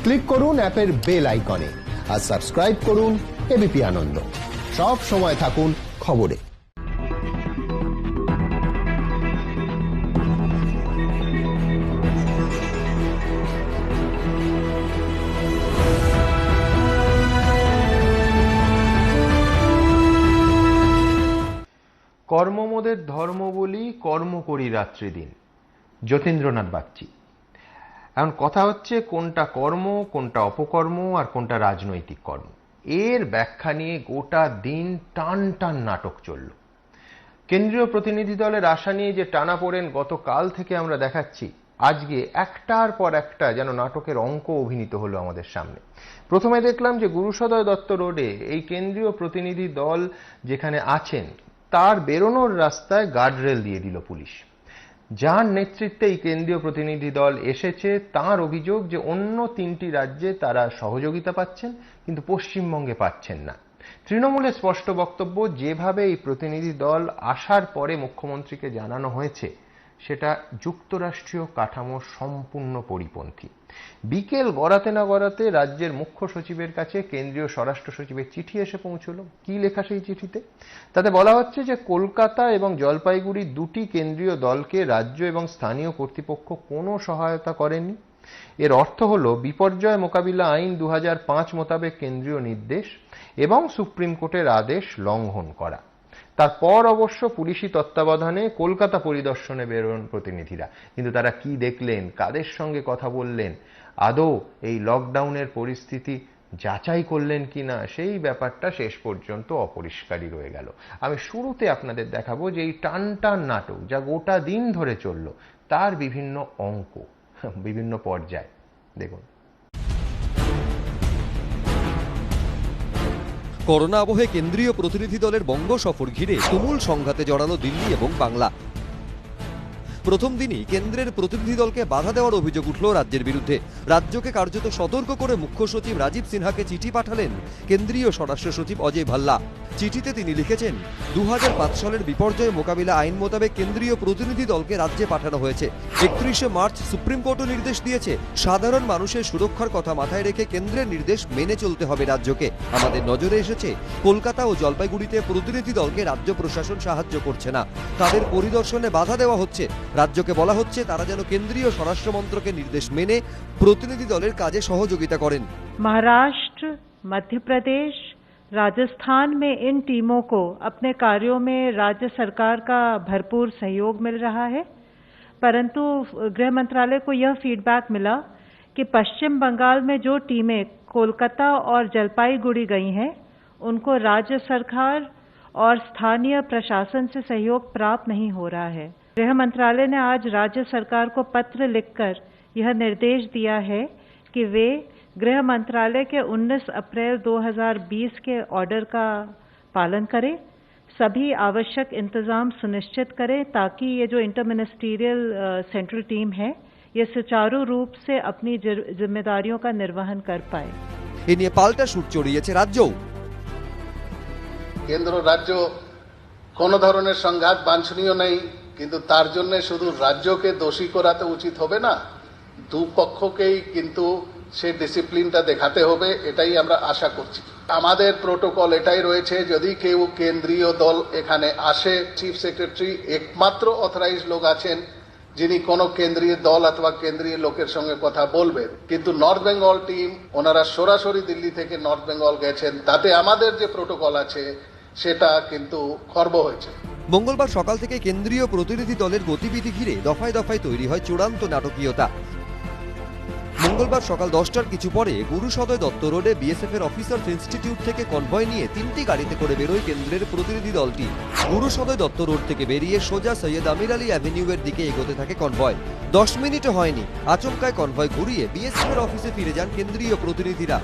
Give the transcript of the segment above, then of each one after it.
Click করুন অ্যাপের bell আইকনে আর সাবস্ক্রাইব করুন এবিপি আনন্দ। সব সময় থাকুন খবরে। কর্মমোদের ধর্ম বলি, কর্ম করি রাত্রি দিন। যতীন্দ্রনাথ বাগচি। এখন কথা হচ্ছে কোনটা কর্ম, কোনটা অপকর্ম, আর কোনটা রাজনৈতিক কর্ম। এর ব্যাখ্যা নিয়ে গোটা দিন টান টান নাটক চলল। কেন্দ্রীয় প্রতিনিধি দলের আশা নিয়ে যে টানাপোড়েন গতকাল থেকে আমরা দেখাচ্ছি, আজকে একটার পর একটা যেন নাটকের অঙ্ক অভিনীত হলো আমাদের সামনে। প্রথমে দেখলাম যে গুরুসদয় দত্ত রোডে এই কেন্দ্রীয় প্রতিনিধি দল যেখানে আছেন তার বেরোনোর রাস্তায় গার্ডরেল দিয়ে দিল পুলিশ। যার নেতৃত্বে এই কেন্দ্রীয় প্রতিনিধি দল এসেছে তার অভিযোগ যে অন্য 3টি রাজ্যে তারা সহযোগিতা পাচ্ছেন, কিন্তু পশ্চিমবঙ্গে পাচ্ছেন না। তৃণমূলের স্পষ্ট বক্তব্য, যেভাবে এই প্রতিনিধি দল আসার পরে মুখ্যমন্ত্রীকে জানানো হয়েছে সেটা যুক্তরাষ্ট্রীয় কাঠামোর সম্পূর্ণ পরিপন্থী। বিকেল গড়াতে না গড়াতে রাজ্যের মুখ্য সচিবের কাছে কেন্দ্রীয় স্বরাষ্ট্র সচিবের চিঠি এসে পৌঁছলো। কি লেখা সেই চিঠিতে? তাতে বলা হচ্ছে যে কলকাতা এবং জলপাইগুড়ি 2টি কেন্দ্রীয় দলকে রাজ্য এবং স্থানীয় কর্তৃপক্ষ কোনো সহায়তা করেনি। এর অর্থ হলো বিপর্যয় মোকাবিলা আইন 2005 মোতাবেক কেন্দ্রীয় নির্দেশ এবং সুপ্রিম কোর্টের আদেশ লঙ্ঘন করা। তারপর অবশ্য পুলিশি তত্ত্বাবধানে কলকাতা পরিদর্শনে বেরোন প্রতিনিধিরা, কিন্তু তারা কি দেখলেন, কাদের সঙ্গে কথা বললেন, আদৌ এই লকডাউনের পরিস্থিতি যাচাই করলেন কিনা, সেই ব্যাপারটা শেষ পর্যন্ত অপরিষ্কারই রয়ে গেল। আমি শুরুতে আপনাদের দেখাবো যে এই টান টান নাটক যা গোটা দিন ধরে চলল তার বিভিন্ন অঙ্ক, বিভিন্ন পর্যায় দেখুন। করোনা আবহে কেন্দ্রীয় প্রতিনিধি দলের বঙ্গ সফর ঘিরে তুমুল সংঘাতে জড়ালো দিল্লি এবং বাংলা। প্রথম দিনই কেন্দ্রের প্রতিনিধি দলকে বাধা দেওয়ার অভিযোগ উঠল রাজ্যের বিরুদ্ধে। রাজ্যকে কার্যত সতর্ক করে মুখ্য সচিব রাজীব সিনহাকে চিঠি পাঠালেন কেন্দ্রীয় স্বরাষ্ট্র সচিব অজয় ভাল্লা। চিঠিতে তিনি লিখেছেন, 2005 সালের বিপর্যয় মোকাবিলা আইন মোতাবেক কেন্দ্রীয় প্রতিনিধি দলকে রাজ্যে পাঠানো হয়েছে। 31শে মার্চ সুপ্রিম কোর্টও নির্দেশ দিয়েছে সাধারণ মানুষের সুরক্ষার কথা মাথায় রেখে কেন্দ্রের নির্দেশ মেনে চলতে হবে রাজ্যকে। আমাদের নজরে এসেছে কলকাতা ও জলপাইগুড়িতে প্রতিনিধি দলকে রাজ্য প্রশাসন সাহায্য করছে না, তাদের পরিদর্শনে বাধা দেওয়া হচ্ছে। রাজ্যকে বলা হচ্ছে তারা যেন কেন্দ্রীয় স্বরাষ্ট্র মন্ত্রকের নির্দেশ মেনে প্রতিনিধি দলের কাজে সহযোগিতা করেন। महाराष्ट्र, मध्य प्रदेश, राजस्थान में इन टीमों को अपने कार्यों में राज्य सरकार का भरपूर सहयोग मिल रहा है, परंतु गृह मंत्रालय को यह फीडबैक मिला कि पश्चिम बंगाल में जो टीमें कोलकाता और जलपाईगुड़ी गई हैं उनको राज्य सरकार और स्थानीय प्रशासन से सहयोग प्राप्त नहीं हो रहा है। गृह मंत्रालय ने आज राज्य सरकार को पत्र लिखकर यह निर्देश दिया है कि वे गृह मंत्रालय के 19 अप्रैल 2020 के ऑर्डर का पालन करें, सभी आवश्यक इंतजाम सुनिश्चित करें ताकि ये जो इंटर मिनिस्ट्रियल सेंट्रल टीम है ये सुचारू रूप से अपनी जिम्मेदारियों का निर्वहन कर पाए। এ নিয়ে পাল্টা সুর চড়িয়েছে রাজ্যও। কেন্দ্র রাজ্য কোন ধরনের সংঘাত বাঞ্ছনীয় নেই, কিন্তু তার জন্য শুধু রাজ্যকে দোষী করাতে উচিত হবে না, দুপক্ষকেই কিন্তু সে ডিসিপ্লিনটা দেখাতে হবে, এটাই আমরা আশা করছি। আমাদের প্রোটোকল এটাই রয়েছে, যদি কেউ কেন্দ্রীয় দল এখানে আসে, চিফ সেক্রেটারি একমাত্র অথরাইজড লোক আছেন যিনি কোনো কেন্দ্রীয় দল অথবা কেন্দ্রীয় লোকের সঙ্গে কথা বলবেন। কিন্তু নর্থ বেঙ্গল টিম ওনারা সরাসরি দিল্লি থেকে নর্থ বেঙ্গল গেছেন, তাতে আমাদের যে প্রোটোকল আছে সেটা কিন্তু খর্ব হয়েছে। মঙ্গলবার সকাল থেকে কেন্দ্রীয় প্রতিনিধি দলের গতিবিধি ঘিরে দফায় দফায় তৈরি হয় চূড়ান্ত নাটকীয়তা। মঙ্গলবার সকাল 10টার কিছু পরে গুরুসদয় দত্ত রোডে বিএসএফ এর অফিসার্স ইনস্টিটিউট থেকে কনভয় নিয়ে 3টি গাড়িতে করে বেরোয় কেন্দ্রের প্রতিনিধি দলটি। গুরুসদয় দত্ত রোড থেকে বেরিয়ে সোজা সৈয়দ আমির আলী অ্যাভিনিউ এর দিকে এগোতে থাকে কনভয়। 10 মিনিটও হয়নি, আচমকায় কনভয় ঘুরিয়ে বিএসএফ এর অফিসে ফিরে যান কেন্দ্রীয় প্রতিনিধিরা।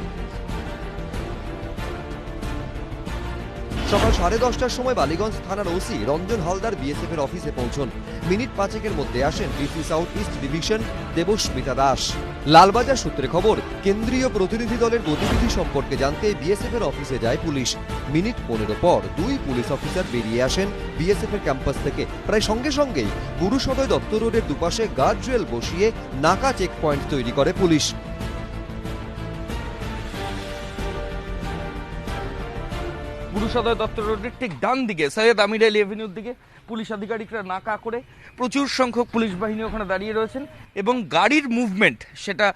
সকাল 10:30টার সময় বালিগঞ্জ থানার ওসি রঞ্জন হালদার বিএসএফ এর অফিসে পৌঁছন। মিনিট 5-এর মধ্যে আসেন DC south east division Debasmita Das. Lalbazar সূত্রে খবর, কেন্দ্রীয় প্রতিনিধি দলের গতিবিধি সম্পর্কে জানতে বিএসএফ এর অফিসে যায় পুলিশ। মিনিট 15 পর 2 পুলিশ অফিসার বেরিয়ে আসেন বিএসএফ এর ক্যাম্পাস থেকে। প্রায় সঙ্গে সঙ্গেই গুরুসদয় দত্ত রোডের দুপাশে গার্ড রেল বসিয়ে নাকা চেক পয়েন্ট তৈরি করে পুলিশ। গুরুসদয় দত্ত রোডের ঠিক ডান দিকে সৈয়দ আমির আলী এভিনিউর দিকে পুলিশ আধিকারিকরা নাকা করে প্রচুর সংখ্যক পুলিশ বাহিনী ওখানে দাঁড়িয়ে রয়েছেন এবং গাড়ির মুভমেন্ট সেটা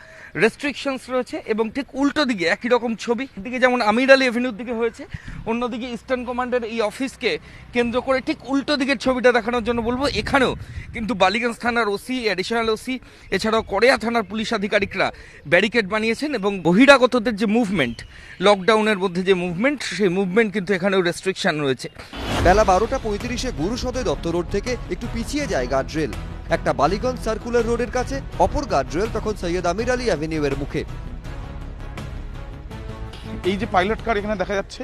রেস্ট্রিকশনস রয়েছে। এবং ঠিক উল্টো দিকে একই রকম ছবি, দিকে যেমন আমির আলী এভিনিউর দিকে হয়েছে, অন্যদিকে ইস্টার্ন কমান্ডের এই অফিসকে কেন্দ্র করে ঠিক উল্টো দিকের ছবিটা দেখানোর জন্য বলবো এখানেও কিন্তু বালিগঞ্জ থানার ওসি, অ্যাডিশনাল ওসি, এছাড়াও কড়িয়া থানার পুলিশ আধিকারিকরা ব্যারিকেড বানিয়েছেন এবং বহিরাগতদের যে মুভমেন্ট, লকডাউনের মধ্যে যে মুভমেন্ট, সেই মুভমেন্ট কিন্তু এখানেও রেস্ট্রিকশন রয়েছে। বেলা 12:35 গুরুসদয় দত্ত রোড থেকে একটু পিছিয়ে যায় গার্ডরেল। একটা বালিগঞ্জ সার্কুলার রোডের কাছে, অপর গার্ডরেল তখন সৈয়দ আমির আলী অ্যাভিনিউ এর মুখে। এই যে পাইলট কার এখানে দেখা যাচ্ছে,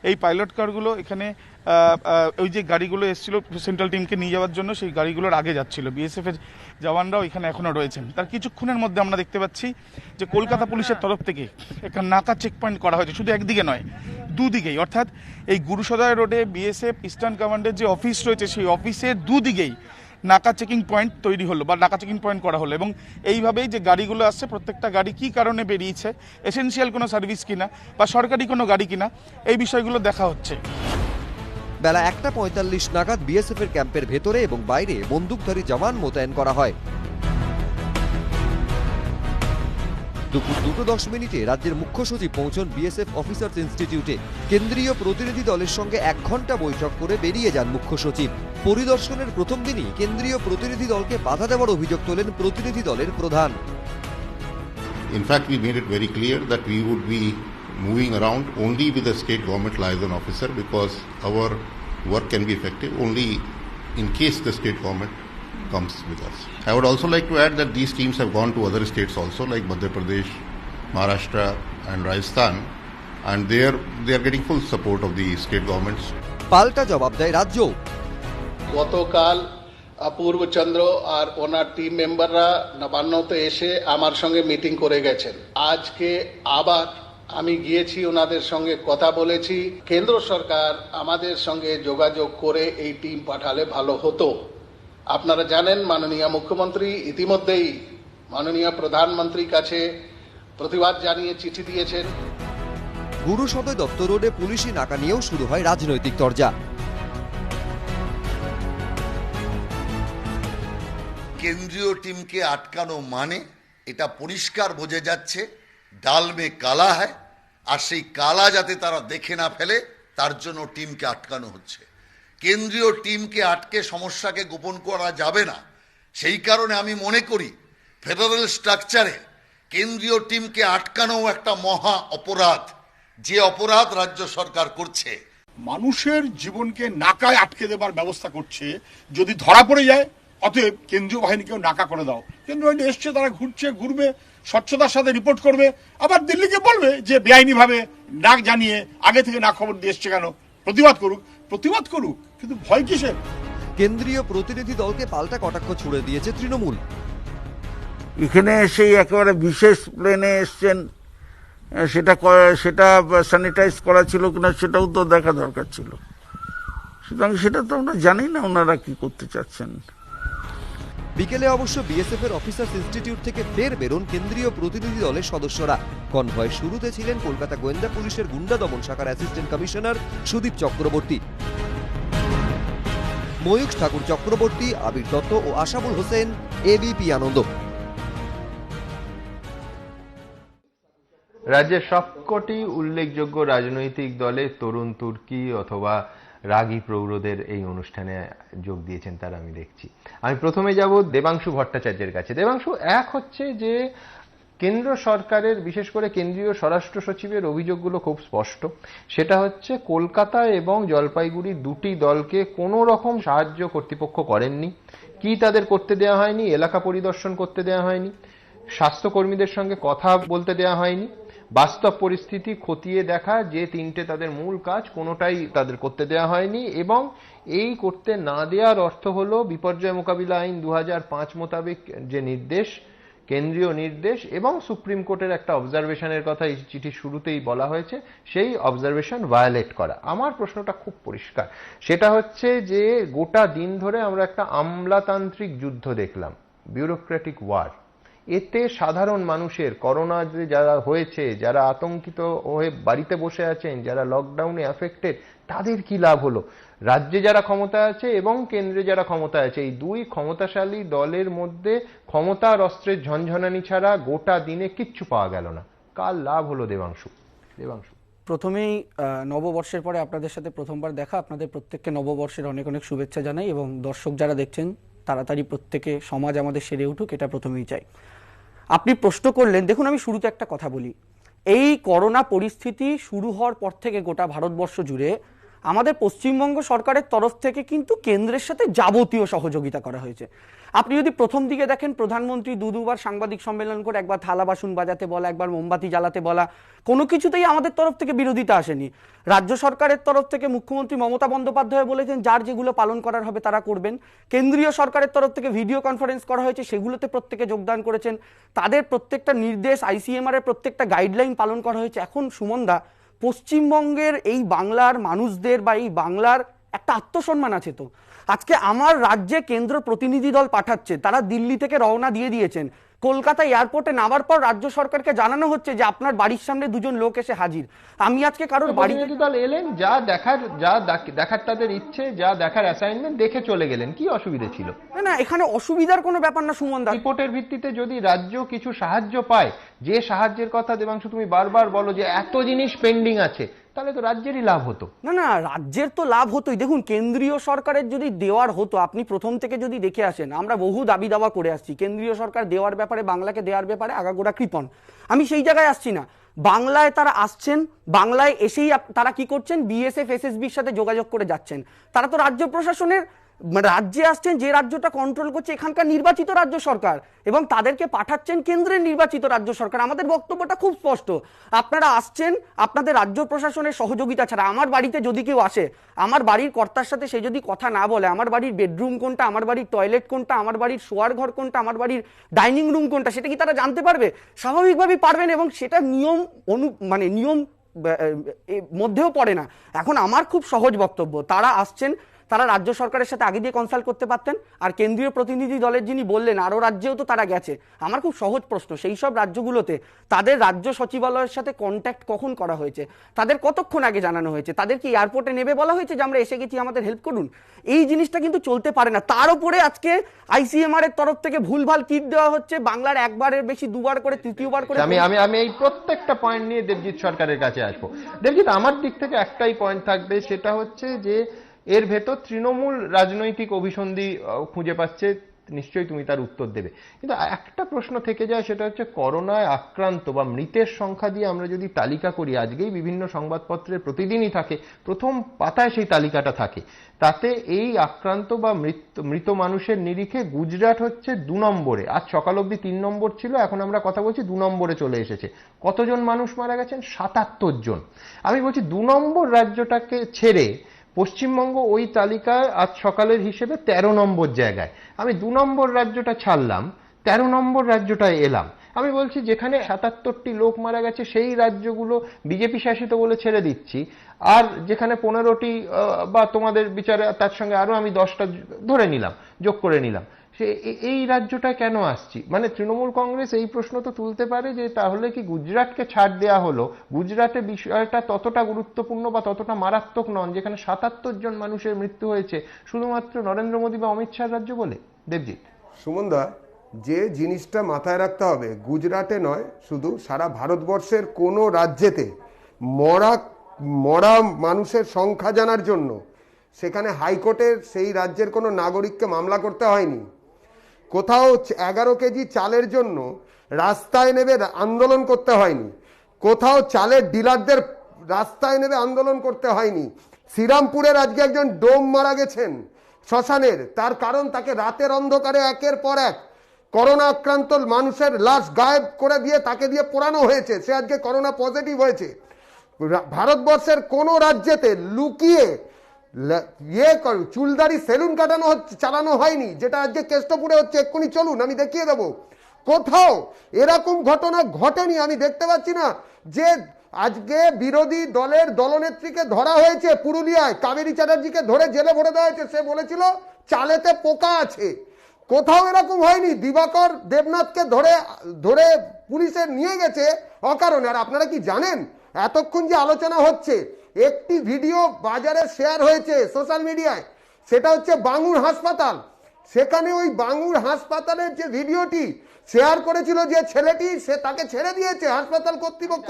এই পাইলট কারগুলো এখানে ওই যে গাড়িগুলো এসেছিল সেন্ট্রাল টিমকে নিয়ে যাওয়ার জন্য, সেই গাড়িগুলোর আগে যাচ্ছিল। বিএসএফ এর জওয়ানরাও এখানে এখনো রয়েছেন। তার কিছুক্ষণের মধ্যে আমরা দেখতে পাচ্ছি যে কলকাতা পুলিশের তরফ থেকে একটা নাকা চেক পয়েন্ট করা হয়েছে, শুধু একদিকে নয়, দুদিকেই। অর্থাৎ এই গুরুসদয় রোডে বিএসএফ ইস্টার্ন কমান্ডের যে অফিস রয়েছে, সেই অফিসের দুদিকেই নাকা চেকিং পয়েন্ট তৈরি হলো বা নাকা চেকিং পয়েন্ট করা হলো। এবং এইভাবেই যে গাড়িগুলো আসছে, প্রত্যেকটা গাড়ি কী কারণে বেরিয়েছে, এসেনশিয়াল কোনো সার্ভিস কিনা বা সরকারি কোনো গাড়ি কিনা, এই বিষয়গুলো দেখা হচ্ছে। বেলা 1:45 নাগাদ বিএসএফ এর ক্যাম্পের ভেতরে এবং বাইরে বন্দুকধারী জওয়ান মোতায়েন করা হয়। দুপুর 2:10 রাজ্যের মুখ্য সচিব পৌঁছন বিএসএফ অফিসার্স ইনস্টিটিউটে। কেন্দ্রীয় প্রতিনিধি দলের সঙ্গে 1 ঘন্টা বৈঠক করে বেরিয়ে যান মুখ্য সচিব। পরিদর্শনের প্রথম দিনই কেন্দ্রীয় প্রতিনিধি দলকে বাধা দেওয়ার অভিযোগ তোলেন প্রতিনিধি দলের প্রধান। In fact, we made it very clear that we would be moving around only with a state government liaison officer because our work can be effective only in case the state government comes with us. I would also like to add that these teams have gone to other states also like Madhya Pradesh, Maharashtra and Rajasthan, and they are getting full support of the state governments. পাল্টা জবাব দেয় রাজ্য। গতকাল অপূর্ব চন্দ্র আর ওনার team মেম্বাররা নবান্নতে এসে আমার সঙ্গে meeting করে গেছেন। আজকে আবার আমি গিয়েছি, ওনাদের সঙ্গে কথা বলেছি। কেন্দ্র সরকার আমাদের সঙ্গে যোগাযোগ করে এই টিম পাঠালে ভালো হতো। আপনারা জানেন মাননীয় মুখ্যমন্ত্রী ইতিমধ্যেই মাননীয় প্রধানমন্ত্রীর কাছে প্রতিবাদ জানিয়ে চিঠি দিয়েছেন। গুরুসদয় দত্ত রোডে পুলিশি নাকা নিয়েও শুরু হয় রাজনৈতিক তরজা। কেন্দ্রীয় টিমকে আটকানো মানে এটা পরিষ্কার বোঝা যাচ্ছে ডাল মে কালা হয়, আর সেই কালা যাতে তারা দেখে না ফেলে তার জন্য টিমকে আটকানো হচ্ছে। কেন্দ্রীয় টিমকে আটকে সমস্যাকে গোপন করা যাবে না। সেই কারণে আমি মনে করি ফেডারেল স্ট্রাকচারে কেন্দ্রীয় টিমকে আটকানো একটা মহা অপরাধ, যে অপরাধ রাজ্য সরকার করছে। মানুষের জীবনকে নাকায় আটকে দেবার ব্যবস্থা করছে, যদি ধরা পড়ে যায় অতএব কেন্দ্রীয় বাহিনীকেও নাকা করে দাও। কেন্দ্রীয় বাহিনী এসছে, তারা ঘুরবে, স্বচ্ছতার সাথে রিপোর্ট করবে, আবার দিল্লিকে বলবে যে বেআইনিভাবে নাক জানিয়ে আগে থেকে না খবর দিয়ে এসছে কেন, প্রতিবাদ করুক, কিন্তু ভয় কিসের? কেন্দ্রীয় প্রতিনিধি দলকে পাল্টা কটাক্ষ ছুড়ে দিয়েছে তৃণমূল। এখানে এসে একেবারে বিশেষ প্লেনে এসছেন, সেটা স্যানিটাইজ করা ছিল কিনা সেটাও তো দেখা দরকার ছিল। সুতরাং সেটা তো আমরা জানি না ওনারা কি করতে চাচ্ছেন। বিকেলে অবশ্য বিএসএফ এর অফিসার্স ইনস্টিটিউট থেকে ফের বেরোন কেন্দ্রীয় প্রতিনিধি দলের সদস্যরা। কনভয় শুরুতে ছিলেন কলকাতা গোয়েন্দা পুলিশের গুন্ডা দমন শাখার অ্যাসিস্ট্যান্ট কমিশনার সুদীপ চক্রবর্তী, ময়ূখ ঠাকুর চক্রবর্তী, আবির দত্ত ও আশাবুল হোসেন, এবিপি আনন্দ। রাজ্যের সবকটি উল্লেখযোগ্য রাজনৈতিক দলে তরুণ তুর্কি অথবা রাগী প্রৌঢ়দের এই অনুষ্ঠানে যোগ দিয়েছেন তারা আমি দেখছি। আমি প্রথমে যাব দেবাংশু ভট্টাচার্যের কাছে। দেবাংশু, এক হচ্ছে যে কেন্দ্র সরকারের, বিশেষ করে কেন্দ্রীয় স্বরাষ্ট্র সচিবের অভিযোগগুলো খুব স্পষ্ট। সেটা হচ্ছে কলকাতা এবং জলপাইগুড়ি দুটি দলকে কোনো রকম সাহায্য কর্তৃপক্ষ করেননি। কি তাদের করতে দেওয়া হয়নি? এলাকা পরিদর্শন করতে দেওয়া হয়নি, স্বাস্থ্যকর্মীদের সঙ্গে কথা বলতে দেওয়া হয়নি, বাস্তব পরিস্থিতি খতিয়ে দেখা, যে তিনটে তাদের মূল কাজ, কোনোটাই তাদের করতে দেওয়া হয়নি। এবং এই করতে না দেওয়ার অর্থ হলো বিপর্যয় মোকাবিলা আইন 2005 মোতাবেক যে নির্দেশ, কেন্দ্রীয় নির্দেশ এবং সুপ্রিম কোর্টের একটা অবজারভেশনের কথা এই চিঠির শুরুতেই বলা হয়েছে, সেই অবজারভেশন ভায়োলেট করা। আমার প্রশ্নটা খুব পরিষ্কার, সেটা হচ্ছে যে গোটা দিন ধরে আমরা একটা আমলাতান্ত্রিক যুদ্ধ দেখলাম, বিউরোক্রেটিক ওয়ার। এতে সাধারণ মানুষের করোনা যারা হয়েছে, যারা আতঙ্কিত হয়ে বাড়িতে বসে আছেন, যারা লকডাউনে অ্যাফেক্টেড, তাদের কি লাভ হলো? রাজ্যে যারা ক্ষমতা আছে এবং কেন্দ্রে যারা ক্ষমতা আছে, এই দুই ক্ষমতাশালী দলের মধ্যে ক্ষমতার অস্ত্রের ঝনঝনানি ছাড়া গোটা দিনে কিচ্ছু পাওয়া গেল না। কার লাভ হলো দেবাংশু? প্রথমেই নববর্ষের পরে আপনাদের সাথে প্রথমবার দেখা, আপনাদের প্রত্যেককে নববর্ষের অনেক অনেক শুভেচ্ছা জানাই এবং দর্শক যারা দেখছেন তাড়াতাড়ি প্রত্যেকে সমাজ আমাদের সেরে উঠুক, এটা প্রথমেই চাই। আপনি প্রশ্ন করলেন, দেখুন আমি শুরুতে একটা কথা বলি, এই করোনা পরিস্থিতি শুরু হওয়ার পর থেকে গোটা ভারতবর্ষ জুড়ে আমাদের পশ্চিমবঙ্গ সরকারের তরফ থেকে কিন্তু কেন্দ্রের সাথে যাবতীয় সহযোগিতা করা হয়েছে। আপনি যদি প্রথম দিকে দেখেন, প্রধানমন্ত্রী দুবার সাংবাদিক সম্মেলন করে একবার থালা বাসন বাজাতে বলা, একবার মোমবাতি জ্বালাতে বলা, কোনো কিছুতেই আমাদের তরফ থেকে বিরোধিতা আসেনি। রাজ্য সরকারের তরফ থেকে মুখ্যমন্ত্রী মমতা বন্দ্যোপাধ্যায় বলেছেন যার যেগুলো পালন করার হবে তারা করবেন। কেন্দ্রীয় সরকারের তরফ থেকে ভিডিও কনফারেন্স করা হয়েছে, সেগুলোতে প্রত্যেকে যোগদান করেছেন। তাদের প্রত্যেকটা নির্দেশ, ICMR এর প্রত্যেকটা গাইডলাইন পালন করা হয়েছে। এখন সুমনদা, পশ্চিমবঙ্গের এই বাংলার মানুষদের বা এই বাংলার একটা আত্মসম্মান আছে তো। আজকে আমার রাজ্যে কেন্দ্র প্রতিনিধি দল পাঠাচ্ছে, তারা দিল্লি থেকে রওনা দিয়ে দিয়েছেন। কলকাতা এয়ারপোর্টে নামার পর রাজ্য সরকারকে জানানো হচ্ছে যে আপনার বাড়ির সামনে দুজন লোক এসে হাজির। আমি আজকে কারোর প্রতিনিধি দল এলেন, যা দেখার তাদের ইচ্ছে, যা দেখার অ্যাসাইনমেন্ট দেখে চলে গেলেন, কি অসুবিধা ছিল? না, এখানে অসুবিধার কোনো ব্যাপার না সুমন দা। রিপোর্টের ভিত্তিতে যদি রাজ্য কিছু সাহায্য পায়, যে সাহায্যের কথা দেবাংশু তুমি বারবার বলো যে এত জিনিস পেন্ডিং আছে, তাহলে তো রাজ্যেরই লাভ হতো। না, রাজ্যের তো লাভ হতোই। দেখুন, কেন্দ্রীয় সরকারের যদি দেওয়ার হতো, আপনি প্রথম থেকে যদি দেখে আসেন, আমরা বহু দাবি দাওয়া করে আসছি কেন্দ্রীয় সরকার দেওয়ার ব্যাপারে, বাংলাকে দেওয়ার ব্যাপারে আগাগোড়া কৃপণ। আমি সেই জায়গায় আসছি না। বাংলায় তারা আসছেন, বাংলায় এসেই তারা কি করছেন, BSF SSBর সাথে যোগাযোগ করে যাচ্ছেন। তারা তো রাজ্য প্রশাসনের রাজ্যে আসছেন, যে রাজ্যটা কন্ট্রোল করছে এখানকার নির্বাচিত রাজ্য সরকার, এবং তাদেরকে পাঠাচ্ছেন কেন্দ্রের নির্বাচিত রাজ্য সরকার। আমাদের বক্তব্যটা খুব স্পষ্ট, আপনারা আসছেন আপনাদের রাজ্য প্রশাসনের সহযোগিতা ছাড়া। আমার বাড়িতে যদি কেউ আসে, আমার বাড়ির কর্তার সাথে সে যদি কথা না বলে, আমার বাড়ির বেডরুম কোনটা, আমার বাড়ির টয়লেট কোনটা, আমার বাড়ির শোয়ার ঘর কোনটা, আমার বাড়ির ডাইনিং রুম কোনটা, সেটা কি তারা জানতে পারবে? স্বাভাবিকভাবেই পারবেন, এবং সেটা নিয়ম নিয়ম মধ্যেও পড়ে না। এখন আমার খুব সহজ বক্তব্য, তারা আসছেন, তারা রাজ্য সরকারের সাথে আগে দিয়ে কনসাল্ট করতে পারতেন। আর কেন্দ্রীয় প্রতিনিধি দলের যিনি বললেন আরও রাজ্যেও তো তারা গেছে, আমার খুব সহজ প্রশ্ন, সেই সব রাজ্যগুলোতে তাদের রাজ্য সচিবালয়ের সাথে কন্ট্যাক্ট কখন করা হয়েছে? তাদের কতক্ষণ আগে জানানো হয়েছে? তাদের কি এয়ারপোর্টে নেবে বলা হয়েছে যে আমরা এসে গেছি, আমাদের হেল্প করুন? এই জিনিসটা কিন্তু চলতে পারে না। তার উপরে আজকে ICMR এর তরফ থেকে ভুলভাল কিট দেওয়া হচ্ছে, বাংলার একবারের বেশি দুবার করে, তৃতীয়বার করে। আমি এই প্রত্যেকটা পয়েন্ট নিয়ে দেবজিৎ সরকারের কাছে আসবো। দেবজিৎ, আমার দিক থেকে একটাই পয়েন্ট থাকবে, সেটা হচ্ছে যে এর ভেতর তৃণমূল রাজনৈতিক অভিসন্ধি খুঁজে পাচ্ছে, নিশ্চয়ই তুমি তার উত্তর দেবে। কিন্তু একটা প্রশ্ন থেকে যায়, সেটা হচ্ছে করোনায় আক্রান্ত বা মৃতের সংখ্যা দিয়ে আমরা যদি তালিকা করি, আজকেই বিভিন্ন সংবাদপত্রে প্রতিদিনই থাকে, প্রথম পাতায় সেই তালিকাটা থাকে, তাতে এই আক্রান্ত বা মৃত মানুষের নিরিখে গুজরাট হচ্ছে 2 নম্বরে। আজ সকাল অবধি 3 নম্বর ছিল, এখন আমরা কথা বলছি 2 নম্বরে চলে এসেছে। কতজন মানুষ মারা গেছেন? 77 জন। আমি বলছি 2 নম্বর রাজ্যটাকে ছেড়ে পশ্চিমবঙ্গ ওই তালিকায় আজ সকালের হিসেবে 13 নম্বর জায়গায়। আমি 2 নম্বর রাজ্যটা ছাড়লাম, 13 নম্বর রাজ্যটায় এলাম। আমি বলছি যেখানে 77টি লোক মারা গেছে সেই রাজ্যগুলো বিজেপি শাসিত বলে ছেড়ে দিচ্ছি, আর যেখানে 15টি বা তোমাদের বিচারে তার সঙ্গে আরো আমি 10টা ধরে নিলাম, যোগ করে নিলাম, সে এই রাজ্যটা কেন আসছি? মানে তৃণমূল কংগ্রেস এই প্রশ্ন তো তুলতে পারে যে তাহলে কি গুজরাটকে ছাড় দেওয়া হলো? গুজরাটে বিষয়টা ততটা গুরুত্বপূর্ণ বা ততটা মারাত্মক নন, যেখানে 77 জন মানুষের মৃত্যু হয়েছে শুধুমাত্র নরেন্দ্র মোদী বা অমিত শাহ রাজ্য বলে? দেবজিৎ, সুমনদা, যে জিনিসটা মাথায় রাখতে হবে, গুজরাটে নয়, শুধু সারা ভারতবর্ষের কোনো রাজ্যেতে মরা মানুষের সংখ্যা জানার জন্য সেখানে হাইকোর্টের সেই রাজ্যের কোনো নাগরিককে মামলা করতে হয়নি। কোথাও 11 কেজি চালের জন্য রাস্তায় নেমে আন্দোলন করতে হয়নি। কোথাও চালের ডিলারদের রাস্তায় নেমে আন্দোলন করতে হয়নি। শ্রীরামপুরের আজকে একজন ডোম মারা গেছেন শ্মশানের, তার কারণ তাকে রাতের অন্ধকারে একের পর এক করোনা আক্রান্ত মানুষের লাশ গায়েব করে দিয়ে তাকে দিয়ে পোড়ানো হয়েছে, সে আজকে করোনা পজিটিভ হয়েছে। ভারতবর্ষের কোন রাজ্যেতে লুকিয়ে চুলদারি সেলুন কাটানো চালানো হয়নি, যেটা আজকে কেষ্টপুরে হচ্ছে। এক্ষুনি চলুন, আমি দেখিয়ে দেবো। কোথাও এরকম ঘটনা ঘটেনি। আমি দেখতে পাচ্ছি না যে আজকে বিরোধী দলের দলনেত্রীকে ধরা হয়েছে পুরুলিয়ায়, কাবেরী চ্যাটার্জিকে ধরে জেলে ভরে দেওয়া হয়েছে। সে বলেছিল চালেতে পোকা আছে। কোথাও এরকম হয়নি। দিবাকর দেবনাথকে ধরে ধরে পুলিশের নিয়ে গেছে অকারণে। আর আপনারা কি জানেন, এতক্ষণ যে আলোচনা হচ্ছে, একটি ভিডিও বাজারে শেয়ার হয়েছে সোশ্যাল মিডিয়ায়, সেটা হচ্ছে বাঙুর হাসপাতাল। সেখানে ওই বাঙুর হাসপাতালের যে ভিডিওটি শেয়ার করেছিল যে ছেলেটি, সে তাকে ছেড়ে দিয়েছে হাসপাতাল কর্তৃপক্ষ।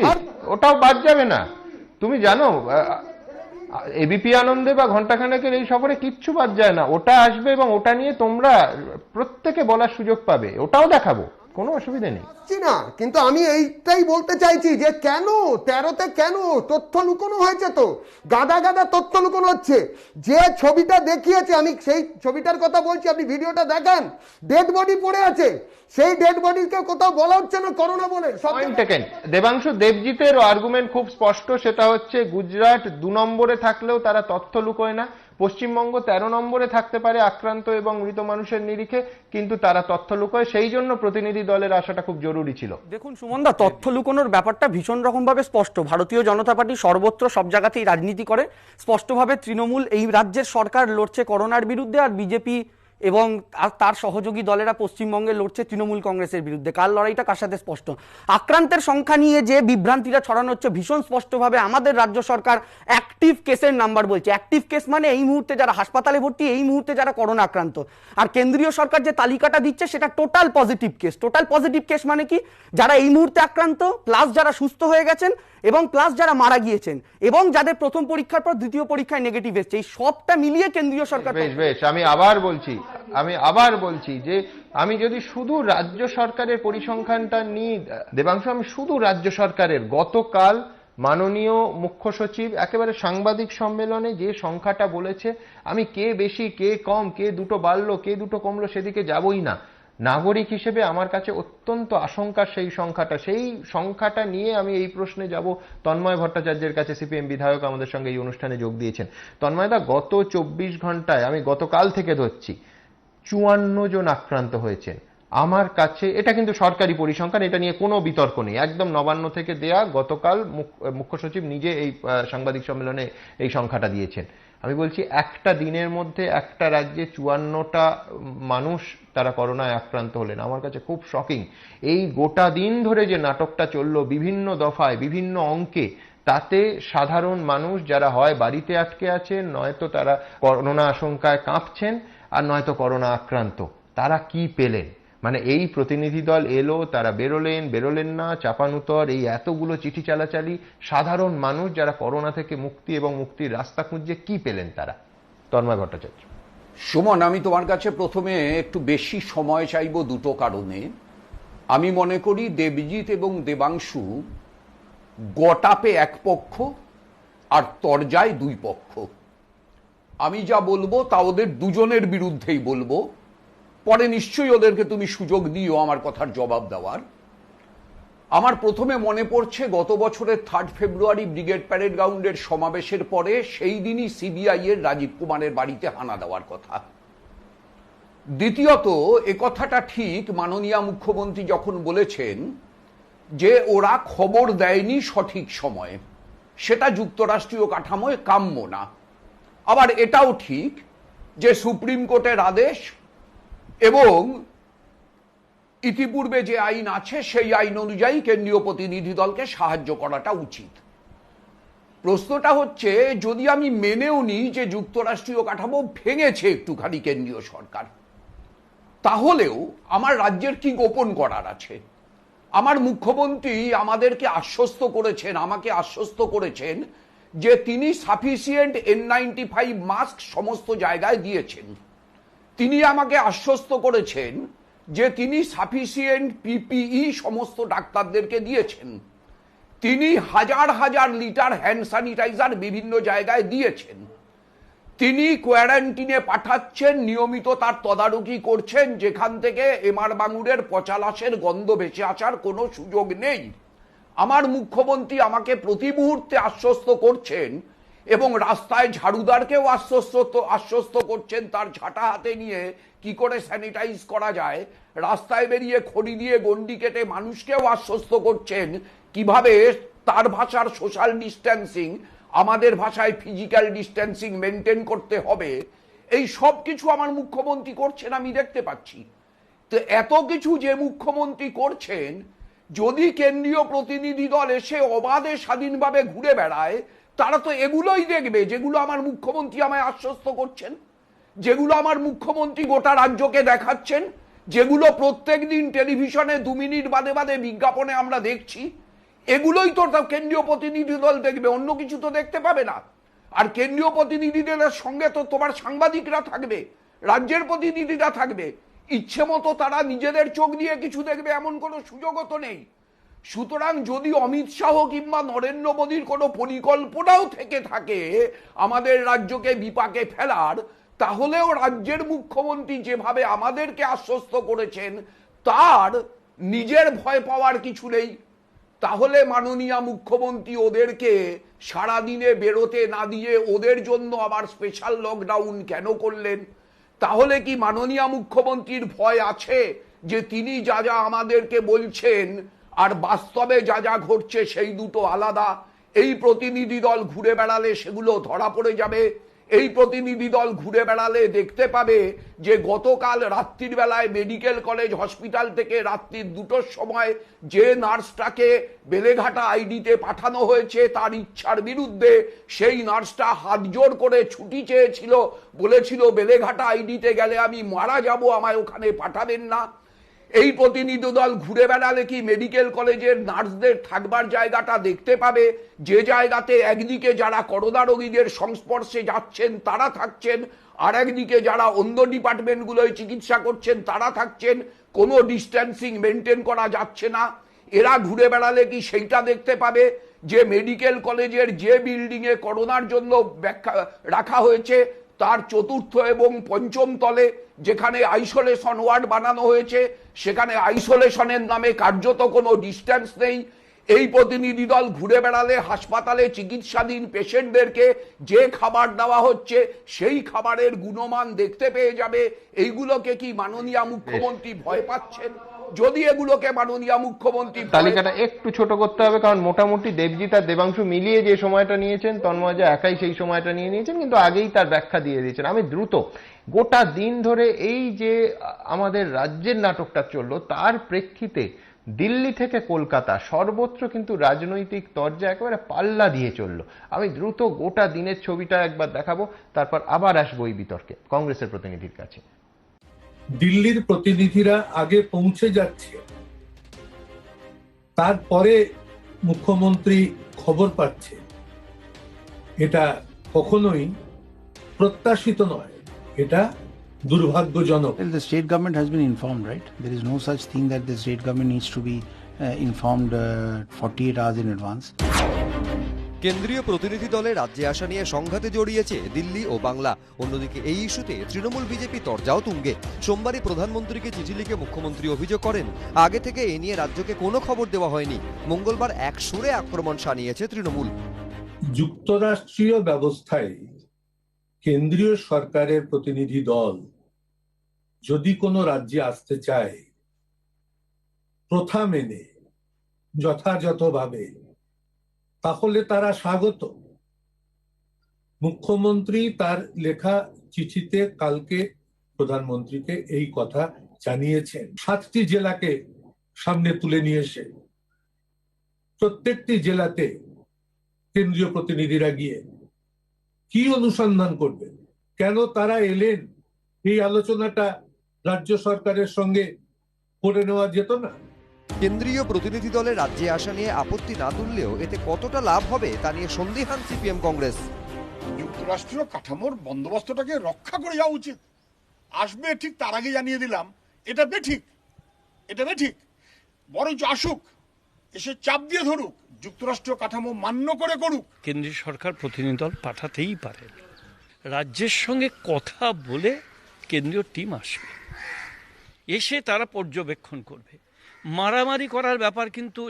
আর ওটাও বাদ যাবে না। তুমি জানো এবিপি আনন্দে বা ঘন্টাখানেকের এই সফরে কিচ্ছু বাদ যায় না, ওটা আসবে এবং ওটা নিয়ে তোমরা প্রত্যেকে বলার সুযোগ পাবে, ওটাও দেখাবো, কোনো অসুবিধা নেই না। কিন্তু আমি এইটাই বলতে চাইছি যে কেন 13তে কেন তথ্য লুকোনো হয়েছে? তো গাদা গাদা তথ্য লুকোনো হচ্ছে। যে ছবিটা দেখিয়েছে, আমি সেই ছবিটার কথা বলছি, আপনি ভিডিওটা দেখান, ডেড বডি পড়ে আছে, সেই ডেড বডিকে কোথাও বলা হচ্ছে না করোনা বলে। দেবাংশু দেবজিতের আর্গুমেন্ট খুব স্পষ্ট, সেটা হচ্ছে গুজরাট 2 নম্বরে থাকলেও তারা তথ্য লুকোয় না, পশ্চিমবঙ্গ 13 নম্বরে থাকতে পারে আক্রান্ত এবং মৃত মানুষের নিরিখে, কিন্তু তারা তথ্য লুকোয়। সেই জন্য প্রতিনিধি দলের আসাটা খুব জরুরি ছিল। দেখুন সুমনদা, তথ্য লুকোনোর ব্যাপারটা ভীষণ রকম ভাবে স্পষ্ট। ভারতীয় জনতা পার্টি সর্বত্র সব জায়গাতেই রাজনীতি করে। স্পষ্টভাবে তৃণমূল এই রাজ্যের সরকার লড়ছে করোনার বিরুদ্ধে, আর বিজেপি এবং তার সহযোগী দলেরা পশ্চিমবঙ্গে লড়ছে তৃণমূল কংগ্রেসের বিরুদ্ধে। কার লড়াইটা কার সাথে স্পষ্ট। আক্রান্তের সংখ্যা নিয়ে যে বিভ্রান্তিটা ছড়ানো হচ্ছে, ভীষণ স্পষ্টভাবে আমাদের রাজ্য সরকার অ্যাক্টিভ কেসের নাম্বার বলছে। অ্যাক্টিভ কেস মানে এই মুহূর্তে যারা হাসপাতালে ভর্তি, এই মুহূর্তে যারা করোনা আক্রান্ত। আর কেন্দ্রীয় সরকার যে তালিকাটা দিচ্ছে সেটা total positive case. Total positive case মানে কি? যারা এই মুহূর্তে আক্রান্ত, প্লাস যারা সুস্থ হয়ে গেছেন, এবং প্লাস যারা মারা গিয়েছেন, এবং যাদের প্রথম পরীক্ষার পর দ্বিতীয় পরীক্ষায় নেগেটিভ এসেছে, এই সবটা মিলিয়ে কেন্দ্রীয় সরকার। বেশ, আমি আবার বলছি যে আমি যদি শুধু রাজ্য সরকারের পরিসংখ্যানটা নিই দেবাংশু, আমি শুধু রাজ্য সরকারের গতকাল মাননীয় মুখ্য সচিব একেবারে সাংবাদিক সম্মেলনে যে সংখ্যাটা বলেছে, আমি কে বেশি কে কম, কে দুটো বাড়লো কে দুটো কমলো সেদিকে যাবই না। নাগরিক হিসেবে আমার কাছে অত্যন্ত আশঙ্কার সেই সংখ্যাটা নিয়ে আমি এই প্রশ্নে যাব তন্ময় ভট্টাচার্যের কাছে, সিপিএম বিধায়ক আমাদের সঙ্গে এই অনুষ্ঠানে যোগ দিয়েছেন। তন্ময়দা, গত 24 ঘন্টায়, আমি গতকাল থেকে ধরছি, 54 জন আক্রান্ত হয়েছেন। আমার কাছে এটা কিন্তু সরকারি পরিসংখ্যান, এটা নিয়ে কোনো বিতর্ক নেই, একদম নবান্ন থেকে দেয়া। গতকাল মুখ্য সচিব নিজে এই সাংবাদিক সম্মেলনে এই সংখ্যাটা দিয়েছেন। আমি বলছি একটা দিনের মধ্যে একটা রাজ্যে 54টা মানুষ তারা করোনায় আক্রান্ত হলেন, আমার কাছে খুব শকিং। এই গোটা দিন ধরে যে নাটকটা চললো বিভিন্ন দফায় বিভিন্ন অঙ্কে, তাতে সাধারণ মানুষ যারা হয় বাড়িতে আটকে আছেন, নয়তো তারা করোনা আশঙ্কায় কাঁপছেন, আর নয়তো করোনা আক্রান্ত, তারা কি পেলেন? মানে এই প্রতিনিধি দল এলো, তারা বেরোলেন না, চাপানুতর, এই এতগুলো চিঠি চালাচালি, সাধারণ মানুষ যারা করোনা থেকে মুক্তি এবং মুক্তির রাস্তা খুঁজছে, কি পেলেন তারা? তন্ময় ভট্টাচার্য। সুমন, আমি তোমার কাছে প্রথমে একটু বেশি সময় চাইব দুটো কারণে। আমি মনে করি দেবজিৎ এবং দেবাংশু গটাপে এক পক্ষ আর তরজায় দুই পক্ষ। আমি যা বলবো তা ওদের দুজনের বিরুদ্ধেই বলবো, পরে নিশ্চয়ই ওদেরকে তুমি সুযোগ দিও আমার কথার জবাব দেওয়ার। আমার প্রথমে মনে পড়ছে গত বছরের 3 ফেব্রুয়ারি ব্রিগেড প্যারেড গ্রাউন্ডের সমাবেশের পরে সেই দিনই সিবিআই এর রাজীব কুমারের বাড়িতে হানা দেওয়ার কথা। দ্বিতীয়ত, এ কথাটা ঠিক মাননীয় মুখ্যমন্ত্রী যখন বলেছেন যে ওরা খবর দেয়নি সঠিক সময়ে, সেটা যুক্তরাষ্ট্রীয় কাঠামোয় কাম্য না। আবার এটাও ঠিক যে সুপ্রিম কোর্টের আদেশ এবং ইতিপূর্বে যে আইন আছে সেই আইন অনুযায়ী কেন্দ্রীয় প্রতিনিধি দলকে সাহায্য করাটা উচিত। প্রশ্নটা হচ্ছে, যদি আমি মেনেও নিই যে যুক্তরাষ্ট্রীয় কাঠামো ভেঙেছে একটুখানি কেন্দ্রীয় সরকার, তাহলেও আমার রাজ্যের কি গোপন করার আছে? আমার মুখ্যমন্ত্রী আমাকে আশ্বস্ত করেছেন যে তিনি সাফিসিয়েন্ট N95 মাস্ক সমস্ত জায়গায় দিয়েছেন। তিনি আমাকে আশ্বস্ত করেছেন যে তিনি সাফিসিয়েন্ট PPE সমস্ত ডাক্তারদেরকে দিয়েছেন। তিনি হাজার হাজার লিটার হ্যান্ড স্যানিটাইজার বিভিন্ন জায়গায় দিয়েছেন। তিনি কোয়ারেন্টিনে পাঠাচ্ছেন, নিয়মিত তার তদারকি করছেন, যেখান থেকে এমআর বাঙুরের পচা লাশের গন্ধ ভেসে আসার কোনো সুযোগ নেই। আমার মুখ্যমন্ত্রী আমাকে প্রতি মুহূর্তে আশ্বস্ত করছেন এবং রাস্তায় ঝাড়ুদারকেও আশ্বস্ত করছেন তার ঝাঁটা হাতে নিয়ে কি করে স্যানিটাইজ করা যায়। রাস্তায় বেরিয়ে খড়ি দিয়ে গন্ডি কেটে মানুষকেও আশ্বস্ত করছেন কিভাবে তার ভাষার সোশ্যাল ডিস্টেন্সিং, আমাদের ভাষায় ফিজিক্যাল ডিস্টেন্সিং মেনটেন করতে হবে। এই সব কিছু আমার মুখ্যমন্ত্রী করছেন, আমি দেখতে পাচ্ছি। তো এত কিছু যে মুখ্যমন্ত্রী করছেন, যদি কেন্দ্রীয় প্রতিনিধি দল এসে অবাধে স্বাধীনভাবে ঘুরে বেড়ায়, তারা তো এগুলোই দেখবে যেগুলো আমার মুখ্যমন্ত্রী আমায় আশ্বস্ত করছেন, যেগুলো আমার মুখ্যমন্ত্রী গোটা রাজ্যকে দেখাচ্ছেন, যেগুলো প্রত্যেক দিন টেলিভিশনে 2 মিনিট বাদে বাদে বিজ্ঞাপনে আমরা দেখছি। এগুলোই তো কেন্দ্রীয় প্রতিনিধি দল দেখবে, অন্য কিছু তো দেখতে পাবে না। আর কেন্দ্রীয় প্রতিনিধি দলের সঙ্গে তো তোমার সাংবাদিকরা থাকবে, রাজ্যের প্রতিনিধিরা থাকবে। ইচ্ছে মতো তারা নিজেদের চোখ দিয়ে কিছু দেখবে এমন কোনো সুযোগও তো নেই। সুতরাং যদি অমিত শাহ কিংবা নরেন্দ্র মোদীর কোনো পরিকল্পনাও থেকে থাকে আমাদের রাজ্যকে বিপাকে ফেলার, তাহলেও রাজ্যের মুখ্যমন্ত্রী যেভাবে আমাদেরকে আশ্বস্ত করেছেন তার নিজের ভয় পাওয়ার কিছু নেই। তাহলে মাননীয় মুখ্যমন্ত্রী ওদেরকে সারাদিনে বেরোতে না দিয়ে ওদের জন্য আবার স্পেশাল লকডাউন কেন করলেন? তাহলে কি মাননীয় মুখ্যমন্ত্রীর ভয় আছে যে তিনি যা যা আমাদেরকে বলছেন আর বাস্তবে যা যা ঘটছে সেই দুটো আলাদা? এই প্রতিনিধি দল ঘুরে বেড়ালে সেগুলো ধরা পড়ে যাবে। এই প্রতিনিধি দল ঘুরে বেড়ালে দেখতে পাবে যে গতকাল রাত্রির বেলায় মেডিকেল কলেজ হসপিটাল থেকে রাত্রি 2টোর সময় যে নার্সটাকে বেলেঘাটা আইডিতে পাঠানো হয়েছে তার ইচ্ছার বিরুদ্ধে, সেই নার্সটা হাত জোর করে ছুটি চেয়েছিল, বলেছিল বেলেঘাটা আইডিতে গেলে আমি মারা যাব, আমায় ওখানে পাঠাবেন না। এই প্রতিনিধি দল ঘুরে বেড়ালে কি মেডিকেল কলেজের নার্সদের থাকবার জায়গাটা দেখতে পাবে, যে জায়গাতে একদিকে যারা করোনা রোগীদের সংস্পর্শে যাচ্ছেন তারা থাকছেন, আর একদিকে যারা অন্য ডিপার্টমেন্টগুলোয় চিকিৎসা করছেন তারা থাকছেন, কোনো ডিস্টেন্সিং মেনটেন করা যাচ্ছে না। এরা ঘুরে বেড়ালে কি সেইটা দেখতে পাবে যে মেডিকেল কলেজের যে বিল্ডিংয়ে করোনার জন্য রাখা হয়েছে তার 4র্থ এবং 5ম তলে যেখানে আইসোলেশন ওয়ার্ড বানানো হয়েছে সেখানে আইসোলেশনের নামে কার্যত কোনো ডিস্টেন্স নেই। এই প্রতিনিধি দল ঘুরে বেড়ালে হাসপাতালে চিকিৎসাধীন পেশেন্টদেরকে যে খাবার দেওয়া হচ্ছে সেই খাবারের গুণমান দেখতে পেয়ে যাবে। এইগুলোকে কি মাননীয় মুখ্যমন্ত্রী ভয় পাচ্ছেন? যদি এগুলোকে মাননীয় মুখ্যমন্ত্রী তালিকাটা একটু ছোট করতে হবে, কারণ মোটামুটি দেবজিৎ আর দেবাংশু মিলিয়ে যে সময়টা নিয়েছেন, তন্ময় একাই সেই সময়টা নিয়ে নিয়েছেন, কিন্তু আগেই তার ব্যাখ্যা দিয়ে দিয়েছেন। আমি দ্রুত গোটা দিন ধরে এই যে আমাদের রাজ্যের নাটকটা চললো তার প্রেক্ষিতে দিল্লি থেকে কলকাতা সর্বত্র কিন্তু রাজনৈতিক তরজা একেবারে পাল্লা দিয়ে চললো। আমি দ্রুত গোটা দিনের ছবিটা একবার দেখাবো, তারপর আবার আসবো এই বিতর্কে কংগ্রেসের প্রতিনিধির কাছে। দিল্লির প্রতিনিধিরা আগে পৌঁছে যাচ্ছে, তারপরে মুখ্যমন্ত্রী খবর পাচ্ছে, এটা কখনোই প্রত্যাশিত নয়, এটা দুর্ভাগ্যজনক। Well, the state government has been informed, right? There is no such thing that the state government needs to be informed 48 hours in advance. কেন্দ্রীয় প্রতিনিধি দলে রাজ্যে আসা নিয়ে সংঘাতে জড়িয়েছে দিল্লি ও বাংলা। অন্যদিকে এই ইস্যুতে তৃণমূল বিজেপি তরজাও তুঙ্গে। সোমবারই প্রধানমন্ত্রীকে চিঠি লিখে মুখ্যমন্ত্রী অভিযোগ করেন আগে থেকে এ নিয়ে রাজ্যকে কোনো খবর দেওয়া হয়নি। মঙ্গলবার এক সুরে আক্রমণ শানিয়েছে তৃণমূল। যুক্তরাষ্ট্রীয় ব্যবস্থায় কেন্দ্রীয় সরকারের প্রতিনিধি দল যদি কোনো রাজ্যে আসতে চায় প্রথা মেনে যথাযথভাবে, তাহলে তারা স্বাগত। মুখ্যমন্ত্রী তার লেখা চিঠিতে কালকে প্রধানমন্ত্রীকে এই কথা জানিয়েছেন। 7টি জেলাকে সামনে তুলে নিয়ে এসে প্রত্যেকটি জেলাতে কেন্দ্রীয় প্রতিনিধিরা গিয়ে কি অনুসন্ধান করবেন, কেন তারা এলেন, এই আলোচনাটা রাজ্য সরকারের সঙ্গে করে নেওয়া যেত না? কেন্দ্রীয় প্রতিনিধি দলের রাজ্যে আসা নিয়ে আপত্তি না তুললেও এতে কতটা লাভ হবে তা নিয়ে সন্দিহান সিপিএম কংগ্রেস। যুক্তরাষ্ট্রীয় কাঠামোর বন্দোবস্তটাকে রক্ষা করে যাওয়া উচিত। আসবে ঠিক, তার আগে জানিয়ে দিলাম এটা বেঠিক, এটা বেঠিক। বরঞ্চ আসুক, এসে চাপ দিয়ে ধরুক, যুক্তরাষ্ট্রীয় কাঠামো মান্য করে করুক। কেন্দ্রীয় সরকার প্রতিনিধি দল পাঠাতেই পারে, রাজ্যের সঙ্গে কথা বলে কেন্দ্রীয় টিম আসবে, এসে তারা পর্যবেক্ষণ করবে। মারামারি করার ব্যাপার কিন্তু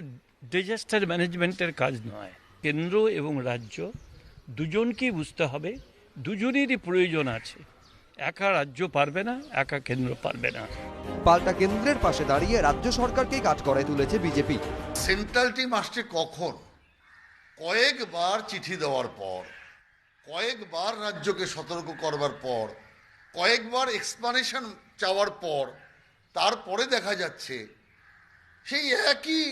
ডিজাস্টার ম্যানেজমেন্টের কাজ নয়। কেন্দ্র এবং রাজ্য দুজনকেই বুঝতে হবে, দুজনেরই প্রয়োজন আছে। একা রাজ্য পারবে না, একা কেন্দ্র পারবে না। পাল্টা কেন্দ্রের পাশে দাঁড়িয়ে রাজ্য সরকারকেই কাজ করায় তুলেছে বিজেপি। সেন্ট্রাল টিম আসছে কখন? কয়েকবার চিঠি দেওয়ার পর, কয়েকবার রাজ্যকে সতর্ক করবার পর কয়েকবার এক্সপ্লানেশন চাওয়ার পর তারপরে দেখা যাচ্ছে সেই একই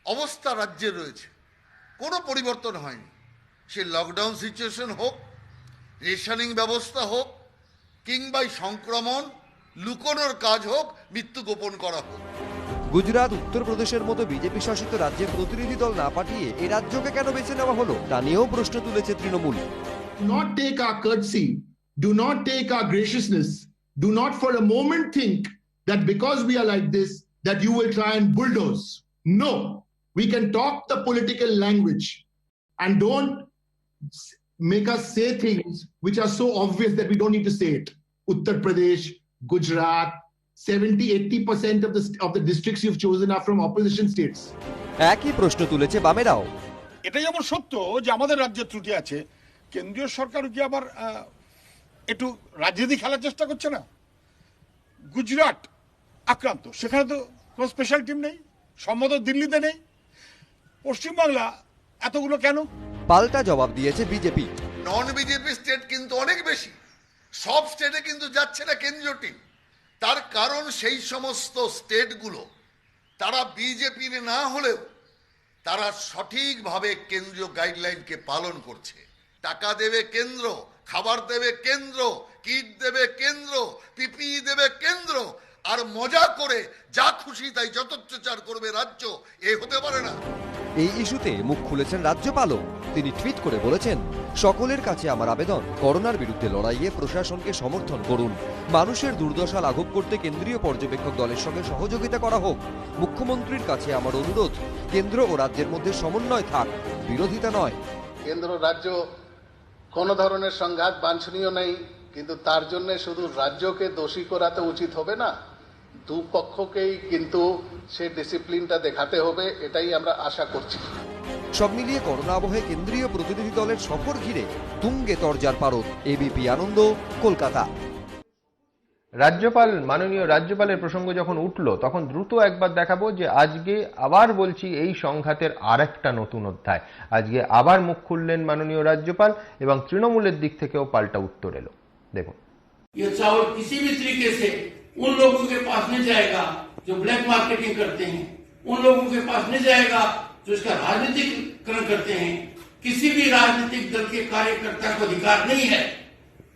অবস্থা রাজ্যে রয়েছে, কোনো পরিবর্তন হয়নি। সে লকডাউন সিচুয়েশন হোক, রেশনিং ব্যবস্থা হোক, কিংবা সংক্রমণ লুকোনোর কাজ হোক, মৃত্যু গোপন করা হোক। গুজরাট, উত্তরপ্রদেশের মতো বিজেপি শাসিত রাজ্যের প্রতিনিধি দল না পাঠিয়ে এই রাজ্যকে কেন বেছে নেওয়া হলো তা নিয়েও প্রশ্ন তুলেছে Trinamool. Do not take our courtesy, do not take our graciousness, do not for a moment think that because we are like this, that you will try and bulldoze. No, we can talk the political language and don't make us say things which are so obvious that we don't need to say it. Uttar Pradesh, Gujarat, 70-80% of the districts you've chosen are from opposition states. একই প্রশ্ন তুলেছে বামেরাও। এটা যেমন সত্য যে আমাদের রাজ্যে ত্রুটি আছে, কেন্দ্রীয় সরকার কি আবার একটু রাজনীতি খেলার চেষ্টা করছে না? গুজরাট আক্রান্ত, সেখানে তো কোনো স্পেশাল টিম নেই, সম্মত দিল্লিতে নেই। পশ্চিমবাংলা এতগুলো কেন? পাল্টা জবাব দিয়েছে বিজেপি। নন বিজেপি স্টেট কিন্তু অনেক বেশি, সব স্টেটে কিন্তু যাচ্ছে না কেন্দ্রীয় টিম। তার কারণ সেই সমস্ত স্টেটগুলো তারা বিজেপির না হলেও তারা সঠিকভাবে কেন্দ্রীয় গাইডলাইনকে পালন করছে। টাকা দেবে কেন্দ্র, খাবার দেবে কেন্দ্র, কিট দেবে কেন্দ্র, পিপিই দেবে কেন্দ্র, আর মজা করে যা খুশি তাই যতচ্চার করবে রাজ্য। এ হতে পারে না। এই ইস্যুতে মুখ খুলেছেন রাজ্যপালও। তিনি টুইট করে বলেছেন, সকলের কাছে আমার আবেদন, করোনার বিরুদ্ধে লড়াইয়ে প্রশাসনকে সমর্থন করুন। মানুষের দুর্দশা লাঘব করতে কেন্দ্রীয় পর্যবেক্ষক দলের সঙ্গে সহযোগিতা করা হোক। মুখ্যমন্ত্রীর কাছে আমার অনুরোধ, কেন্দ্র ও রাজ্যের মধ্যে সমন্বয় থাক, বিরোধিতা নয়। কেন্দ্র রাজ্য কোনো ধরনের সংঘাত বাঞ্ছনীয় নেই, কিন্তু তার জন্য শুধু রাজ্যকে দোষী করাতে উচিত হবে না, দুপক্ষকেই কিন্তু সে ডিসিপ্লিনটা দেখাতে হবে, এটাই আমরা আশা করছি। সব মিলিয়ে করোনা আবহে কেন্দ্রীয় প্রতিনিধি দলের সফর ঘিরে তুঙ্গে তরজার পারদ। এবিপি আনন্দ, কলকাতা। মাননীয় রাজ্যপালের প্রসঙ্গ যখন উঠল তখন দ্রুত একবার দেখাবো যে আজকে আবার বলছি এই সংঘাতের আরেকটা নতুন অধ্যায়। আজকে আবার মুখ খুললেন মাননীয় রাজ্যপাল এবং তৃণমূলের দিক থেকেও পাল্টা উত্তর এলো। দেখুন, ये चावल किसी भी तरीके से उन लोगों के पास नहीं जाएगा जो ब्लैक मार्केटिंग करते हैं, उन लोगों के पास नहीं जाएगा जो इसका राजनीतिकरण करते हैं। किसी भी राजनीतिक दल के कार्यकर्ता को अधिकार नहीं है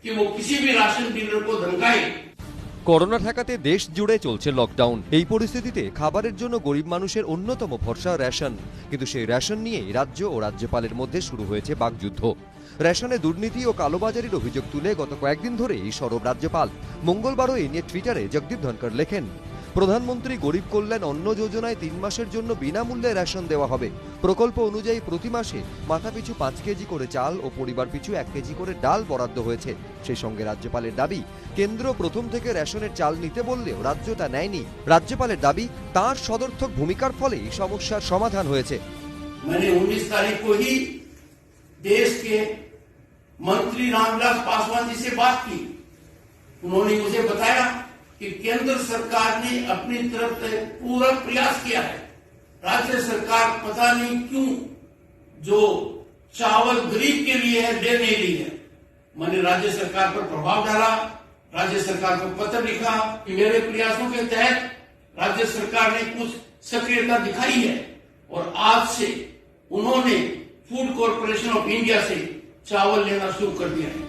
कि वो किसी भी राशन डीलर को धमकाए। করোনা ঠেকাতে দেশ জুড়ে চলছে লকডাউন। এই পরিস্থিতিতে খাবারের জন্য গরিব মানুষের অন্যতম ভরসা রেশন। কিন্তু সেই রেশন নিয়েই রাজ্য ও রাজ্যপালের মধ্যে শুরু হয়েছে বাকযুদ্ধ। রেশনে দুর্নীতি ও কালোবাজারির অভিযোগ তুলে গত কয়েকদিন ধরেই সরব রাজ্যপাল। মঙ্গলবারও এই নিয়ে টুইটারে জগদীপ ধনকর লেখেন, প্রধানমন্ত্রী গরিব কল্যাণ অন্ন যোজনায় 3 মাসের জন্য বিনামূল্যে রেশন দেওয়া হবে। প্রকল্প অনুযায়ী প্রতি মাসে মাথাপিছু 5 কেজি করে চাল ও পরিবার পিছু 1 কেজি করে ডাল বরাদ্দ হয়েছে। সেই সঙ্গে রাজ্যপালের দাবি, কেন্দ্র প্রথম থেকে রেশনের চাল নিতে বললেও রাজ্য তা নেয়নি। রাজ্যপালের দাবি, তাঁর সদর্থক ভূমিকার ফলেই সমস্যার সমাধান হয়েছে। मैंने 19 तारीख को ही देश के मंत्री रामविलास पासवान जी से बात की। उन्होंने मुझे बताया कि केंद्र सरकार ने अपनी तरफ से पूरा प्रयास किया है। राज्य सरकार पता नहीं क्यों जो चावल गरीब के लिए है दे नहीं रही है। मैंने राज्य सरकार पर प्रभाव डाला, राज्य सरकार को पत्र लिखा कि मेरे प्रयासों के तहत राज्य सरकार ने कुछ सक्रियता दिखाई है और आज से उन्होंने फूड कॉर्पोरेशन ऑफ इंडिया से चावल लेना शुरू कर दिया है।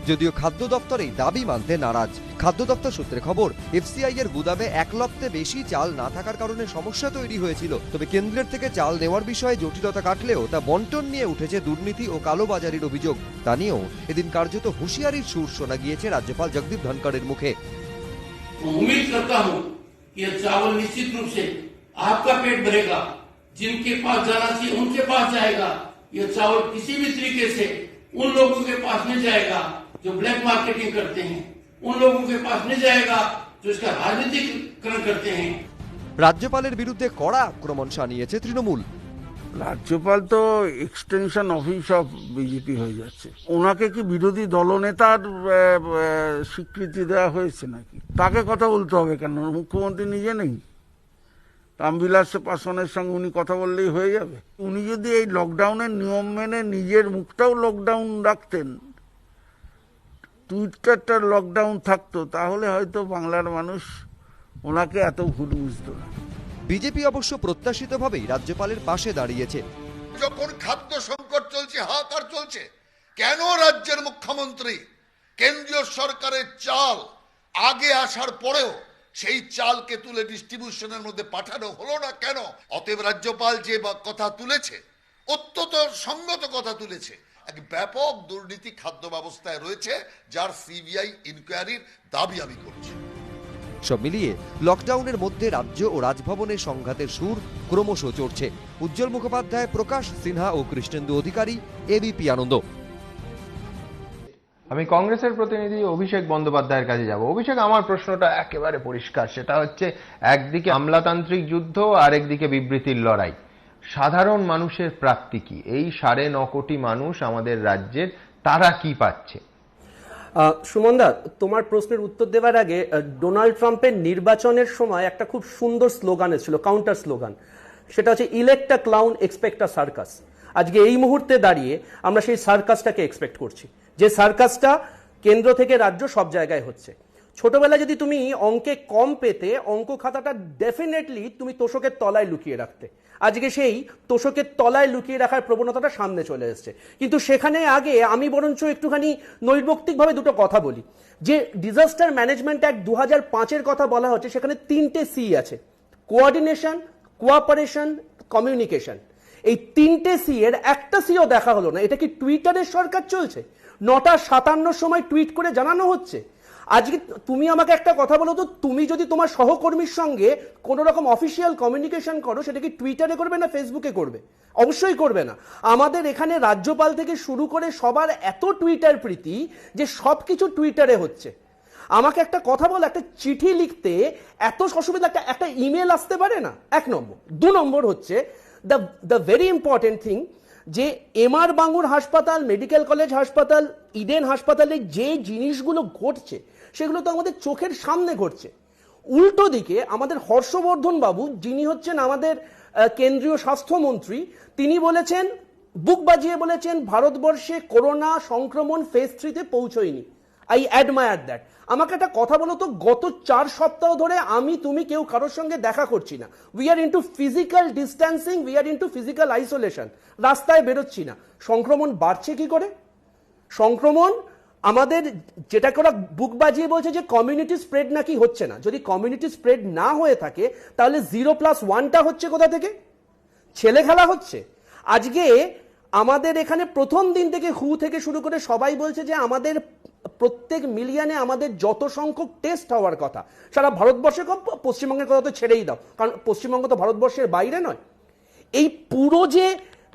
যদিও খাদ্য দপ্তর এই দাবি মানতে নারাজ। খাদ্য দপ্তর সূত্রে খবর, এফসিআই এর গুদামে 1 লক্ষে বেশি চাল না থাকার কারণে সমস্যা তৈরি হয়েছিল। তবে কেন্দ্রের থেকে চাল নেওয়ার বিষয়ে জটিলতা কাটলেও তা বন্টন নিয়ে উঠেছে দুর্নীতি ও কালোবাজারির অভিযোগ। তা নিয়েও এদিন কার্যত হুঁশিয়ারির সুর শোনা গিয়েছে রাজ্যপাল জগদীপ ধনকরের মুখে। उम्मीद करता हूं कि यह चावल निश्चित रूप से आपका पेट भरेगा, जिनके पास जाना चाहिए उनके पास जाएगा। यह चावल किसी भी तरीके से उन लोगों के पास नहीं जाएगा जो ब्लैक मार्केटिंग करते हैं, उन लोगों के पास नहीं जाएगा जो इसका राजनीतिकरण करते हैं। রাজ্যপালের বিরুদ্ধে কড়া আক্রমণ শানিয়েছে তৃণমূল। রাজ্যপাল তো এক্সটেনশন অফিস অফ বিজেপি হয়ে যাচ্ছে। ওনাকে কি বিরোধী দলনেতার স্বীকৃতি দেওয়া হয়েছে নাকি? তাকে কথা বলতে হবে কেন? মুখ্যমন্ত্রী নিজে নেই? রামবিলাস পাসওয়ানের সঙ্গে উনি কথা বললেই হয়ে যাবে? উনি যদি এই লকডাউনের নিয়ম মেনে নিজের মুখটাও লকডাউন রাখতেন টুইটারটা লকডাউন থাকতো তাহলে হয়তো বাংলার মানুষ ওনাকে এত ভুল বুঝতো না। বিজেপি অবশ্য প্রত্যাশিতভাবেই রাজ্যপালের পাশে দাঁড়িয়েছে। যখন খাদ্য সংকট চলছে, হাহাকার চলছে, কেন রাজ্যের মুখ্যমন্ত্রী কেন্দ্রীয় সরকারের চাল আগে আসার পরেও সেই চালকে তুলে ডিস্ট্রিবিউশনের মধ্যে পাঠানো হলো না কেন? অতএব রাজ্যপাল যে কথা তুলেছে, অত্যন্ত সঙ্গত কথা তুলেছে। এক ব্যাপক দুর্নীতি খাদ্য ব্যবস্থায় রয়েছে, যার সিবিআই ইনকোয়ারির দাবি আমি করছি। সব মিলিয়ে লকডাউনের মধ্যে রাজ্য ও রাজভবনের সংঘাতের সুর ক্রমশ চড়ছে। উজ্জ্বল মুখোপাধ্যায়, প্রকাশ সিনহা ও কৃষ্ণেন্দু অধিকারী, এবিপি আনন্দ। আমি কংগ্রেসের প্রতিনিধি অভিষেক বন্দ্যোপাধ্যায়ের কাছে যাব। অভিষেক, আমার প্রশ্নটা একেবারে পরিষ্কার, সেটা হচ্ছে একদিকে আমলাতান্ত্রিক যুদ্ধ আর একদিকে বিবৃতির লড়াই। সাধারণ মানুষের প্রাপ্তি কি? এই 9.5 কোটি মানুষ আমাদের রাজ্যের, তারা কি পাচ্ছে? সুমনদা, তোমার প্রশ্নের উত্তর দেওয়ার আগে ডোনাল্ড ট্রাম্পের নির্বাচনের সময় একটা খুব সুন্দর স্লোগান এসেছিল, কাউন্টার স্লোগান, সেটা হচ্ছে ইলেক্ট আ ক্লাউন এক্সপেক্ট আ সার্কাস। আজকে এই মুহূর্তে দাঁড়িয়ে আমরা সেই সার্কাসটাকে এক্সপেক্ট করছি, যে সার্কাসটা কেন্দ্র থেকে রাজ্য সব জায়গায় হচ্ছে। ছোটবেলায় যদি তুমি অঙ্কে কম পেতে, অঙ্ক খাতাটা ডেফিনেটলি তুমি তোষকের তলায় লুকিয়ে রাখতে। আজকে সেই তোষকের তলায় লুকিয়ে রাখার প্রবণতাটা সামনে চলে এসছে। কিন্তু সেখানে আগে আমি বরঞ্চ একটুখানি নৈর্ব্যক্তিকভাবে দুটো কথা বলি। যে ডিজাস্টার ম্যানেজমেন্ট অ্যাক্ট 2005-এর কথা বলা হচ্ছে, সেখানে 3টে সি আছে: কোঅর্ডিনেশন, কোঅপারেশন, কমিউনিকেশন। এই 3টে সি এর একটা সিও দেখা হলো না। এটা কি টুইটারের সরকার চলছে? 9:57 সময় টুইট করে জানানো হচ্ছে। আজকে তুমি আমাকে একটা কথা বলো তো, তুমি যদি তোমার সহকর্মীর সঙ্গে কোন রকম অফিসিয়াল কমিউনিকেশন করো, সেটা কি টুইটারে করবে না ফেসবুকে করবে? অবশ্যই করবে না। আমাদের এখানে রাজ্যপাল থেকে শুরু করে সবার এত টুইটার প্রীতি যে সবকিছু টুইটারে হচ্ছে। আমাকে একটা কথা বল, একটা চিঠি লিখতে এত অসুবিধা, একটা ইমেল আসতে পারে না? 1 নম্বর। 2 নম্বর হচ্ছে দ্য ভেরি ইম্পর্টেন্ট থিং, যে এমআর বাঙ্গুর হাসপাতাল, মেডিকেল কলেজ হাসপাতাল, ইডেন হাসপাতালে যে জিনিসগুলো ঘটছে সেগুলো তো আমাদের চোখের সামনে ঘটছে। উল্টো দিকে আমাদের হর্ষবর্ধন বাবু, যিনি হচ্ছেন আমাদের কেন্দ্রীয় স্বাস্থ্যমন্ত্রী, তিনি বলেছেন, বুক বাজিয়ে বলেছেন, ভারতবর্ষে করোনা সংক্রমণ ফেজ 3-তে পৌঁছয়নি। I admire that. আমাকে একটা কথা বলো তো, গত 4 সপ্তাহ ধরে আমি তুমি কেউ কারোর সঙ্গে দেখা করছি না। We are into physical distancing, we are into physical isolation. রাস্তায় বেরোচ্ছি না। সংক্রমণ বাড়ছে কি করে? সংক্রমণ আমাদের, যেটাকে ওরা বুক বাজিয়ে বলছে যে কমিউনিটি স্প্রেড নাকি হচ্ছে না। যদি কমিউনিটি স্প্রেড না হয়ে থাকে, তাহলে 0+1টা হচ্ছে কোথা থেকে? ছেলে খেলা হচ্ছে। আজকে আমাদের এখানে প্রথম দিন থেকে হু থেকে শুরু করে সবাই বলছে যে আমাদের প্রত্যেক মিলিয়নে আমাদের যত সংখ্যক টেস্ট হওয়ার কথা, সারা ভারতবর্ষে কম, পশ্চিমবঙ্গের কথা তো ছেড়েই দাও, কারণ পশ্চিমবঙ্গ তো ভারতবর্ষের বাইরে নয়। এই পুরো যে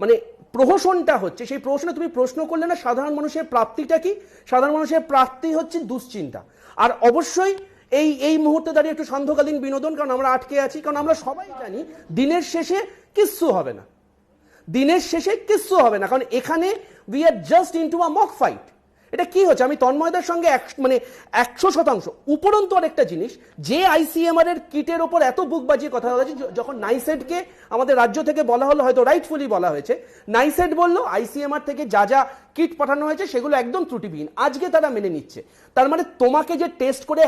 মানে প্রহসনটা হচ্ছে, সেই প্রহসনে তুমি প্রশ্ন করলে না সাধারণ মানুষের প্রাপ্তিটা কি? সাধারণ মানুষের প্রাপ্তি হচ্ছে দুশ্চিন্তা। আর অবশ্যই এই মুহূর্তে দাঁড়িয়ে একটু সান্ধ্যকালীন বিনোদন, কারণ আমরা আটকে আছি। কারণ আমরা সবাই জানি দিনের শেষে কিচ্ছু হবে না, দিনের শেষে কিচ্ছু হবে না, কারণ এখানে we are just into a mock fight. এটা কি হচ্ছে? আমি তন্ময়দার সঙ্গে 100% উপরন্তু আরেকটা জিনিস, যে আইসিএমআর এর কিটের ওপর এত বুক বাজিয়ে কথা বলা হচ্ছে, যখন নাইসেডকে আমাদের রাজ্য থেকে বলা হলো, হয়তো রাইটফুলি বলা হয়েছে, নাইসেড বললো আইসিএমআর থেকে যা যা কিট পাঠানো হয়েছে সেগুলো একদম ত্রুটিবিহীন। আজকে তারা মেনে নিচ্ছে। তার মানে তোমাকে যে টেস্ট করে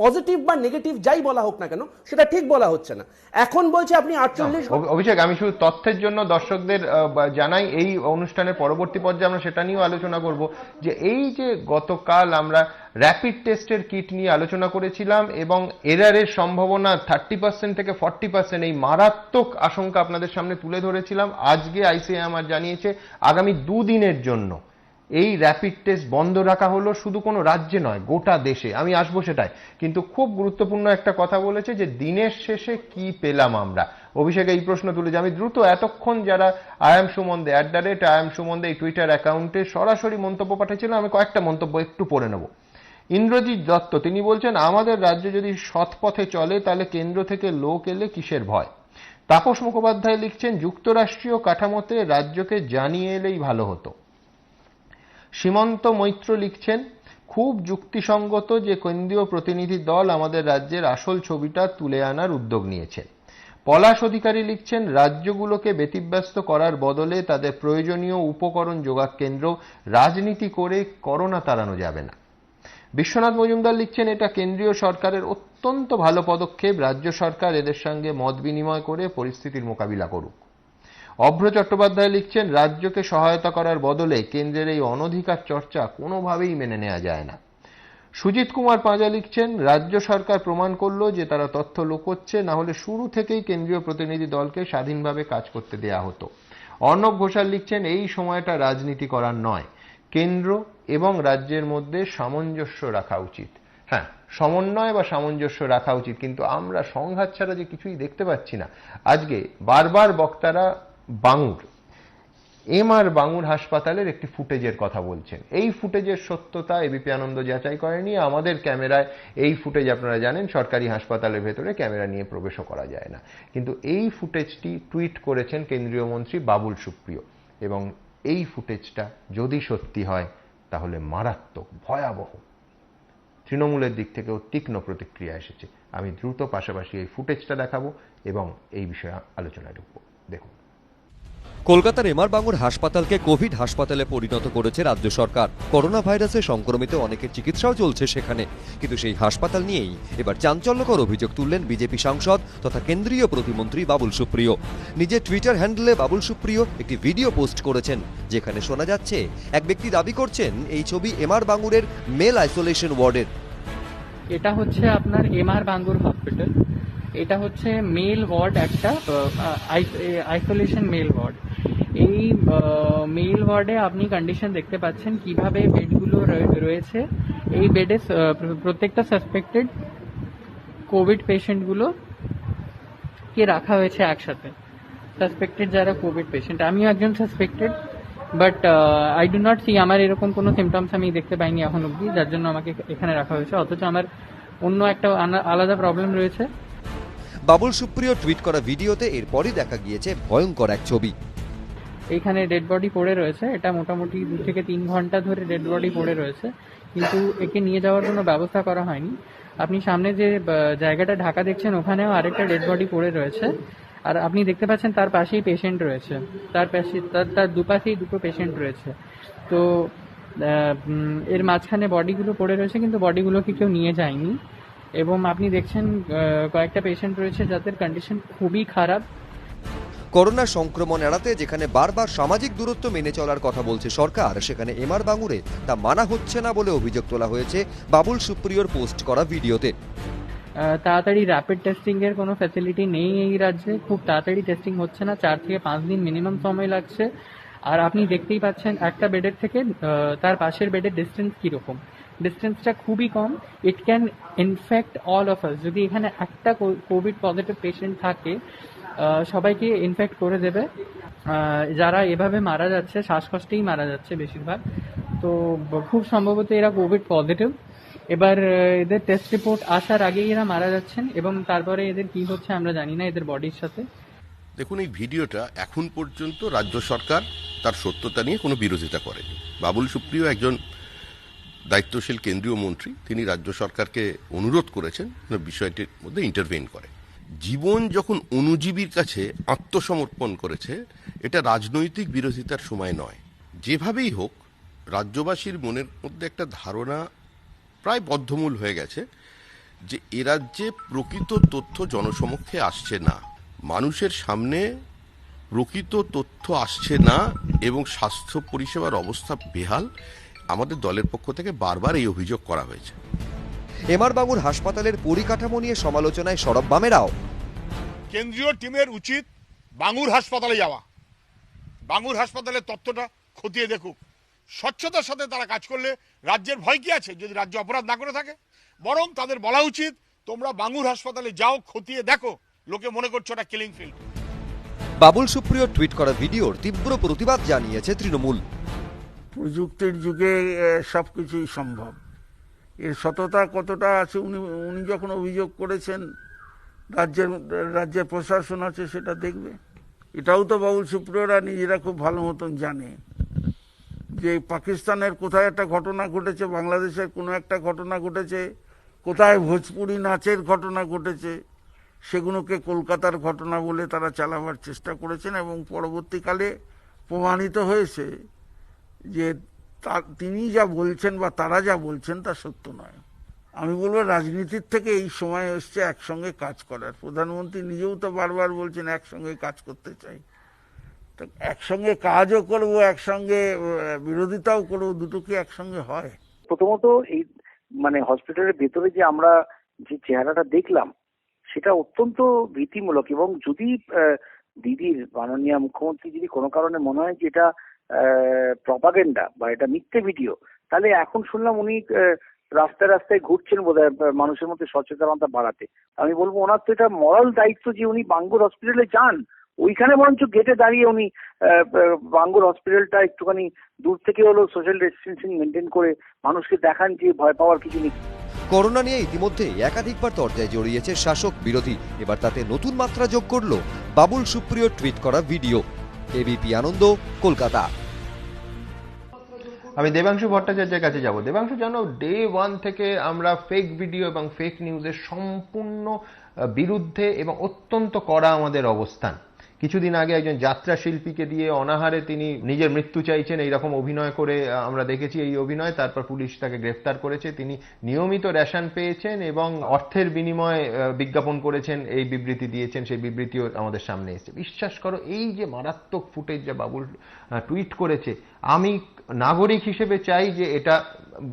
পজিটিভ বা নেগেটিভ যাই বলা হোক না কেন, সেটা ঠিক বলা হচ্ছে না। এখন বলছে আপনি 48। অভিষেক, আমি শুধু তথ্যের জন্য দর্শকদের জানাই, এই অনুষ্ঠানের পরবর্তী পর্যায়ে আমরা সেটা নিয়েও আলোচনা করব, যে এই যে গতকাল আমরা র্যাপিড টেস্টের কিট নিয়ে আলোচনা করেছিলাম এবং এরারের সম্ভাবনা 30% থেকে 40%, এই মারাত্মক আশঙ্কা আপনাদের সামনে তুলে ধরেছিলাম। আজকে আইসিএমআর জানিয়েছে আগামী 2 দিনের জন্য এই র্যাপিড টেস্ট বন্ধ রাখা হলো, শুধু কোনো রাজ্যে নয়, গোটা দেশে। আমি আসবো সেটাই, কিন্তু খুব গুরুত্বপূর্ণ একটা কথা বলেছে, যে দিনের শেষে কি পেলাম আমরা। অভিষেক এই প্রশ্ন তুলেছে। আমি দ্রুত, এতক্ষণ যারা আয়াম সুমন্দে @IamSumonde এই টুইটার অ্যাকাউন্টে সরাসরি মন্তব্য পাঠিয়েছিলেন, আমি কয়েকটা মন্তব্য একটু পড়ে নেব। ইন্দ্রজিৎ দত্ত, তিনি বলছেন, আমাদের রাজ্য যদি সৎ পথে চলে তাহলে কেন্দ্র থেকে লোক এলে কিসের ভয়। তাপস মুখোপাধ্যায় লিখছেন, যুক্তরাষ্ট্রীয় কাঠামোতে রাজ্যকে জানিয়ে এলেই ভালো হতো। সীমন্ত মৈত্র লিখছেন, খুব যুক্তিসঙ্গত যে কেন্দ্রীয় প্রতিনিধি দল আমাদের রাজ্যের আসল ছবিটা তুলে আনার উদ্যোগ নিয়েছে। পলাশ অধিকারী লিখছেন, রাজ্যগুলোকে ব্যতিব্যস্ত করার বদলে তাদের প্রয়োজনীয় উপকরণ যোগাক কেন্দ্র, রাজনীতি করে করোনা তাড়ানো যাবে না। বিশ্বনাথ মজুমদার লিখছেন, এটা কেন্দ্রীয় সরকারের অত্যন্ত ভালো পদক্ষেপ। রাজ্য সরকার এদের সঙ্গে মত বিনিময় করে পরিস্থিতির মোকাবিলা করুক। অভ্র চট্টোপাধ্যায় লিখছেন, রাজ্যকে সহায়তা করার বদলে কেন্দ্রের এই অনধিকার চর্চা কোনোভাবেই মেনে নেওয়া যায় না। সুজিত কুমার পাঁজা লিখছেন, রাজ্য সরকার প্রমাণ করলো যে তারা তথ্য লুকোচ্ছে, না হলে শুরু থেকেই কেন্দ্রীয় প্রতিনিধি দলকে স্বাধীনভাবে কাজ করতে দেয়া হতো। অর্ণব ঘোষাল লিখছেন, এই সময়টা রাজনীতি করার নয়, কেন্দ্র এবং রাজ্যের মধ্যে সামঞ্জস্য রাখা উচিত। হ্যাঁ, সমন্বয় বা সামঞ্জস্য রাখা উচিত, কিন্তু আমরা সংঘাত ছাড়া যে কিছুই দেখতে পাচ্ছি না। আজকে বারবার বক্তারা বাঙুর এমআর বাঙুর হাসপাতালের একটি ফুটেজের কথা বলছেন। এই ফুটেজের সত্যতা এবিপি আনন্দ যাচাই করেনি। আমাদের ক্যামেরায় এই ফুটেজ, আপনারা জানেন, সরকারি হাসপাতালের ভেতরে ক্যামেরা নিয়ে প্রবেশও করা যায় না, কিন্তু এই ফুটেজটি টুইট করেছেন কেন্দ্রীয় মন্ত্রী বাবুল সুপ্রিয়, এবং এই ফুটেজটা যদি সত্যি হয় তাহলে মারাত্মক, ভয়াবহ। তৃণমূলের দিক থেকেও তীক্ষ্ণ প্রতিক্রিয়া এসেছে। আমি দ্রুত পাশাপাশি এই ফুটেজটা দেখাবো এবং এই বিষয়ে আলোচনায় ঢুকবো। দেখুন। কলকাতার এমআর বাঙুর হাসপাতালকে কোভিড হাসপাতালে পরিণত করেছে রাজ্য সরকার। করোনা ভাইরাসে সংক্রমিত অনেকের চিকিৎসাও চলছে সেখানে, কিন্তু সেই হাসপাতাল নিয়েই এবার চাঞ্চল্যকর অভিযোগ তুললেন বিজেপি সাংসদ তথা কেন্দ্রীয় প্রতিমন্ত্রী বাবুল সুপ্রিয়। নিজের টুইটার হ্যান্ডেলে বাবুল সুপ্রিয় একটি ভিডিও পোস্ট করেছেন, যেখানে শোনা যাচ্ছে এক ব্যক্তি দাবি করছেন এই ছবি এমআর বাঙুরের মেল আইসোলেশন ওয়ার্ডের। এটা হচ্ছে আপনার এমআর বাঙ্গুর হসপিটাল। এটা হচ্ছে মেল ওয়ার্ড, একটা আইসোলেশন মেল ওয়ার্ড। এই মেল ওয়ার্ডে আপনি কন্ডিশন দেখতে পাচ্ছেন কিভাবে বেডগুলো রয়েছে। এই বেডে প্রত্যেকটা সাসপেক্টেড কোভিড পেশেন্টগুলো কে রাখা হয়েছে একসাথে। সাসপেক্টেড যারা কোভিড পেশেন্ট, আমিও একজন suspected, but I do not see, আমার এরকম কোনো সিমটমস আমি দেখতে পাইনি এখন অবধি, যার জন্য আমাকে এখানে রাখা হয়েছে। অথচ আমার অন্য একটা আলাদা প্রবলেম রয়েছে। বাবুল সুপ্রিয় টুইট করা ভিডিওতে এরপরই দেখা গিয়েছে ভয়ঙ্কর এক ছবি। এইখানে ডেড বডি পড়ে রয়েছে, এটা মোটামুটি 2 থেকে 3 ঘন্টা ধরে ডেড বডি পড়ে রয়েছে, কিন্তু একে নিয়ে যাওয়ার কোনো ব্যবস্থা করা হয়নি। আপনি সামনে যে জায়গাটা ঢাকা দেখছেন, ওখানেও আরেকটা ডেড বডি পড়ে রয়েছে, আর আপনি দেখতে পাচ্ছেন তার পাশেই পেশেন্ট রয়েছে, তার দুপাশেই দুটো পেশেন্ট রয়েছে। তো এর মাঝখানে বডিগুলো পড়ে রয়েছে, কিন্তু বডিগুলোকে কেউ নিয়ে যায়নি। এবং আপনি দেখছেন কয়েকটা পেশেন্ট রয়েছে যাদের কন্ডিশন খুবই খারাপ। করোনা সংক্রমণ এড়াতে যেখানে বারবার সামাজিক দূরত্ব মেনে চলার কথা বলছে সরকার, সেখানে এমআর বাঙুরে তা মানা হচ্ছে না বলে অভিযোগ তোলা হয়েছে বাবুল সুপ্রিয়র পোস্ট করা ভিডিওতে। তাড়াতাড়ি র্যাপিড টেস্টিং এর কোনো ফ্যাসিলিটি নেই এই রাজ্যে, খুব তাড়াতাড়ি টেস্টিং হচ্ছে না, 4 থেকে 5 দিন মিনিমাম সময় লাগছে। আর আপনি দেখতেই পাচ্ছেন একটা বেডের থেকে তার পাশের বেডের ডিস্টেন্স কীরকম, ডিস্টেন্সটা খুবই কম। It can infect all of us. যদি এখানে একটা কোভিড পজিটিভ পেশেন্ট থাকে, সবাইকে ইনফেক্ট করে দেবে। যারা এভাবে মারা যাচ্ছে, শ্বাসকষ্টেই মারা যাচ্ছে বেশিরভাগ, তো খুব সম্ভবত এরা কোভিড পজিটিভ। এবার এদের টেস্ট রিপোর্ট আসার আগেই এরা মারা যাচ্ছেন, এবং তারপরে এদের কি হচ্ছে আমরা জানি না এদের বডির সাথে। দেখুন, এই ভিডিওটা এখন পর্যন্ত রাজ্য সরকার তার সত্যতা নিয়ে কোনো বিরোধিতা করেনি। বাবুল সুপ্রিয় একজন দায়িত্বশীল কেন্দ্রীয় মন্ত্রী, তিনি রাজ্য সরকারকে অনুরোধ করেছেন বিষয়টির মধ্যে ইন্টারভেন করে। জীবন যখন অণুজীবীর কাছে আত্মসমর্পণ করেছে, এটা রাজনৈতিক বিরোধিতার সময় নয়। যেভাবেই হোক, রাজ্যবাসীর মনের মধ্যে একটা ধারণা প্রায় বদ্ধমূল হয়ে গেছে যে এ রাজ্যে প্রকৃত তথ্য জনসমক্ষে আসছে না, মানুষের সামনে প্রকৃত তথ্য আসছে না, এবং স্বাস্থ্য পরিষেবার অবস্থা বেহাল। আমাদের দলের পক্ষ থেকে বারবার এই অভিযোগ করা হয়েছে। এমআর বাঙুর হাসপাতালের পরিকাঠামো নিয়ে সমালোচনায় সরব বামেরাও। কেন্দ্রীয় টিমের উচিত বাঙুর হাসপাতালে যাওয়া, বাঙুর হাসপাতালের তথ্যটা খতিয়ে দেখুক। স্বচ্ছতার সাথে তারা কাজ করলে রাজ্যের ভয় কি আছে, যদি রাজ্য অপরাধ না করে থাকে? বরং তাদের বলা উচিত, তোমরা বাঙুর হাসপাতালে যাও, খতিয়ে দেখো, লোকে মনে করছে ওটা killing field. Babul Supriyo tweet করা ভিডিওর তীব্র প্রতিবাদ জানিয়েছে তৃণমূল। প্রযুক্তির যুগে সবকিছুই সম্ভব। এর সততা কতটা আছে উনি যখন অভিযোগ করেছেন, রাজ্যের প্রশাসন আছে সেটা দেখবে। এটাও তো বাবুল সুপ্রিয়রা নিজেরা খুব ভালো মতন জানে যে পাকিস্তানের কোথায় একটা ঘটনা ঘটেছে, বাংলাদেশের কোনো একটা ঘটনা ঘটেছে, কোথায় ভোজপুরি নাচের ঘটনা ঘটেছে, সেগুলোকে কলকাতার ঘটনা বলে তারা চালাবার চেষ্টা করেছেন, এবং পরবর্তীকালে প্রমাণিত হয়েছে যে তিনি যা বলছেন বা তারা যা বলছেন তা সত্য নয়। আমি বলবো রাজনীতির থেকে এই সময় এসছে একসঙ্গে কাজ করার। প্রধানমন্ত্রী নিজেও তো বারবার বলছেন একসঙ্গে কাজ করতে চাই, তো একসঙ্গে কাজও করবো, একসঙ্গে বিরোধিতাও করবো, দুটো কি একসঙ্গে হয়? প্রথমত এই মানে হসপিটালের ভেতরে যে আমরা যে চেহারাটা দেখলাম সেটা অত্যন্ত ভীতিমূলক, এবং যদি দিদির মাননীয় মুখ্যমন্ত্রী যদি কোনো কারণে মনে হয় যে এটা প্রপাগেন্ডা বা এটা মিথ্যে ভিডিও, তাহলে এখন শুনলাম উনি রাস্তায় রাস্তায় ঘুরছেন বোধহয় মানুষের মধ্যে সচেতনতা বাড়াতে। আমি বলবো ওনার তো এটা মরাল দায়িত্ব যে উনি বাঙ্গুর হসপিটালে যান, ওইখানে বরঞ্চ গেটে দাঁড়িয়ে উনি বাঙ্গুর হসপিটালটা একটুখানি দূর থেকে হলো সোশ্যাল ডিস্টেন্সিং মেনটেন করে মানুষকে দেখান যে ভয় পাওয়ার কিছু নেই। করোনা নিয়ে ইতিমধ্যে একাধিকবার তরজায় জড়িয়েছে শাসক বিরোধী, এবার তাতে নতুন মাত্রা যোগ করল বাবুল সুপ্রিয় টুইট করা ভিডিও। এবিপি আনন্দ, কলকাতা। আমি দেবাংশু ভট্টাচার্যের কাছে যাব। দেবাংশু, জানো ডে 1 থেকে আমরা ফেক ভিডিও এবং ফেক নিউজের সম্পূর্ণ বিরুদ্ধে এবং অত্যন্ত কড়া আমাদের অবস্থান। কিছুদিন আগে একজন যাত্রা শিল্পীকে দিয়ে অনাহারে তিনি নিজের মৃত্যু চাইছেন এইরকম অভিনয় করে আমরা দেখেছি এই অভিনয়, তারপর পুলিশ তাকে গ্রেফতার করেছে। তিনি নিয়মিত রেশন পেয়েছেন এবং অর্থের বিনিময়ে বিজ্ঞাপন করেছেন, এই বিবৃতি দিয়েছেন, সেই বিবৃতিও আমাদের সামনে এসেছে। বিশ্বাস করো, এই যে মারাত্মক ফুটেজ যা বাবুল টুইট করেছে, আমি নাগরিক হিসেবে চাই যে এটা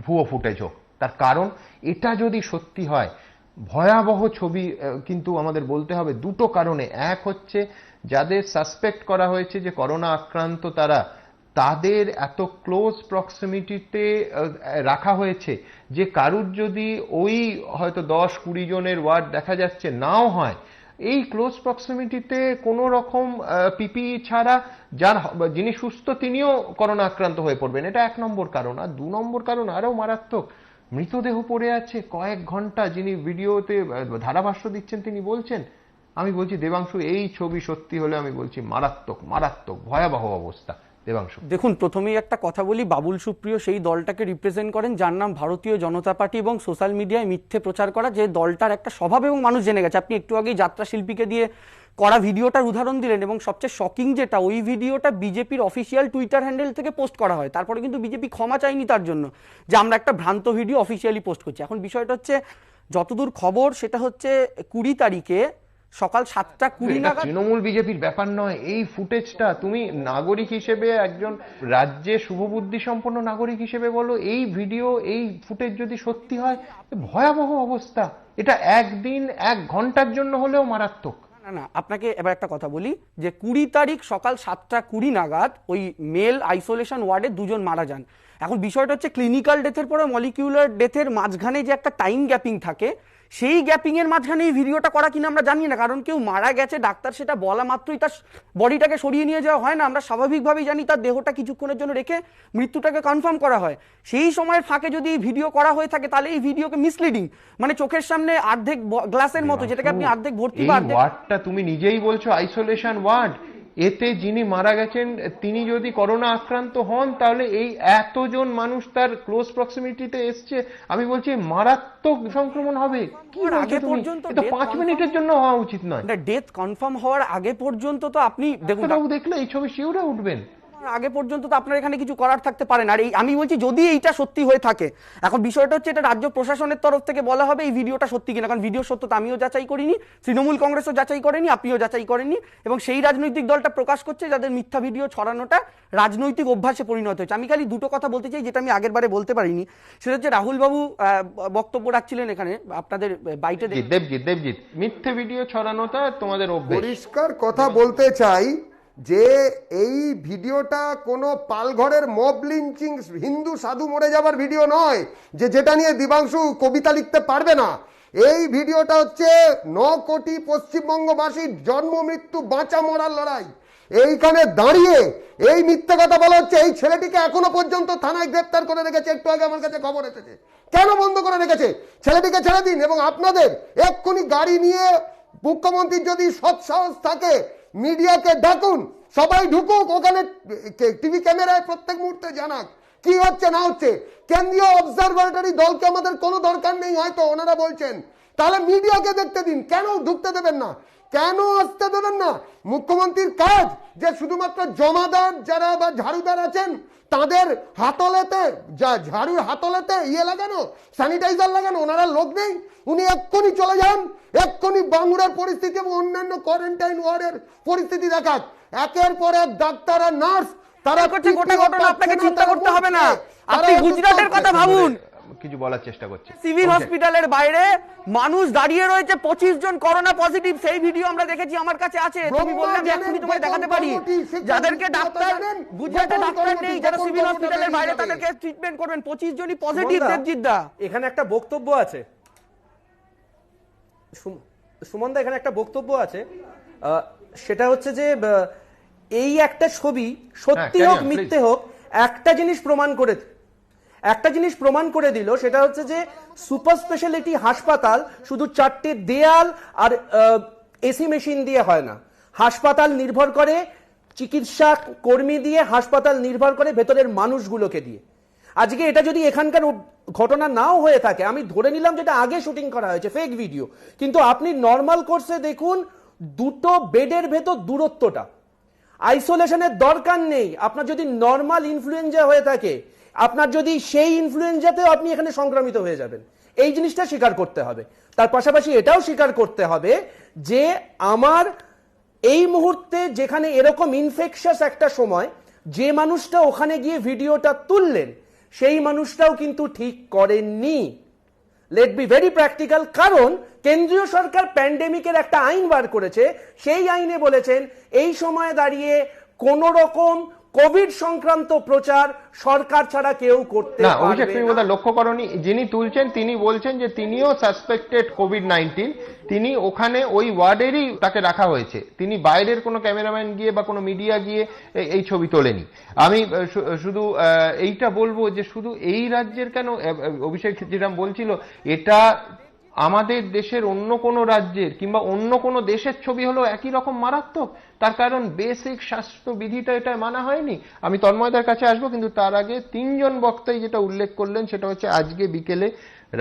ভুয়ো ফুটেজ হোক। তার কারণ এটা যদি সত্যি হয় ভয়াবহ ছবি কিন্তু আমাদের বলতে হবে দুটো কারণে। এক হচ্ছে যাদের সাসপেক্ট করা হয়েছে যে করোনা আক্রান্ত তাদের এত ক্লোজ প্রক্সিমিটিতে রাখা হয়েছে যে কারুর যদি ওই হয়তো 10-20 জনের ওয়ার্ড দেখা যাচ্ছে নাও হয়, এই ক্লোজ প্রক্সিমিটিতে কোনো রকম পিপিই ছাড়া যিনি সুস্থ তিনিও করোনা আক্রান্ত হয়ে পড়বেন। এটা 1 নম্বর কারণ। আর 2 নম্বর কারণ আরও মারাত্মক, মৃতদেহ পড়ে আছে কয়েক ঘন্টা। যিনি ভিডিওতে ধারাভাষ্য দিচ্ছেন তিনি বলছেন, আমি বলছি দেবাংশু, এই ছবি সত্যি হলে আমি বলছি মারাত্মক মারাত্মক ভয়াবহ অবস্থা। দেবাংশু, দেখুন, প্রথমেই একটা কথা বলি, বাবুল সুপ্রিয় সেই দলটাকে রিপ্রেজেন্ট করেন যার নাম ভারতীয় জনতা পার্টি, এবং সোশ্যাল মিডিয়ায় মিথ্যে প্রচার করা, যে দলটার একটা স্বভাব এবং মানুষ জেনে গেছে। আপনি একটু আগেই যাত্রা শিল্পীকে দিয়ে করা ভিডিওটার উদাহরণ দিলেন, এবং সবচেয়ে শকিং যেটা, ওই ভিডিওটা বিজেপির অফিসিয়াল টুইটার হ্যান্ডেল থেকে পোস্ট করা হয়, তারপরে কিন্তু বিজেপি ক্ষমা চায়নি তার জন্য যে আমরা একটা ভ্রান্ত ভিডিও অফিসিয়ালি পোস্ট করছি। এখন বিষয়টা হচ্ছে, যতদূর খবর সেটা হচ্ছে 20 তারিখে সকাল 7:20 নাগাদ। তৃণমূল বিজেপির ব্যাপার নয় এই ফুটেজটা। তুমি নাগরিক হিসেবে, একজন রাজ্যে শুভবুদ্ধি সম্পন্ন নাগরিক হিসেবে বলো, এই ভিডিও এই ফুটেজ যদি সত্যি হয় ভয়াবহ অবস্থা। এটা একদিন 1 ঘন্টার জন্য হলেও মারাত্মক। না, আপনাকে এবার একটা কথা বলি যে 20 তারিখ সকাল 7:20 নাগাদ ওই মেল আইসোলেশন ওয়ার্ডে 2 জন মারা যান। এখন বিষয়টা হচ্ছে ক্লিনিক্যাল ডেথের পরে মলিকিউলার ডেথের মাঝখানে যে একটা টাইম গ্যাপিং থাকে, সেই গ্যাপিং এর মাঝখানে এই ভিডিওটা করা কিনা আমরা জানি না। কারণ কেউ মারা গেছে, ডাক্তার সেটা বলা মাত্রই তার বডিটাকে সরিয়ে নিয়ে যাওয়া হয় না। আমরা স্বাভাবিকভাবেই জানি তার দেহটা কিছুক্ষণের জন্য রেখে মৃত্যুটাকে কনফার্ম করা হয়। সেই সময়ের ফাঁকে যদি এই ভিডিও করা হয়ে থাকে তাহলে এই ভিডিওকে মিসলিডিং, মানে চোখের সামনে অর্ধেক গ্লাসের মতো, যেটাকে আপনি অর্ধেক ভর্তি বা অর্ধেক। ওয়ার্ডটা তুমি নিজেই বলছো আইসোলেশন ওয়ার্ড, এতে যিনি মারা গেছেন তিনি যদি করোনা আক্রান্ত হন তাহলে এই এতজন মানুষ তার ক্লোজ প্রক্সিমিটিতে এসছে, আমি বলছি মারাত্মক সংক্রমণ হবে। কি আগে পর্যন্ত এটা 5 মিনিটের জন্য হওয়া উচিত নয়। ডেথ কনফার্ম হওয়ার আগে পর্যন্ত তো আপনি দেখুন, দেখলে এই ছবি শিউরে উঠবেন। আগে পর্যন্ত তো আপনার এখানে কিছু করার থাকতে পারে না। আর এই আমি বলছি যদি এইটা সত্যি হয়ে থাকে, এখন বিষয়টা হচ্ছে এটা রাজ্য প্রশাসনের তরফ থেকে বলা হবে এই ভিডিওটা সত্যি কিনা। কারণ ভিডিও সত্যতা আমিও যাচাই করিনি, তৃণমূল কংগ্রেসও যাচাই করেনি, আপনিও যাচাই করেননি, এবং সেই রাজনৈতিক দলটা প্রকাশ করছে যাদের মিথ্যা ভিডিও ছড়ানোটা রাজনৈতিক অভ্যাসে পরিণত হয়েছে। আমি খালি দুটো কথা বলতে চাই যেটা আমি আগের বারে বলতে পারিনি, সেটা হচ্ছে রাহুল বাবু বক্তব্য রাখছিলেন এখানে আপনাদের বাইটে। দেবজিৎ, মিথ্যে ভিডিও ছড়ানোটা তোমাদের অভ্যাস। পরিষ্কার কথা বলতে চাই যে এই ভিডিওটা কোনো পালঘরের মব লিঞ্চিং, হিন্দু সাধু মরে যাবার ভিডিও নয় যেটা নিয়ে দিবাংশু কবিতা লিখতে পারবে না। এই ভিডিওটা হচ্ছে 9 কোটি পশ্চিমবঙ্গবাসীর জন্ম মৃত্যু বাঁচা মরার লড়াই। এইখানে দাঁড়িয়ে এই মিথ্যে কথা বলা হচ্ছে। এই ছেলেটিকে এখনো পর্যন্ত থানায় গ্রেপ্তার করে রেখেছে, একটু আগে আমার কাছে খবর এসেছে। কেন বন্ধ করে রেখেছে? ছেলেটিকে ছেড়ে দিন, এবং আপনাদের এক্ষুনি গাড়ি নিয়ে মুখ্যমন্ত্রীর যদি সৎসাহস থাকে মিডিয়াকে ডাকুন, সবাই ঢুকুক ওখানে, টিভি ক্যামেরায় প্রত্যেক মুহূর্তে জানাক কি হচ্ছে না হচ্ছে। কেন্দ্রীয় অবজারভেটরি দলকে আমাদের কোনো দরকার নেই হয়তো ওনারা বলছেন, তাহলে মিডিয়াকে দেখতে দিন, কেন ঢুকতে দেবেন না? কেন আসতে দেবেন না? মুখ্যমন্ত্রীর কাজ যে শুধুমাত্র জমাদার যারা বা ঝাড়ুদার আছেন তাদের হাতলেতে, যা ঝাড়ুর হাতলেতে লাগানো, স্যানিটাইজার লাগানো, ওনারা লোক নেই? উনি এক্ষুনি চলে যান, এক্ষুনি বাংলার পরিস্থিতি এবং অন্যান্য কোয়ারেন্টাইন ওয়ার্ডের পরিস্থিতি দেখাক। একের পর এক ডাক্তার আর নার্স তারা করছে গোটা ঘটনা, আপনাকে চিন্তা করতে হবে না। আপনি গুজরাটের কথা ভাবুন, কিছু বলার চেষ্টা করছি। সিভিল হসপিটালের বাইরে মানুষ দাঁড়িয়ে রয়েছে, 25 জন করোনা পজিটিভ, সেই ভিডিও আমরা দেখেছি, আমার কাছে আছে। তুমি বললে আমি এখনই তোমায় দেখাতে পারি। যাদেরকে ডাক্তার, গুজরাটে ডাক্তার নেই, যারা সিভিল হসপিটালের বাইরে তাদেরকে ট্রিটমেন্ট করবেন, 25 জনই পজিটিভ। দেবজিৎদা, এখানে একটা বক্তব্য আছে, সুমনদা এখানে একটা বক্তব্য আছে, সেটা হচ্ছে যে এই একটা ছবি সত্যি হোক মিথ্যে হোক একটা জিনিস প্রমাণ করে দিল, সেটা হচ্ছে যে সুপার স্পেশালিটি হাসপাতাল শুধু 4টে দেয়াল আর এসি মেশিন দিয়ে হয় না। হাসপাতাল নির্ভর করে চিকিৎসা কর্মী দিয়ে, হাসপাতাল নির্ভর করে ভেতরের মানুষগুলোকে দিয়ে। আজকে এটা যদি এখানকার ঘটনা নাও হয়ে থাকে, আমি ধরে নিলাম যেটা আগে শুটিং করা হয়েছে, ফেক ভিডিও, কিন্তু আপনি নর্মাল কোর্সে দেখুন দুটো বেডের ভেতর দূরত্বটা, আইসোলেশনের দরকার নেই। আপনার যদি নর্মাল ইনফ্লুয়েঞ্জা হয়ে থাকে, আপনার যদি সেই ইনফ্লুয়েঞ্জাতেও আপনি এখানে সংক্রামিত হয়ে যাবেন, এই জিনিসটা স্বীকার করতে হবে। তার পাশাপাশি এটাও স্বীকার করতে হবে যে আমার এই মুহূর্তে যেখানে এরকম ইনফেকশাস একটা সময়, যে মানুষটা ওখানে গিয়ে ভিডিওটা তুললেন সেই মানুষটাও কিন্তু ঠিক করেননি। লেট বি ভেরি প্র্যাকটিক্যাল, কারণ কেন্দ্রীয় সরকার প্যান্ডেমিকের একটা আইন বার করেছে, সেই আইনে বলেছেন এই সময়ে দাঁড়িয়ে কোন রকম কোভিড সংক্রান্ত প্রচার সরকার ছাড়া কেউ করতে না। পারবে অভিষেক, তুমি না। বোধহয় লক্ষ্য করনি, যিনি তুলছেন তিনি বলছেন যে তিনিও সাসপেক্টেড কোভিড-19, তিনি ওখানে ওই ওয়ার্ডেরই তাকে রাখা হয়েছে, তিনি বাইরের কোনো ক্যামেরাম্যান গিয়ে বা কোনো মিডিয়া গিয়ে এই ছবি তোলেনি। আমি শুধু এইটা বলবো যে শুধু এই রাজ্যের কেন, অভিষেক যেটা বলছিল, এটা আমাদের দেশের অন্য কোনো রাজ্যের কিংবা অন্য কোনো দেশের ছবি হলো একই রকম মারাত্মক। তার কারণ বেসিক স্বাস্থ্যবিধিটা এটা মানা হয়নি। আমি তন্ময়দার কাছে আসবো, কিন্তু তার আগে 3 জন বক্তাই যেটা উল্লেখ করলেন সেটা হচ্ছে আজকে বিকেলে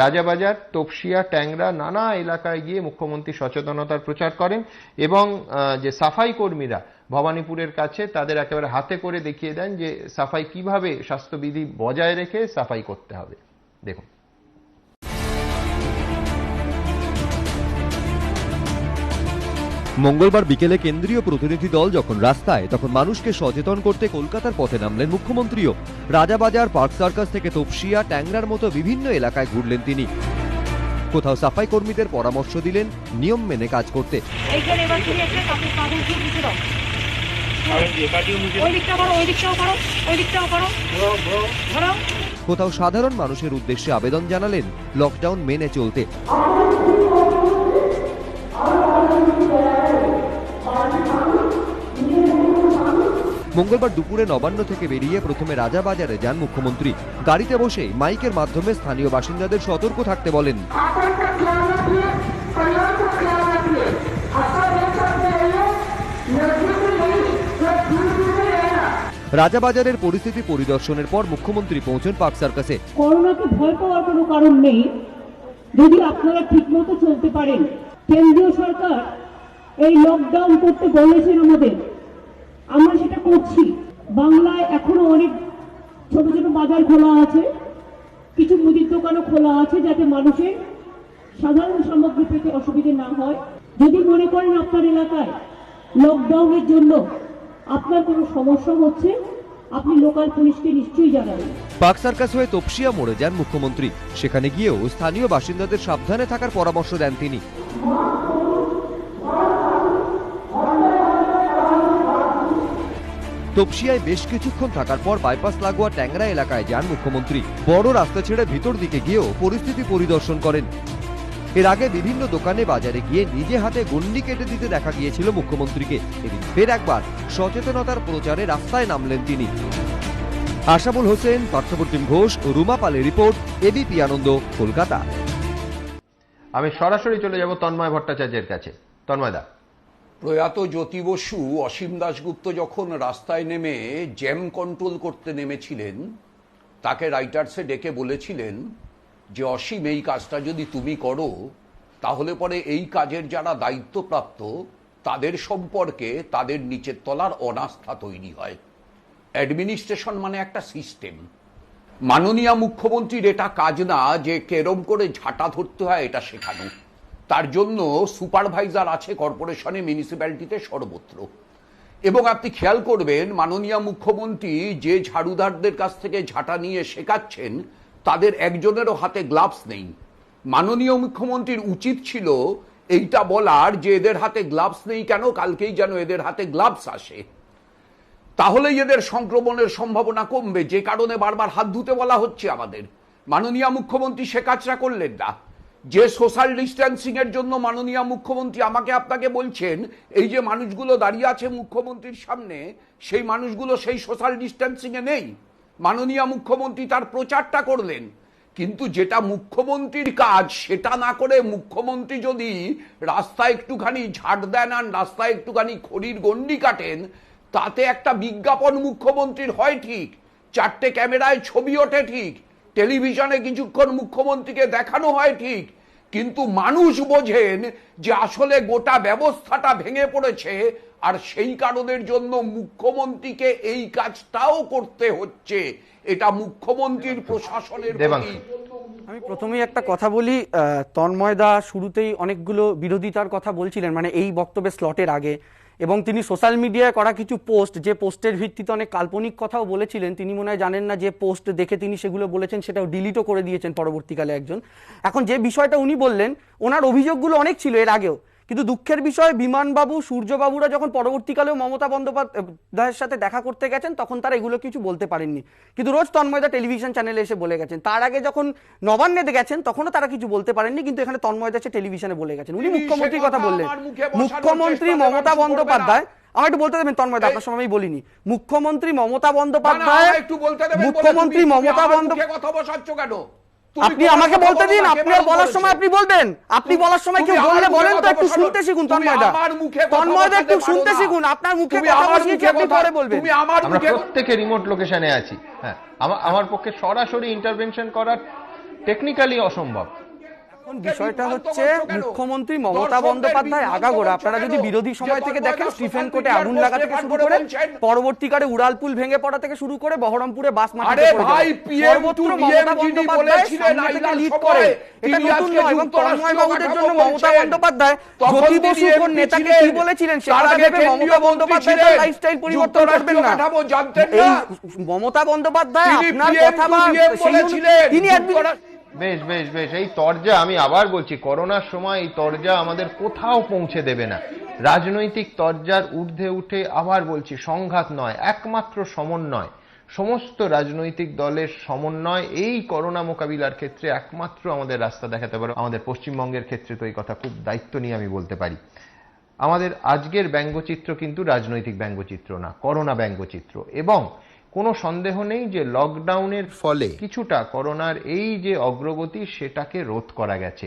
রাজাবাজার, তপসিয়া, ট্যাংরা নানা এলাকায় গিয়ে মুখ্যমন্ত্রী সচেতনতার প্রচার করেন এবং যে সাফাই কর্মীরা ভবানীপুরের কাছে তাদের একেবারে হাতে করে দেখিয়ে দেন যে সাফাই কিভাবে স্বাস্থ্যবিধি বজায় রেখে সাফাই করতে হবে। দেখুন। মঙ্গলবার বিকেলে কেন্দ্রীয় প্রতিনিধি দল যখন রাস্তায়, তখন মানুষকে সচেতন করতে কলকাতার পথে নামলেন মুখ্যমন্ত্রীও। রাজাবাজার, পার্ক সার্কাস থেকে তপসিয়া, ট্যাংরার মতো বিভিন্ন এলাকায় ঘুরলেন তিনি। কোথাও সাফাই কর্মীদের পরামর্শ দিলেন নিয়ম মেনে কাজ করতে। কোথাও সাধারণ মানুষের উদ্দেশ্যে আবেদন জানালেন লকডাউন মেনে চলতে। মঙ্গলবার দুপুরে নবান্ন থেকে বেরিয়ে প্রথমে রাজাবাজারে যান মুখ্যমন্ত্রী। গাড়িতে বসে মাইকের মাধ্যমে স্থানীয় বাসিন্দাদের সতর্ক থাকতে বলেন। রাজাবাজারের পরিস্থিতি পরিদর্শনের পর মুখ্যমন্ত্রী পৌঁছন পার্ক সার্কাসে। করোনাকে ভয় পাওয়ার কোনো কারণ নেই যদি আপনারা ঠিকমতো চলতে পারেন। কেন্দ্রীয় সরকার এই লকডাউন করতে বলেছেন আমাদের, আমরা সেটা করছি। বাংলায় এখনো অনেক ছোট ছোট বাজার খোলা আছে, কিছু মুদির দোকানও খোলা আছে, যাতে মানুষের সাধারণ সামগ্রী পেতে অসুবিধে না হয়। যদি মনে করেন আপনার এলাকায় লকডাউনের জন্য আপনার কোনো সমস্যা হচ্ছে, আপনি লোকাল পুলিশকে নিশ্চয়ই জানাবেন। পার্ক সার্কাস হয়ে তপসিয়া মোড়ে যান মুখ্যমন্ত্রী। সেখানে গিয়েও স্থানীয় বাসিন্দাদের সাবধানে থাকার পরামর্শ দেন তিনি। তপসিয়ায় বেশ কিছুক্ষণ থাকার পর বাইপাস লাগোয়া ট্যাংরা এলাকায় যান মুখ্যমন্ত্রী। বড় রাস্তা ছেড়ে ভিতর দিকে গিয়েও পরিস্থিতি পরিদর্শন করেন। এর আগে বিভিন্ন দোকানে বাজারে গিয়ে নিজে হাতে গন্ডি কেটে দিতে দেখা গিয়েছিল মুখ্যমন্ত্রীকে। এদিন ফের একবার সচেতনতার প্রচারে রাস্তায় নামলেন তিনি। আশাবুল হোসেন, পার্থপ্রতিম ঘোষ ও রুমা পালের রিপোর্ট, এবিপি আনন্দ, কলকাতা। আমি সরাসরি চলে যাব তন্ময় ভট্টাচার্যের কাছে। তন্ময়দা, প্রয়াত জ্যোতি বসু অসীম দাশগুপ্ত যখন রাস্তায় নেমে জ্যাম কন্ট্রোল করতে নেমেছিলেন, তাকে রাইটার্সে ডেকে বলেছিলেন যে অসীম, এই কাজটা যদি তুমি করো তাহলে পরে এই কাজের যারা দায়িত্বপ্রাপ্ত তাদের সম্পর্কে তাদের নিচের তলার অনাস্থা তৈরি হয়। অ্যাডমিনিস্ট্রেশন মানে একটা সিস্টেম। মাননীয় মুখ্যমন্ত্রীর এটা কাজ না যে কেরম করে ঝাঁটা ধরতে হয় এটা শেখানো। তার জন্য সুপারভাইজার আছে কর্পোরেশনে, মিউনিসিপ্যালিটিতে, সর্বত্র। এবং আপনি খেয়াল করবেন মাননীয় মুখ্যমন্ত্রী যে ঝাড়ুদারদের কাছ থেকে ঝাঁটা নিয়ে শেখাচ্ছেন তাদের একজনেরও হাতে গ্লাভস নেই। মাননীয় মুখ্যমন্ত্রীর উচিত ছিল এইটা বলার যে এদের হাতে গ্লাভস নেই কেন, কালকেই যেন এদের হাতে গ্লাভস আসে, তাহলেই এদের সংক্রমণের সম্ভাবনা কমবে, যে কারণে বারবার হাত ধুতে বলা হচ্ছে আমাদের। মাননীয় মুখ্যমন্ত্রী সে কাজটা করলেন না। যে সোশ্যাল ডিস্টেন্সিং এর জন্য মাননীয় মুখ্যমন্ত্রী আমাকে আপনাকে বলছেন এই যে মানুষগুলো দাঁড়িয়ে আছে মুখ্যমন্ত্রীর সামনে, সেই মানুষগুলো সেই সোশ্যাল ডিস্টেন্সিং এ নেই। মাননীয় মুখ্যমন্ত্রী তার প্রচারটা করলেন, কিন্তু যেটা মুখ্যমন্ত্রীর কাজ সেটা না করে মুখ্যমন্ত্রী যদি রাস্তায় একটুখানি ঝাড় দেন আর রাস্তায় একটুখানি খড়ির গন্ডি কাটেন, তাতে একটা বিজ্ঞাপন মুখ্যমন্ত্রীর হয় ঠিক, 4টে ক্যামেরায় ছবি ওঠে ঠিক, টেলিভিশনে কিছুক্ষণ মুখ্যমন্ত্রীকে দেখানো হয় ঠিক, কিন্তু মানুষ বোঝেন যে আসলে গোটা ব্যবস্থাটা ভেঙে পড়েছে, আর সেই কারণের জন্য মুখ্যমন্ত্রীকে এই কাজটাও করতে হচ্ছে। এটা মুখ্যমন্ত্রীর প্রশাসনের প্রতি। আমি প্রথমেই একটা কথা বলি, তন্ময়দা শুরুতেই অনেকগুলো বিরোধিতার কথা বলছিলেন মানে এই বক্তব্যের স্লটের আগে, এবং তিনি সোশ্যাল মিডিয়ায় করা কিছু পোস্ট, যে পোস্টের ভিত্তিতে অনেক কাল্পনিক কথাও বলেছিলেন, তিনি মনে হয় জানেন না যে পোস্ট দেখে তিনি সেগুলো বলেছেন সেটাও ডিলিটও করে দিয়েছেন পরবর্তীকালে একজন। এখন যে বিষয়টা উনি বললেন, ওনার অভিযোগগুলো অনেক ছিল এর আগেও, কিন্তু দুঃখের বিষয় বিমানবাবু, সূর্যবাবুরা যখন পরবর্তীকালেও মমতা বন্দ্যোপাধ্যায়ের সাথে দেখা করতে গেছেন তখন তারা এগুলো কিছু বলতে পারেননি, কিন্তু রোজ তন্ময়দা টেলিভিশন চ্যানেলে এসে বলে গেছেন। তার আগে যখন নবান্নে গেছেন তখনও তারা কিছু বলতে পারেননি, কিন্তু এখানে তন্ময়দা এসে টেলিভিশনে বলে গেছেন। উনি মুখ্যমন্ত্রীর কথা বললেন, মুখ্যমন্ত্রী মমতা বন্দ্যোপাধ্যায়, আমার একটু বলতে দেবেন তন্ময়দা, আপনার সময় আমি বলিনি, মুখ্যমন্ত্রী মমতা বন্দ্যোপাধ্যায়, মুখ্যমন্ত্রী মমতা বন্দ্যোপাধ্যায় কথা বসাচ্ছ কেন? আপনি আমাকে বলতে দিন, আপনার বলার সময় আপনি বলবেন, আপনি বলার সময় কেউ বললে বলেন তো, একটু শুনতে শিখুন তন্ময়দা, তন্ময়দা একটু শুনতে শিখুন, আপনার মুখে কথা বসিয়েছি আপনি পরে বলবেন। আমরা প্রত্যেকে রিমোট লোকেশনে আছি, হ্যাঁ আমার পক্ষে সরাসরি ইন্টারভেনশন করা টেকনিক্যালি অসম্ভব। বিষয়টা হচ্ছে মুখ্যমন্ত্রী মমতা বন্দ্যোপাধ্যায় আগাগোড়া, আপনারা যদি বিরোধী সময় থেকে দেখেন, স্টিফেন কোর্টে আগুন লাগা থেকে শুরু করে পরবর্তীকালে উড়ালপুল ভেঙে পড়া থেকে শুরু করে বহরমপুরে বাস মাটিতে পড়ে যাওয়া, সর্বত্র মমতা বন্দ্যোপাধ্যায় সামনে থেকে লিড করে। এটা নতুন নয়, এবং তন্ময় বাবুদের জন্য মমতা বন্দ্যোপাধ্যায় জ্যোতি বসু কোন নেতাকে কি বলেছিলেন সেটা ভেবে মমতা বন্দ্যোপাধ্যায় তার লাইফস্টাইল পরিবর্তন করবেন না। এই মমতা বন্দ্যোপাধ্যায় আপনার কথা বা তিনি বেশ বেশ বেশ, এই তরজা আমি আবার বলছি, করোনার সময় এই তরজা আমাদের কোথাও পৌঁছে দেবে না। রাজনৈতিক তরজার ঊর্ধ্বে উঠে আবার বলছি, সংঘাত নয়, একমাত্র সমন্বয়, সমস্ত রাজনৈতিক দলের সমন্বয় এই করোনা মোকাবিলার ক্ষেত্রে একমাত্র আমাদের রাস্তা দেখাতে পারে। আমাদের পশ্চিমবঙ্গের ক্ষেত্রে তো এই কথা খুব দায়িত্ব নিয়ে আমি বলতে পারি। আমাদের আজকের ব্যঙ্গচিত্র কিন্তু রাজনৈতিক ব্যঙ্গচিত্র না, করোনা ব্যঙ্গচিত্র, এবং কোনো সন্দেহ নেই যে লকডাউনের ফলে কিছুটা করোনার এই যে অগ্রগতি সেটাকে রোধ করা গেছে।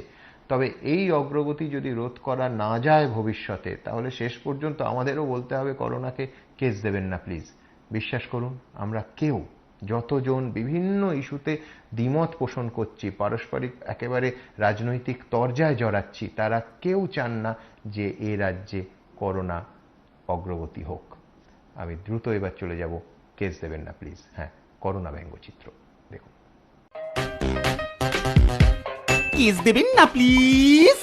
তবে এই অগ্রগতি যদি রোধ করা না যায় ভবিষ্যতে, তাহলে শেষ পর্যন্ত আমাদেরও বলতে হবে করোনাকে কেস দেবেন না প্লিজ। বিশ্বাস করুন, আমরা কেউ যতজন বিভিন্ন ইস্যুতে দ্বিমত পোষণ করছি, পারস্পরিক একেবারে রাজনৈতিক তরজায় জড়াচ্ছি, তারা কেউ চান না যে এ রাজ্যে করোনা অগ্রগতি হোক। আমি দ্রুত এবার চলে যাব, কেস দেবেন না প্লিজ, হ্যাঁ, করোনা ব্যঙ্গচিত্র দেখুন। কেস দেবেন না প্লিজ।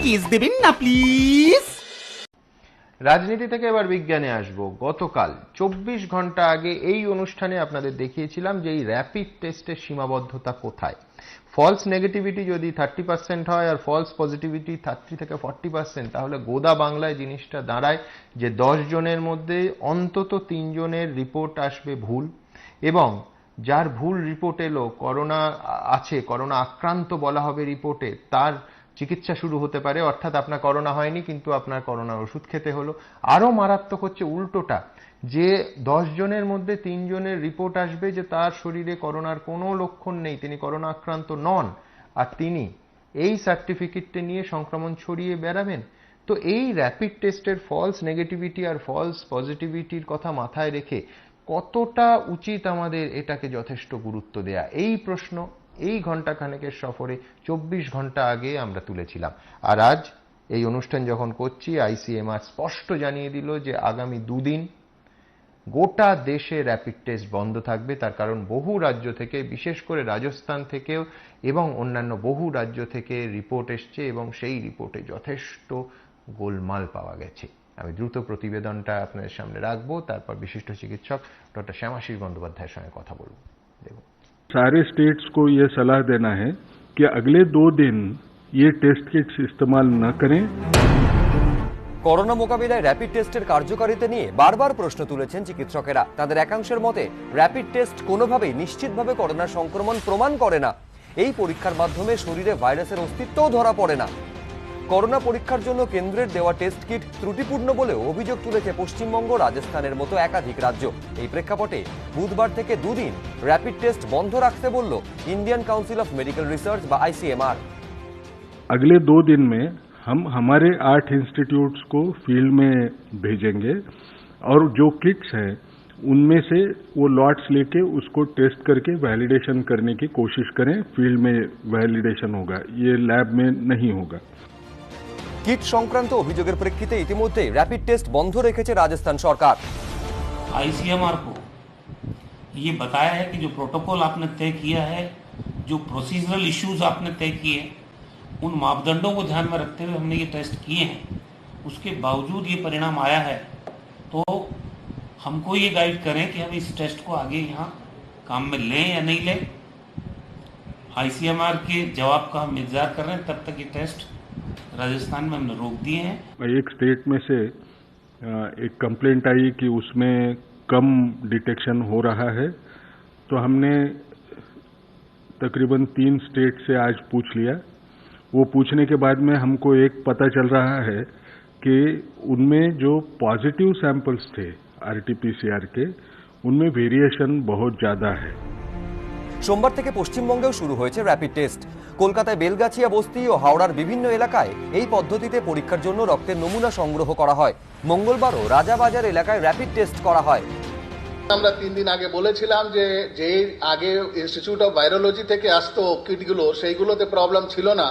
কেস দেবেন না প্লিজ। রাজনীতি থেকে এবার বিজ্ঞানে আসবো। গতকাল 24 ঘন্টা আগে এই অনুষ্ঠানে আপনাদের দেখিয়েছিলাম যে এই র্যাপিড টেস্টের সীমাবদ্ধতা কোথায়। ফলস নেগেটিভিটি যদি 30% হয় আর ফলস পজিটিভিটি 30 থেকে 40%, তাহলে গোদা বাংলায় জিনিসটা দাঁড়ায় যে 10 জনের মধ্যে অন্তত 3 জনের রিপোর্ট আসবে ভুল, এবং যার ভুল রিপোর্ট এলো, করোনা আছে, করোনা আক্রান্ত বলা হবে রিপোর্টে, তার চিকিৎসা শুরু হতে পারে, অর্থাৎ আপনার করোনা হয়নি কিন্তু আপনার করোনার ওষুধ খেতে হলো। আরো মারাত্মক হচ্ছে উল্টোটা, যে 10 জনের মধ্যে 3 জনের রিপোর্ট আসবে যে তার শরীরে করোনার কোনো লক্ষণ নেই, তিনি করোনা আক্রান্ত নন, আর তিনি এই সার্টিফিকেটটা নিয়ে সংক্রমণ ছড়িয়ে বেড়াবেন। তো এই র্যাপিড টেস্টের ফলস নেগেটিভিটি আর ফলস পজিটিভিটির কথা মাথায় রেখে কতটা উচিত আমাদের এটাকে যথেষ্ট গুরুত্ব দেয়া, এই প্রশ্ন এই ঘণ্টাখানেকের সফরে 24 ঘন্টা আগে আমরা তুলেছিলাম। আর আজ এই অনুষ্ঠান যখন করছি, আইসিএমআর স্পষ্ট জানিয়ে দিল যে আগামী 2 দিন গোটা দেশে র্যাপিড টেস্ট বন্ধ থাকবে। তার কারণ বহু রাজ্য থেকে, বিশেষ করে রাজস্থান থেকেও এবং অন্যান্য বহু রাজ্য থেকে রিপোর্ট এসছে এবং সেই রিপোর্টে যথেষ্ট গোলমাল পাওয়া গেছে। আমি দ্রুত প্রতিবেদনটা আপনাদের সামনে রাখবো, তারপর বিশিষ্ট চিকিৎসক ডক্টর শ্যামাশিস বন্দ্যোপাধ্যায়ের সঙ্গে কথা বলবো। দেখুন, सारे स्टेट्स को ये सलाह देना है कि अगले 2 दिन ये टेस्ट किट्स इस्तेमाल न करें। করোনা মোকাবিলায় র্যাপিড টেস্টের কার্যকারিতা নিয়ে বারবার প্রশ্ন তুলেছেন চিকিৎসকেরা। তাদের একাংশের মতে র্যাপিড টেস্ট কোনোভাবেই নিশ্চিতভাবে করোনার সংক্রমণ প্রমাণ করে না। এই পরীক্ষার মাধ্যমে শরীরে ভাইরাসের অস্তিত্বও ধরা পড়ে না। করোনা পরীক্ষার জন্য কেন্দ্রের দেওয়া টেস্ট কিট ত্রুটিপূর্ণ বলেও অভিযোগ তুলেছে পশ্চিমবঙ্গ, রাজস্থানের মতো একাধিক রাজ্য। এই প্রেক্ষাপটে বুধবার থেকে 2 দিন র্যাপিড টেস্ট বন্ধ রাখতে বলল Indian council of medical research বা आईसीएमआर। अगले 2 दिन में हम हमारे 8 इंस्टीट्यूट्स को फील्ड में भेजेंगे और जो किट्स हैं उनमें से वो लॉट्स लेके उसको टेस्ट करके वैलिडेशन करने की कोशिश करें। फील्ड में वैलिडेशन होगा, ये लैब में नहीं होगा। किट সংক্রান্ত অভিযোগের প্রেক্ষিতে ইতিমধ্যে র্যাপিড টেস্ট বন্ধ রেখেছে রাজস্থান সরকার। आईसीएमआर को ये बताया है कि जो प्रोटोकॉल आपने तय किया है, जो प्रोसीजरल इश्यूज आपने तय किए, उन मापदंडों को ध्यान में रखते हुए हमने ये टेस्ट किए हैं। उसके बावजूद ये परिणाम आया है तो हमको ये गाइड करें कि हम इस टेस्ट को आगे यहाँ काम में लें या नहीं लें। आईसीएमआर के जवाब का हम इंतजार कर रहे हैं। तब तक ये टेस्ट राजस्थान में हमने रोक दिए हैं। एक स्टेट में से एक कंप्लेंट आई कि उसमें कम डिटेक्शन हो रहा है, तो हमने तकरीबन 3 स्टेट से आज पूछ लिया। वो पूछने के बाद में हमको एक पता चल रहा है कि उनमें जो पॉजिटिव सैंपल्स थे आरटीपीसीआर के, उनमें वेरिएशन बहुत ज्यादा है। সোমবার থেকে পশ্চিমবঙ্গেও শুরু হয়েছে র্যাপিড টেস্ট। কলকাতায় বেলগাছিয়া বস্তি ও হাওড়ার বিভিন্ন এলাকায় এই পদ্ধতিতে পরীক্ষার জন্য রক্তের নমুনা সংগ্রহ করা হয়। মঙ্গলবারও রাজাবাজার এলাকায় র্যাপিড টেস্ট করা হয়। আমরা 3 দিন আগে বলেছিলাম যে যে আগে ইনস্টিটিউট অফ ভাইরোলজি থেকে আসতো কিটগুলো, সেইগুলোতে প্রবলেম ছিল না,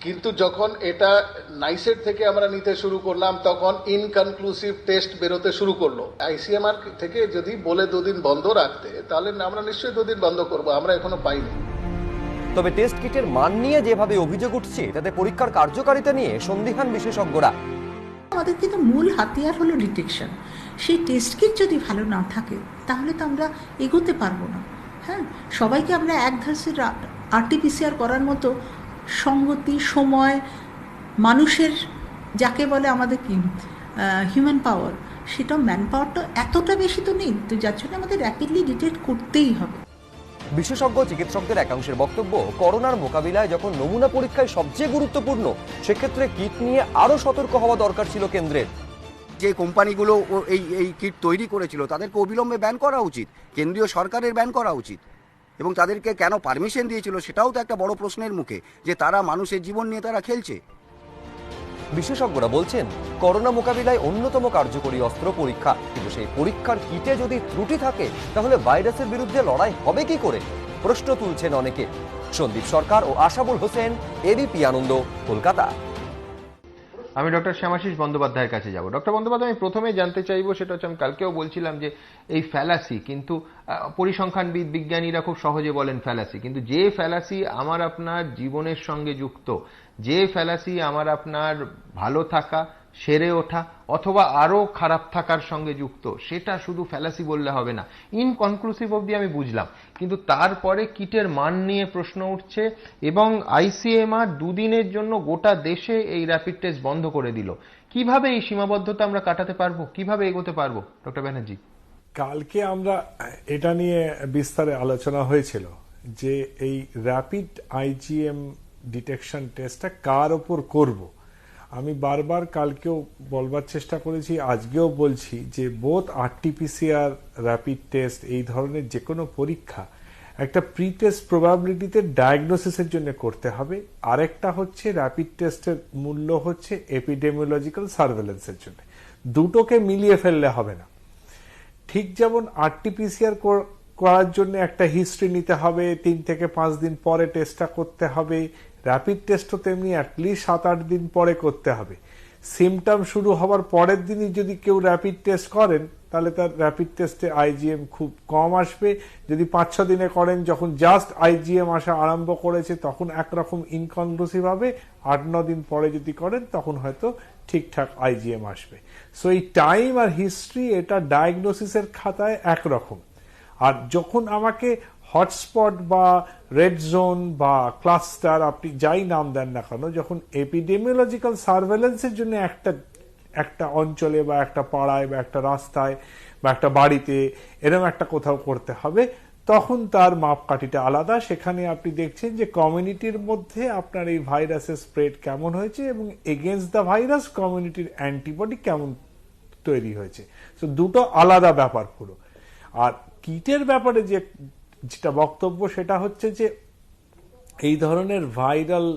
কিন্তু যখন এটা নাইসেট থেকে আমরা নিতে শুরু করলাম তখন ইনকনক্লুসিভ টেস্ট বেরোতে শুরু করলো। আইসিএমআর থেকে যদি বলে 2 দিন বন্ধ রাখতে, তাহলে আমরা নিশ্চয়ই 2 দিন বন্ধ করবো, আমরা এখনো পাইনি। তবে টেস্ট কিটের মান নিয়ে যেভাবে অভিযোগ উঠছে তাতে পরীক্ষার কার্যকারিতা নিয়ে সন্দিহান বিশেষজ্ঞরা। আমাদের কিন্তু মূল হাতিয়ার হলো ডিটেকশন। সেই টেস্ট কিট যদি ভালো না থাকে তাহলে তো আমরা এগোতে পারবো না। হ্যাঁ, সবাইকে আমরা এক ধাঁচের আরটিপিসিআর করার মতো সঙ্গতি, সময়, মানুষের যাকে বলে আমাদের কি হিউম্যান পাওয়ার, সেটা ম্যান পাওয়ারটা এতটা বেশি তো নেই, তো যার জন্য আমাদের র্যাপিডলি ডিটেক্ট করতেই হবে। বিশেষজ্ঞ চিকিৎসকদের একাংশের বক্তব্য, করোনার মোকাবিলায় যখন নমুনা পরীক্ষায় সবচেয়ে গুরুত্বপূর্ণ, সেক্ষেত্রে কিট নিয়ে আরো সতর্ক হওয়া দরকার ছিল কেন্দ্রের। যে কোম্পানিগুলো এই কিট তৈরি করেছিল তাদেরকে অবিলম্বে ব্যান করা উচিত, কেন্দ্রীয় সরকারের ব্যান করা উচিত, এবং তাদেরকে কেন পারমিশন দিয়েছিল সেটাও তো একটা বড় প্রশ্নের মুখে, যে তারা মানুষের জীবন নিয়ে তারা খেলছে। বিশেষজ্ঞরা বলছেন করোনা মোকাবিলায় অন্যতম কার্যকরী অস্ত্র পরীক্ষা, কিন্তু সেই পরীক্ষার কিটে যদি ত্রুটি থাকে তাহলে ভাইরাসের বিরুদ্ধে লড়াই হবে কি করে, প্রশ্ন তুলছেন অনেকে। সন্দীপ সরকার ও আশাবুল হোসেন, এবিপি আনন্দ, কলকাতা। আমি ডক্টর শ্যামাশিস বন্দ্যোপাধ্যায়ের কাছে যাব। ডক্টর বন্দ্যোপাধ্যায়, আমি প্রথমে জানতে চাইবো, সেটা হচ্ছে আমি কালকেও বলছিলাম যে এই ফ্যালাসি, কিন্তু পরিসংখ্যানবিদ বিজ্ঞানীরা খুব সহজে বলেন ফ্যালাসি, কিন্তু যে ফ্যালাসি আমার আপনার জীবনের সঙ্গে যুক্ত, যে ফ্যালাসি আমার আপনার ভালো থাকা, সেরে ওঠা অথবা আরো খারাপ থাকার সঙ্গে যুক্ত, সেটা শুধু ফ্যালাসি বললে হবে না। ইনকনক্লুসিভ অবধি আমি বুঝলাম, কিন্তু তারপরে কিটের মান নিয়ে প্রশ্ন উঠছে এবং আইসিএমআর দুদিনের জন্য গোটা দেশে এই র্যাপিড টেস্ট বন্ধ করে দিল। কিভাবে এই সীমাবদ্ধতা আমরা কাটাতে পারবো, কিভাবে এগোতে পারবো ডক্টর ব্যানার্জি? কালকে আমরা এটা নিয়ে বিস্তারে আলোচনা হয়েছিল যে এই র্যাপিড আইজিএম ডিটেকশন টেস্টটা কার ওপর করব। আমি বারবার কালকেও বলবার চেষ্টা করেছি, আজকেও বলছি যে বোথ আরটিপিসিআর, র্যাপিড টেস্ট, এই ধরনের যে কোনো পরীক্ষা একটা প্রি টেস্ট প্রবাবিলিটিতে ডায়াগনোসিসের জন্য করতে হবে। আরেকটা হচ্ছে র্যাপিড টেস্টের মূল্য হচ্ছে এপিডেমিওলজিক্যাল সার্ভেলেন্সের জন্য। দুটোকে মিলিয়ে ফেললে হবে না। ঠিক যেমন আরটিপিসিআর করার জন্য একটা হিস্ট্রি নিতে হবে, 3 থেকে 5 দিন পরে টেস্টটা করতে হবে, র্যাপিড টেস্টও তেমনি অ্যাটলিস্ট 7-8 দিন পরে করতে হবে। সিমটম শুরু হওয়ার পরের দিনই যদি কেউ র্যাপিড টেস্ট করেন তাহলে তার র্যাপিড টেস্টে আইজিএম খুব কম আসবে। যদি 5-6 দিনে করেন, যখন জাস্ট আইজিএম আসা আরম্ভ করেছে, তখন একরকম ইনকনক্লুসিভ হবে। 8-9 দিন পরে যদি করেন তখন হয়তো ঠিকঠাক আইজিএম আসবে। সো এই টাইম আর হিস্ট্রি এটা ডায়াগনোসিসের খাতায় একরকম। আর যখন আমাকে হটস্পট বা রেড জোন বা ক্লাস্টার, আপনি যাই নাম দেন না কেন, যখন এপিডেমিওলজিক্যাল সার্ভেলেন্সের জন্য একটা অঞ্চলে বা একটা পাড়ায় বা একটা রাস্তায় বা একটা বাড়িতে এরকম একটা কোথাও করতে হবে, তখন তার মাপকাঠিটা আলাদা। সেখানে আপনি দেখছেন যে কমিউনিটির মধ্যে আপনার এই ভাইরাসের স্প্রেড কেমন হয়েছে এবং এগেনস্ট দ্য ভাইরাস কমিউনিটির অ্যান্টিবডি কেমন তৈরি হয়েছে। তো দুটো আলাদা ব্যাপার পুরো। আর কিটের ব্যাপারে যেটা বক্তব্য সেটা হচ্ছে যে এই ধরনের ভাইরাল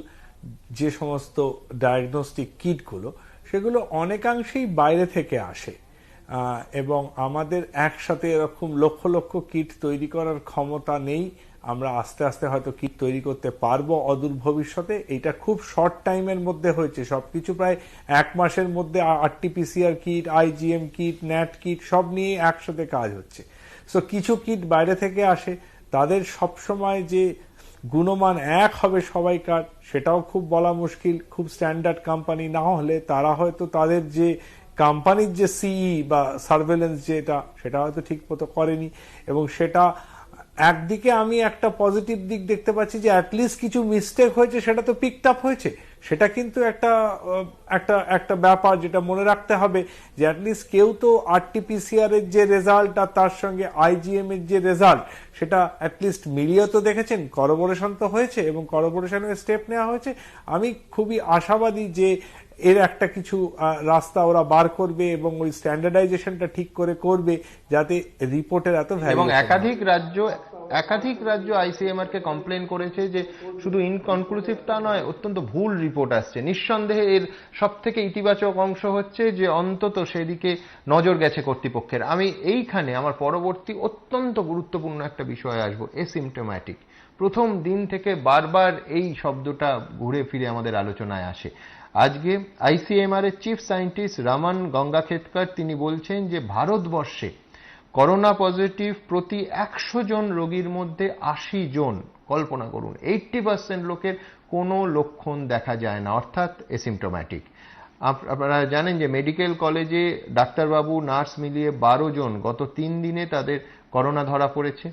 যে সমস্ত ডায়াগনস্টিক কিটগুলো, সেগুলো অনেকাংশেই বাইরে থেকে আসে এবং আমাদের একসাথে এরকম লক্ষ লক্ষ কিট তৈরি করার ক্ষমতা নেই। আমরা আস্তে আস্তে হয়তো কিট তৈরি করতে পারবো অদূর ভবিষ্যতে। এটা খুব শর্ট টাইমের মধ্যে হয়েছে, সবকিছু প্রায় 1 মাসের মধ্যে RTPCR kit, IgM kit, ন্যাট kit সব নিয়ে একসাথে কাজ হচ্ছে। সো কিছু কিট বাইরে থেকে আসে, তাদের সবসময় যে গুণমান এক হবে সবাইকার সেটাও খুব বলা মুশকিল। খুব স্ট্যান্ডার্ড কোম্পানি না হলে তারা হয়তো তাদের যে কোম্পানির যে সিই বা সার্ভেলেন্স যেটা, সেটা হয়তো ঠিক মতো করেনি। এবং সেটা একদিকে আমি একটা পজিটিভ দিক দেখতে পাচ্ছি যে অ্যাটলিস্ট কিছু মিস্টেক হয়েছে, সেটা তো পিকড আপ হয়েছে। সেটা কিন্তু একটা ব্যাপার যেটা মনে রাখতে হবে যে অ্যাটলিস্ট কেউ তো আরটিপিসিআর এর যে রেজাল্ট আর তার সঙ্গে আইজিএম এর যে রেজাল্ট, সেটা অ্যাটলিস্ট মিলিয়ে তো দেখেছেন, করোবোরেশন তো হয়েছে এবং করোবোরেশনের স্টেপ নেওয়া হয়েছে। আমি খুবই আশাবাদী যে এর একটা কিছু রাস্তা ওরা বার করবে এবং ওই স্ট্যান্ডার্ডাইজেশনটা ঠিক করে করবে যাতে রিপোর্টের এত ভ্যালু। এবং একাধিক রাজ্য আইসিএমআর কে কমপ্লেন করেছে যে শুধু ইনকনক্লুসিভটা নয়, অত্যন্ত ভুল রিপোর্ট আসছে। নিঃসন্দেহে এর সব থেকে ইতিবাচক অংশ হচ্ছে যে অন্তত সেদিকে নজর গেছে কর্তৃপক্ষের। আমি এইখানে আমার পরবর্তী অত্যন্ত গুরুত্বপূর্ণ একটা বিষয়ে আসবো, এসিমটোম্যাটিক। প্রথম দিন থেকে বারবার এই শব্দটা ঘুরে ফিরে আমাদের আলোচনায় আসে। আজকে আইসিএমআর এর চিফ সায়েন্টিস্ট রমন গঙ্গাখেদকর তিনি বলছেন যে ভারতবর্ষে করোনা পজিটিভ প্রতি 100 জন রোগীর মধ্যে 80 জন, কল্পনা করুন, 80% লোকের কোনো লক্ষণ দেখা যায় না, অর্থাৎ এসিমটোম্যাটিক। আপনারা জানেন যে মেডিকেল কলেজে ডাক্তারবাবু নার্স মিলিয়ে 12 জন গত 3 দিনে তাদের করোনা ধরা পড়েছে।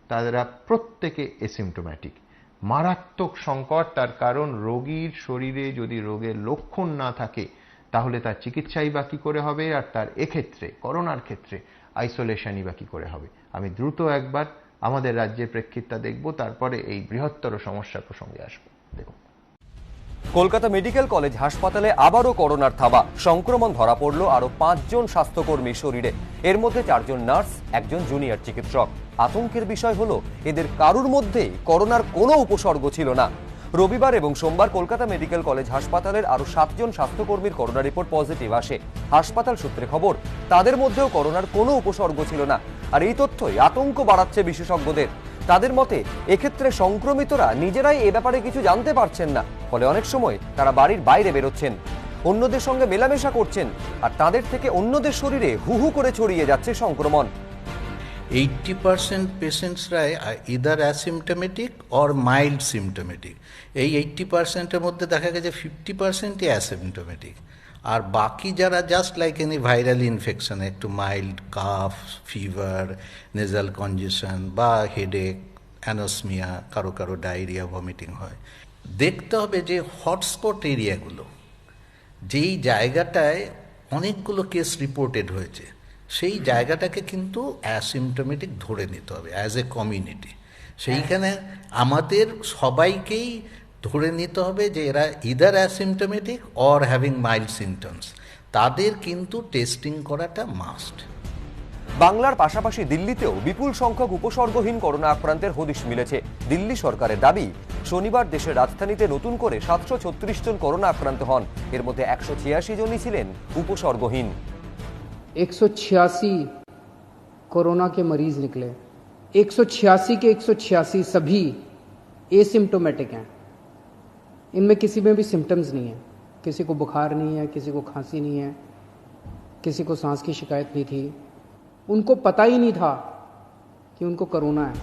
তারা প্রত্যেকে এসিমটোম্যাটিক। মারাত্মক সংকট, তার কারণ রোগীর শরীরে যদি রোগের লক্ষণ না থাকে তাহলে তার চিকিৎসাই বা কি করে হবে, আর তার এক্ষেত্রে করোনার ক্ষেত্রে আইসোলেশনই বা কি করে হবে। আমি দ্রুত একবার আমাদের রাজ্যের প্রেক্ষিতটা দেখব, তারপরে এই বৃহত্তর সমস্যার প্রসঙ্গে আসবো। দেখুন, কলকাতা মেডিকেল কলেজ হাসপাতালে আবারও করোনার থাবা। সংক্রমণ ধরা পড়ল আরো 5 জন স্বাস্থ্যকর্মীর শরীরে। এর মধ্যে 4 জন নার্স, 1 জন জুনিয়র চিকিৎসক। আতঙ্কের বিষয় হলো এদের কারুর মধ্যেই করোনার কোনো উপসর্গ ছিল না। রবিবার এবং সোমবার কলকাতা মেডিকেল কলেজ হাসপাতালের আরো 7 জন স্বাস্থ্যকর্মীর করোনা রিপোর্ট পজিটিভ আসে। হাসপাতাল সূত্রে খবর, তাদের মধ্যেও করোনার কোনো উপসর্গ ছিল না। আর এই তথ্যই আতঙ্ক বাড়াচ্ছে বিশেষজ্ঞদের। তাদের মতে এক্ষেত্রে সংক্রমিতরা নিজেরাই এ ব্যাপারে কিছু জানতে পারছেন না, ফলে অনেক সময় তারা বাড়ির বাইরে বেরোচ্ছেন, অন্যদের সঙ্গে মেলামেশা করছেন, আর তাদের থেকে অন্যদের শরীরে হু হু করে ছড়িয়ে যাচ্ছে সংক্রমণ। 80% পেশেন্টসরাই either asymptomatic or mild symptomatic. এই 80%-এর মধ্যে দেখা গেছে 50%ই অ্যাসিমটোমেটিক। আর বাকি যারা just like any viral infection, একটু mild cough, fever, nasal congestion বা হেডেক, অ্যানোসমিয়া, কারো কারো ডায়রিয়া, ভমিটিং হয়, দেখতে হবে যে হটস্পট এরিয়াগুলো, যেই জায়গাটায় অনেকগুলো কেস রিপোর্টেড হয়েছে, সেই জায়গাটাকে কিন্তু অ্যাসিমটোমেটিক ধরে নিতে হবে অ্যাজ এ কমিউনিটি। সেইখানে আমাদের সবাইকেই ধরে নিতে হবে যে এরা either asymptomatic or having mild symptoms, তাদের কিন্তু টেস্টিং করাটা মাস্ট। বাংলার পাশাপাশি দিল্লিতেও বিপুল সংখ্যক উপসর্গহীন করোনা আক্রান্তের হদিশ মিলেছে। দিল্লি সরকারের দাবি, শনিবার দেশের রাজধানীতে নতুন করে 736 জন করোনা আক্রান্ত হন। এর মধ্যে 186 জনই ছিলেন উপসর্গহীন। 186 कोरोना के मरीज निकले। 186 के 186 सभी एसिम्टोमेटिक हैं। इनमें किसी में भी सिम्टम्स नहीं है, किसी को बुखार नहीं है, किसी को खांसी नहीं है, किसी को सांस की शिकायत नहीं थी, उनको पता ही नहीं था कि उनको कोरोना है।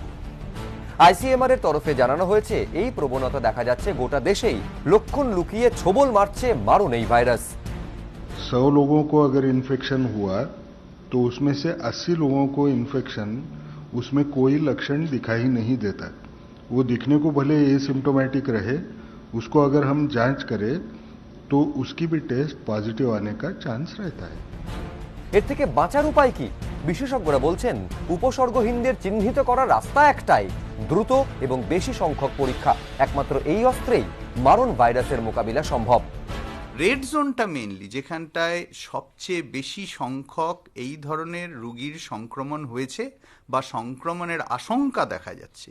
আইসিএমআর এর তরফে জানানো হয়েছে, এই প্রবণতা দেখা যাচ্ছে গোটা দেশেই। লক্ষণ লুকিয়ে ছোবল মারছে মারণ এই ভাইরাস। 100 लोगों को अगर इन्फेक्शन हुआ तो उसमें से 80 लोगों को इन्फेक्शन उसमें कोई लक्षण दिखाई नहीं देता। वो दिखने को भले एसिम्प्टोमेटिक रहे, उसको अगर हम जांच करें तो उसकी भी टेस्ट पॉजिटिव आने का चांस रहता है। এর থেকে বাঁচার উপায় কি? বিশেষজ্ঞরা বলছেন, উপসর্গহীনদের চিহ্নিত করার রাস্তা একটাই, দ্রুত এবং বেশি সংখ্যক পরীক্ষা। একমাত্র এই অস্ত্রেই মারণ ভাইরাসের মোকাবিলা সম্ভব। রেড জোনটা মেইনলি যেখানটায় সবচেয়ে বেশি সংখ্যক এই ধরনের রোগীর সংক্রমণ হয়েছে বা সংক্রমণের আশঙ্কা দেখা যাচ্ছে,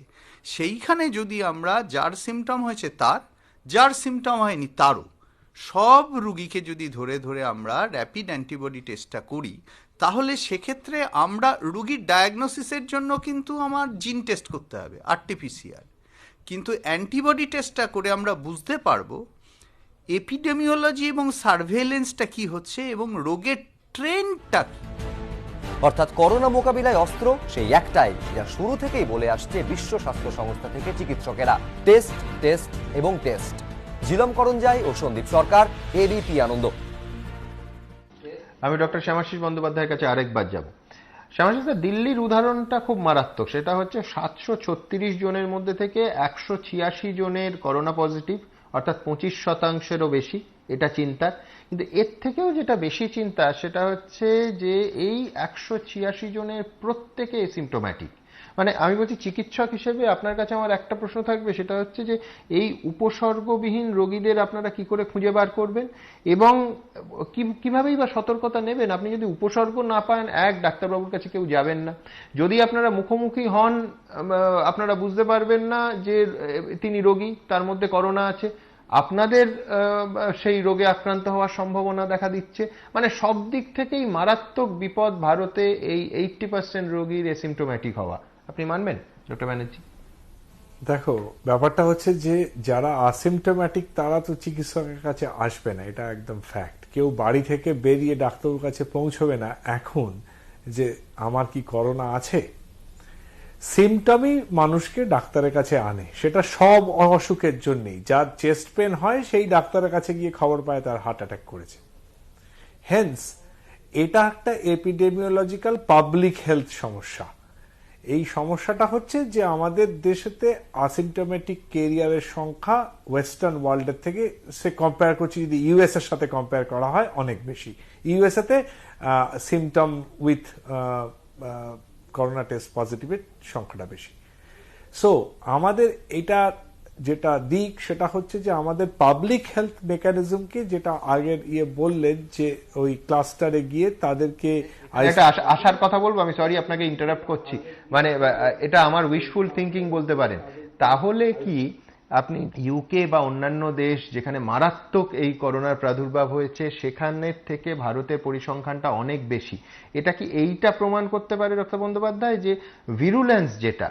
সেইখানে যদি আমরা যার সিমটম হয়েছে তার, যার সিমটম হয়নি তারও, সব রুগীকে যদি ধরে ধরে আমরা র্যাপিড অ্যান্টিবডি টেস্টটা করি, তাহলে সেক্ষেত্রে আমরা রুগীর ডায়াগনোসিসের জন্য কিন্তু আমার জিন টেস্ট করতে হবে, আরটিপিসিআর, কিন্তু অ্যান্টিবডি টেস্টটা করে আমরা বুঝতে পারবো এপিডেমিওলজি এবং সার্ভেলেন্সটা কি হচ্ছে এবং রোগের ট্রেন্ডটা কি। অর্থাৎ করোনা মোকাবিলায় অস্ত্র সেই একটাই, যা শুরু থেকেই বলে আসছে বিশ্ব স্বাস্থ্য সংস্থা থেকে চিকিৎসকেরা, টেস্ট টেস্ট এবং টেস্ট। ঝিলম করঞ্জাই ও সন্দীপ সরকার, এবিপি আনন্দ। আমি ডক্টর শ্যামাশিস বন্দ্যোপাধ্যায়ের কাছে আরেকবার যাব। শ্যামাশিস, দিল্লির উদাহরণটা খুব মারাত্মক। সেটা হচ্ছে 736 জনের মধ্যে থেকে 186 জনের করোনা পজিটিভ, অর্থাৎ 25%-এরও বেশি। এটা চিন্তার। কিন্তু এর থেকেও যেটা বেশি চিন্তা সেটা হচ্ছে যে এই 186 জনের প্রত্যেকে এসিম্পটোম্যাটিক। মানে আমি বলছি, চিকিৎসক হিসেবে আপনার কাছে আমার একটা প্রশ্ন থাকবে, সেটা হচ্ছে যে এই উপসর্গবিহীন রোগীদের আপনারা কি করে খুঁজে বার করবেন এবং কিভাবেই বা সতর্কতা নেবেন? আপনি যদি উপসর্গ না পান, ডাক্তারবাবুর কাছে কেউ যাবেন না। যদি আপনারা মুখোমুখি হন, আপনারা বুঝতে পারবেন না যে তিনি রোগী, তার মধ্যে করোনা আছে, আপনাদের সেই রোগে আক্রান্ত হওয়ার সম্ভাবনা দেখা দিচ্ছে। মানে সব দিক থেকেই মারাত্মক বিপদ ভারতে এই 80% রোগীর এসিম্পটোম্যাটিক হওয়া। আপনি মানবেন ডক্টর ব্যানার্জি? দেখো, ব্যাপারটা হচ্ছে যে যারা আসিমটোম্যাটিক তারা তো চিকিৎসকের কাছে আসবে না, এটা একদম ফ্যাক্ট। কেউ বাড়ি থেকে বেরিয়ে ডাক্তারের কাছে পৌঁছবে না এখন যে আমার কি করোনা আছে। সিমটমই মানুষকে ডাক্তারের কাছে আনে, সেটা সব অসুখের জন্যই। যার চেস্ট পেন হয় সেই ডাক্তারের কাছে গিয়ে খবর পায় তার হার্ট অ্যাটাক করেছে। হেন্স এটা একটা এপিডেমিওলজিক্যাল পাবলিক হেলথ সমস্যা। এই সমস্যাটা হচ্ছে যে আমাদের দেশেতে আসিমটোমেটিক ক্যারিয়ারের সংখ্যা ওয়েস্টার্ন ওয়ার্ল্ডের থেকে, সে কম্পেয়ার করছি যদি ইউএস এর সাথে কম্পেয়ার করা হয়, অনেক বেশি। ইউএসএতে সিমটম উইথ করোনা টেস্ট পজিটিভের সংখ্যাটা বেশি। সো আমাদের এটা যেটা দিক সেটা হচ্ছে যে আমাদের পাবলিক হেলথ মেকানিজমকে, যেটা আগের বললেন যে ওই ক্লাস্টারে গিয়ে তাদেরকে আসার কথা বলবো। আমি সরি আপনাকে ইন্টারাপ্ট করছি, মানে এটা আমার উইশফুল থিঙ্কিং বলতে পারেন। তাহলে কি আপনি ইউকে বা অন্যান্য দেশ যেখানে মারাত্মক এই করোনার প্রাদুর্ভাব হয়েছে সেখানের থেকে ভারতের পরিসংখ্যানটা অনেক বেশি, এটা কি এইটা প্রমাণ করতে পারে ডক্টর বন্দ্যোপাধ্যায় যে ভিরুলেন্স যেটা,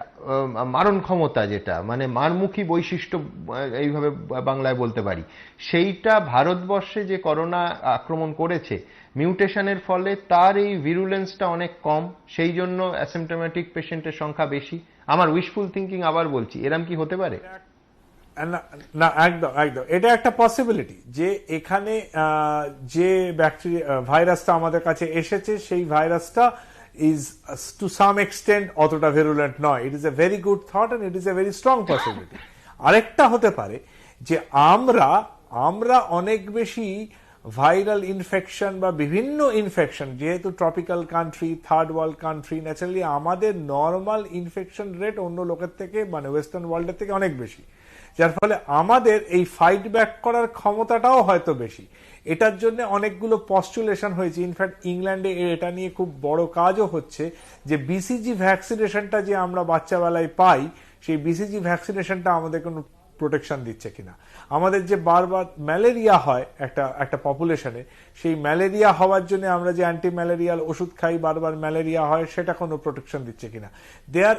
মারণ ক্ষমতা যেটা, মানে মারমুখী বৈশিষ্ট্য এইভাবে বাংলায় বলতে পারি, সেইটা ভারতবর্ষে যে করোনা আক্রমণ করেছে মিউটেশনের ফলে তার এই ভিরুলেন্সটা অনেক কম, সেই জন্য অ্যাসিম্পটোম্যাটিক পেশেন্টের সংখ্যা বেশি? আমার উইশফুল থিঙ্কিং, আবার বলছি, এরম কি হতে পারে? না একদম একদম এটা একটা পসিবিলিটি যে এখানে যে ব্যাকটেরিয়া ভাইরাসটা আমাদের কাছে এসেছে সেই ভাইরাসটা is to some extent অতটা virulent নয়. It is a very good thought and it is a very strong possibility. আরেকটা হতে পারে যে আমরা অনেক বেশি ভাইরাল ইনফেকশন বা বিভিন্ন ইনফেকশন, যেহেতু tropical country, third world country, naturally আমাদের নর্মাল ইনফেকশন রেট অন্য লোকের থেকে মানে ওয়েস্টার্ন ওয়ার্ল্ডের থেকে অনেক বেশি, যার ফলে আমাদের এই ফাইট ব্যাক করার ক্ষমতাটাও হয়তো বেশি। এটার জন্য অনেকগুলো পস্টুলেশন হয়েছে। ইনফ্যাক্ট ইংল্যান্ডে এটা নিয়ে খুব বড় কাজও হচ্ছে যে বিসিজি ভ্যাকসিনেশনটা যে আমরা বাচ্চাবেলায় পাই, সেই বিসিজি ভ্যাকসিনেশনটা আমাদের কোনো প্রোটেকশন দিচ্ছে কিনা। আমাদের যে বারবার ম্যালেরিয়া হয় একটা পপুলেশনে, সেই ম্যালেরিয়া হওয়ার জন্য আমরা যে অ্যান্টি ম্যালেরিয়াল ওষুধ খাই, বারবার ম্যালেরিয়া হয়, সেটা কোনো প্রোটেকশন দিচ্ছে কিনা। There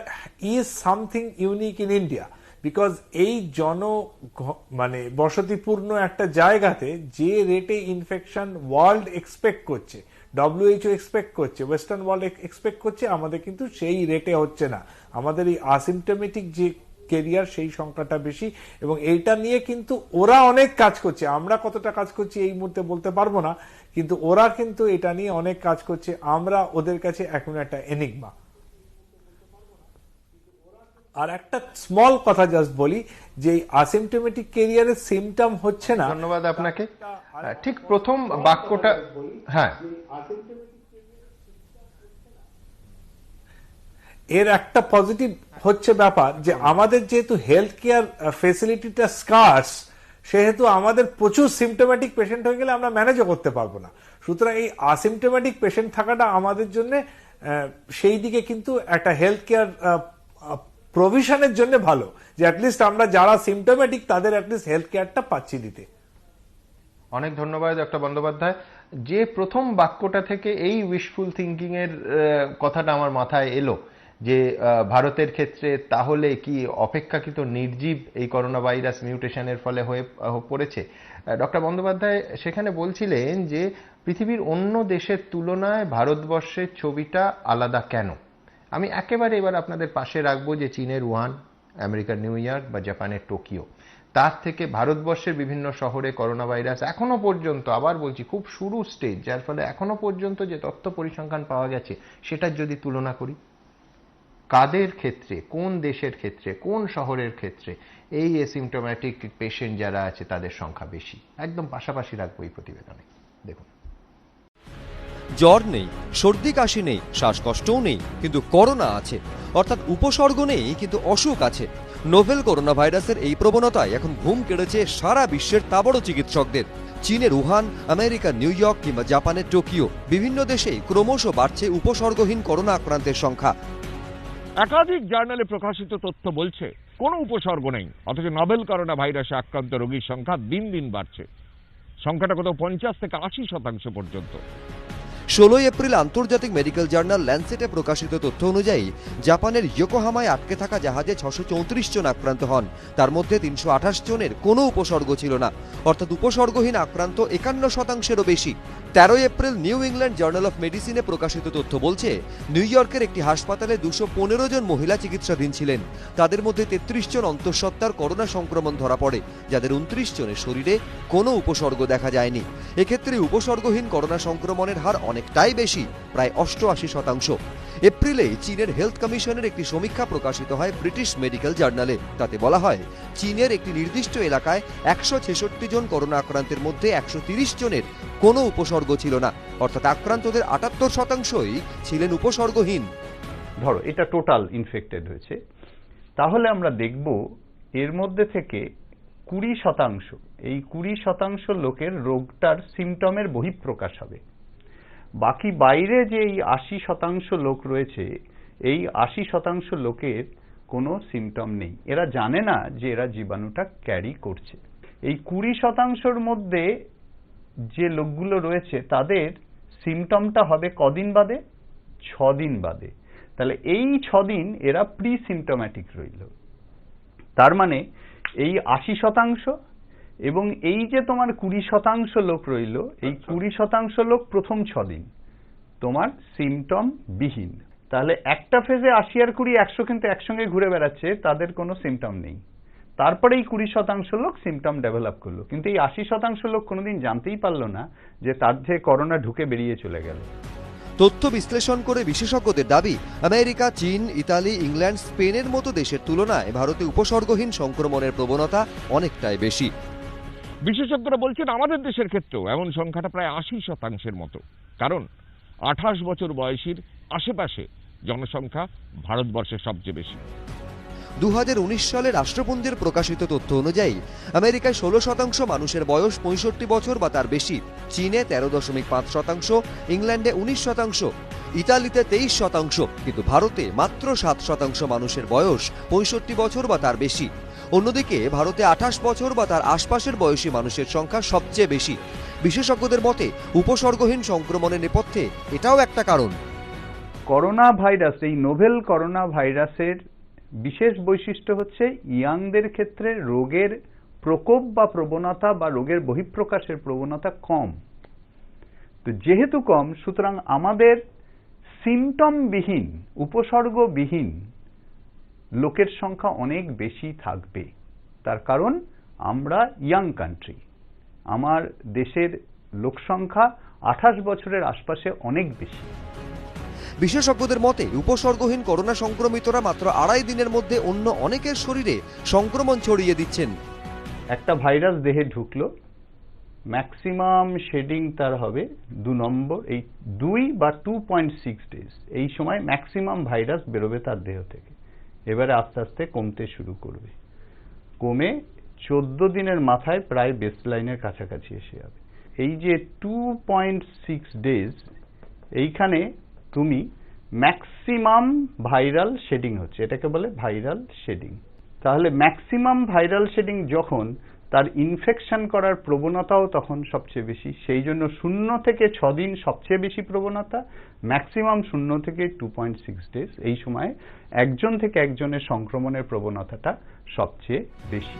is something unique in India, because এই মানে বসতিপূর্ণ একটা জায়গাতে যে রেটে ইনফেকশন ওয়ার্ল্ড এক্সপেক্ট করছে, WHO এক্সপেক্ট করছে, ওয়েস্টার্ন ওয়ার্ল্ড এক্সপেক্ট করছে, আমাদের কিন্তু সেই রেটে হচ্ছে না। আমাদের এই আসিমটোমেটিক যে কেরিয়ার সেই সংখ্যাটা বেশি, এবং এইটা নিয়ে কিন্তু ওরা অনেক কাজ করছে। আমরা কতটা কাজ করছি এই মুহূর্তে বলতে পারবো না, কিন্তু ওরা কিন্তু এটা নিয়ে অনেক কাজ করছে। আমরা ওদের কাছে এখন একটা এনিগমা। আর একটা স্মল কথা জাস্ট বলি যে অ্যাসিম্পটোমেটিক ক্যারিয়ারের সিমটম হচ্ছে না। ধন্যবাদ আপনাকে। ঠিক প্রথম বাক্যটা, হ্যাঁ, এর একটা পজিটিভ হচ্ছে ব্যাপার যে আমাদের যেহেতু হেলথ কেয়ার ফেসিলিটিটা স্কার্স, সেহেতু আমাদের প্রচুর সিমটোম্যাটিক পেশেন্ট হয়ে গেলে আমরা ম্যানেজও করতে পারবো না। সুতরাং এই অ্যাসিম্পটোমেটিক পেশেন্ট থাকাটা আমাদের জন্য সেই দিকে কিন্তু একটা হেলথ কেয়ার প্রভিশনের জন্য ভালো, যে অ্যাটলিস্ট আমরা যারা সিমটোম্যাটিক তাদের অ্যাটলিস্ট হেলথ কেয়ারটা পাচ্ছি দিতে। অনেক ধন্যবাদ ডক্টর বন্দ্যোপাধ্যায়। যে প্রথম বাক্যটা থেকে এই উইশফুল থিঙ্কিং এর কথাটা আমার মাথায় এলো যে ভারতের ক্ষেত্রে তাহলে কি অপেক্ষাকৃত নির্জীব এই করোনা ভাইরাস মিউটেশনের ফলে হয়ে পড়েছে। ডক্টর বন্দ্যোপাধ্যায় সেখানে বলছিলেন যে পৃথিবীর অন্য দেশের তুলনায় ভারতবর্ষের ছবিটা আলাদা কেন। আমি একেবারে এবার আপনাদের পাশে রাখবো যে চীনের উহান, আমেরিকার নিউ ইয়র্ক বা জাপানের টোকিও, তার থেকে ভারতবর্ষের বিভিন্ন শহরে করোনা ভাইরাস এখনো পর্যন্ত, আবার বলছি, খুব শুরু স্টেজ, যার ফলে এখনো পর্যন্ত যে তথ্য পরিসংখ্যান পাওয়া গেছে সেটার যদি তুলনা করি, কাদের ক্ষেত্রে, কোন দেশের ক্ষেত্রে, কোন শহরের ক্ষেত্রে এই অ্যাসিম্পটোম্যাটিক পেশেন্ট যারা আছে তাদের সংখ্যা বেশি, একদম পাশাপাশি রাখবো এই প্রতিবেদনে। দেখুন, জ্বর নেই, সর্দি কাশি নেই, শ্বাসকষ্টও নেই, কিন্তু করোনা আছে, অর্থাৎ উপসর্গ নেই কিন্তু অসুখ আছে। নোভেল করোনা ভাইরাসের এই প্রবণতায় এখন ঘুম কেড়েছে সারা বিশ্বের তাবড় চিকিৎসকদের। চীনের উহান, আমেরিকার নিউ ইয়র্ক কিংবা জাপানের টোকিও, বিভিন্ন দেশেই ক্রমশ বাড়ছে উপসর্গহীন করোনা আক্রান্তের সংখ্যা। একাধিক জার্নালে প্রকাশিত তথ্য বলছে কোনো উপসর্গ নেই, অথচ নভেল করোনা ভাইরাসে আক্রান্ত রোগীর সংখ্যা দিন দিন বাড়ছে। সংখ্যাটা কত 50 থেকে 80% পর্যন্ত। 16 এপ্রিল আন্তর্জাতিক মেডিকেল জার্নাল ল্যান্সেটে প্রকাশিত তথ্য অনুযায়ী জাপানের ইয়োকোহামায় আটকে থাকা জাহাজে 634 জন আক্রান্ত হন। তার মধ্যে 328 জনের কোনো উপসর্গ ছিল না, অর্থাৎ উপসর্গহীন আক্রান্ত 51%-এরও বেশি। 13 April New England journal of মেডিসিনে প্রকাশিত তথ্য বলছে নিউ ইয়র্কের একটি হাসপাতালে 215 জন মহিলা চিকিৎসাধীন ছিলেন। তাদের মধ্যে 33 জন অন্তঃসত্ত্বার করোনা সংক্রমণ ধরা পড়ে, যাদের 29 জনের শরীরে কোনো উপসর্গ দেখা যায়নি। এক্ষেত্রে উপসর্গহীন করোনা সংক্রমণের হার অনেকটাই বেশি, প্রায় 88%। এপ্রিলে চীনের হেলথ কমিশনের একটি সমীক্ষা প্রকাশিত হয় ব্রিটিশ মেডিকেল জার্নালে। তাতে বলা হয় চীনের একটি নির্দিষ্ট এলাকায় 166 জন করোনা আক্রান্তের মধ্যে 130 জনের কোনো উপসর্গ ছিল না, অর্থাৎ আক্রান্তদের 78%ই ছিলেন উপসর্গহীন। ধরো এটা টোটাল ইনফেক্টেড হয়েছে, তাহলে আমরা দেখব এর মধ্যে থেকে 20%, এই 20% লোকের রোগটার সিমটমের বহিঃপ্রকাশ হবে। বাকি বাইরে যে এই 80% লোক রয়েছে, এই 80% লোকের কোনো সিমটম নেই, এরা জানে না যে এরা জীবাণুটা ক্যারি করছে। এই 20%-র মধ্যে যে লোকগুলো রয়েছে তাদের সিমটমটা হবে কদিন বাদে? 6 দিন বাদে। তাহলে এই 6 দিন এরা প্রি সিমটোম্যাটিক রইল। তার মানে এই 80% এবং এই যে তোমার 20% লোক রইল, এই 20% লোক প্রথম 6 দিন তোমার সিমটম বিহীন। তাহলে একটা ফেজে 80 আর 20 100 কিন্তু একসঙ্গে ঘুরে বেড়াচ্ছে, তাদের কোনো সিমটম নেই। তারপরেই 20% লোক সিমটম ডেভেলপ করলো, কিন্তু এই 80% লোক কোনোদিন জানতেই পারলো না যে তার যে করোনা ঢুকে বেরিয়ে চলে গেল। তথ্য বিশ্লেষণ করে বিশেষজ্ঞদের দাবি, আমেরিকা, চীন, ইতালি, ইংল্যান্ড, স্পেনের মতো দেশের তুলনায় ভারতে উপসর্গহীন সংক্রমণের প্রবণতা অনেকটাই বেশি। বিশেষজ্ঞরা বলছেন আমাদের দেশের ক্ষেত্রেও এমন সংখ্যাটা প্রায় 80% মতো, কারণ 28 বছর বয়সীর আশেপাশে জনসংখ্যা ভারতবর্ষের সবচেয়ে বেশি। 2019 সালে রাষ্ট্রপুঞ্জের প্রকাশিত তথ্য অনুযায়ী আমেরিকায় 16% মানুষের বয়স 65 বছর বা তার বেশি, চীনে 13.5%, ইংল্যান্ডে 19%, ইতালিতে 23%, কিন্তু ভারতে মাত্র 7% মানুষের বয়স 65 বছর বা তার বেশি। অন্যদিকে ভারতে 28 বছর বা তার আশপাশের বয়সী মানুষের সংখ্যা সবচেয়ে বেশি। বিশেষজ্ঞদের মতে উপসর্গহীন সংক্রমণের নেপথ্যে এটাও একটা কারণ। করোনা ভাইরাস, এই নোভেল করোনা ভাইরাসের বিশেষ বৈশিষ্ট্য হচ্ছে ইয়াংদের ক্ষেত্রে রোগের প্রকোপ বা প্রবণতা বা রোগের বহিঃপ্রকাশের প্রবণতা কম। তো যেহেতু কম, সুতরাং আমাদের সিমটমবিহীন, উপসর্গবিহীন লোকের সংখ্যা অনেক বেশি থাকবে। তার কারণ আমরা ইয়াং কান্ট্রি, আমার দেশের লোক সংখ্যা 28 বছরের আশপাশে অনেক বেশি। বিশেষজ্ঞদের মতে উপসর্গহীন করোনা সংক্রমিতরা মাত্র 2.5 দিনের মধ্যে অন্য অনেকের শরীরে সংক্রমণ ছড়িয়ে দিচ্ছেন। একটা ভাইরাস দেহে ঢুকলো, ম্যাক্সিমাম শেডিং তার হবে 2 নম্বর, এই 2 বা 2.6 ডেজ, এই সময় ম্যাক্সিমাম ভাইরাস বেরোবে তার দেহ থেকে। এবারে আস্তে আস্তে কমতে শুরু করবে, কমে 14 দিনের মাথায় প্রায় বেসলাইনের কাছাকাছি এসে যাবে। এই যে 2.6 ডেজ, এইখানে তুমি ম্যাক্সিমাম ভাইরাল শেডিং হচ্ছে, এটাকে বলে ভাইরাল শেডিং। তাহলে ম্যাক্সিমাম ভাইরাল শেডিং যখন, তার ইনফেকশন করার প্রবণতাও তখন সবচেয়ে বেশি। সেই জন্য 0 থেকে 6 দিন সবচেয়ে বেশি প্রবণতা, ম্যাক্সিমাম 0 থেকে 2.6 ডেজ, এই সময় একজন থেকে একজনের সংক্রমণের প্রবণতাটা সবচেয়ে বেশি।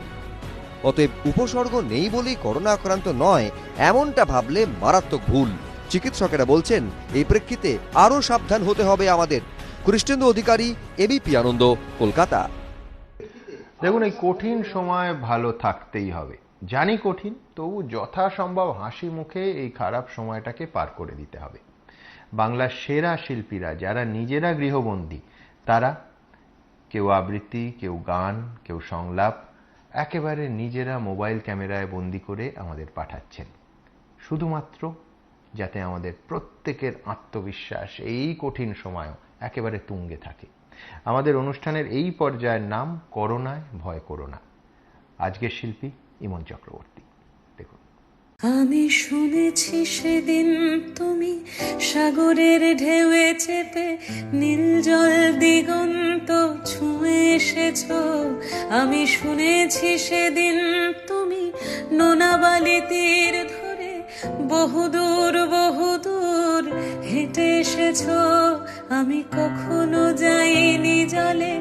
অতএব উপসর্গ নেই বলেই করোনা আক্রান্ত নয়, এমনটা ভাবলে মারাত্মক ভুল। চিকিৎসকেরা বলছেন এই প্রেক্ষিতে আরো সাবধান হতে হবে আমাদের। কৃষ্ণেন্দু অধিকারী, এবিপি আনন্দ, কলকাতা। দেখুন, এই কঠিন সময় ভালো থাকতেই হবে। জানি কঠিন, তবু যথাসম্ভব হাসি মুখে এই খারাপ সময়টাকে পার করে দিতে হবে। বাংলার সেরা শিল্পীরা যারা নিজেরা গৃহবন্দী, তারা কেউ আবৃত্তি, কেউ গান, কেউ সংলাপ একেবারে নিজেরা মোবাইল ক্যামেরায় বন্দি করে আমাদের পাঠাচ্ছেন, শুধুমাত্র যাতে আমাদের প্রত্যেকের আত্মবিশ্বাস এই কঠিন সময়ও একেবারে তুঙ্গে থাকে। আমাদের অনুষ্ঠানের এই পর্যায়ের নাম করোনায় ভয় করো না। আজকের শিল্পী ইমন চক্রবর্তী। দেখুন। আমি শুনেছি সেদিন তুমি সাগরের ঢেউয়ে চেপে নীল জল দিগন্ত ছুঁয়ে এসেছ। আমি শুনেছি সেদিন তুমি নোনাবালি তীর ধরে বহুদূর বহুদূর হেঁটে এসেছ। আমি কখনো যাইনি জলে,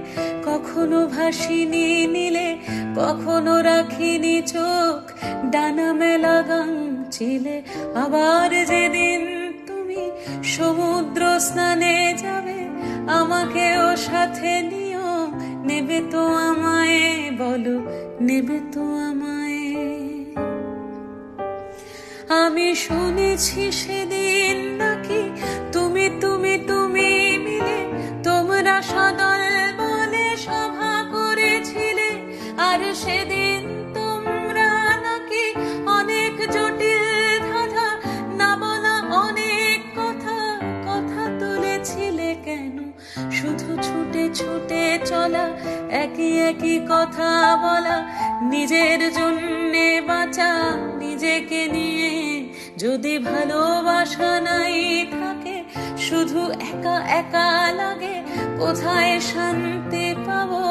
কখনো ভাসিনি নীলে, কখনো রাখিনি চোখ ডানা মেলা গাং চিলে। আবার যেদিন তুমি সমুদ্র স্নানে যাবে, আমাকেও সাথে নিও, নেবে তো আমায়, বলো নেবে তো আমায়। আমি শুনেছি সেদিন নাকি তুমি তুমি তুমি মিলে তোমরা সদল বলে সভা করেছিলে। আর সেদিন তোমরা নাকি অনেক জটিল ধাঁধা না বলা অনেক কথা কথা তুলেছিলে। কেন শুধু ছুটে ছুটে চলা, একই একই কথা বলা, নিজের জন্যে বাঁচা, নিজেকে নিয়ে যদি ভালোবাসা নাই থাকে, শুধু একা একা লাগে। কোথায় শান্তি পাবো,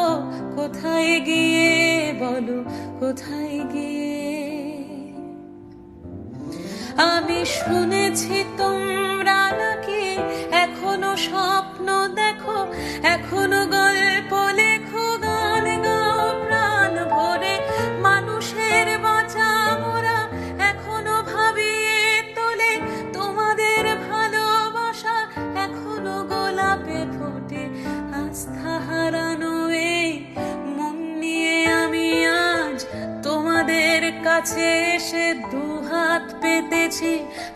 কোথায় গিয়ে, বলো কোথায় গিয়ে। আমি শুনেছি তোমরা নাকি এখনো স্বপ্ন দেখো, এখনো গল্প লেখো, গান গাও প্রাণ ভরে। মানুষের বাঁচা মোরা এখনো ভাবিয়ে তোলে, তোমাদের ভালোবাসা এখনো গোলাপে ফোটে। আস্থা হারানো এই মন নিয়ে আমি কাছে এসে দুহাত পেতেছি,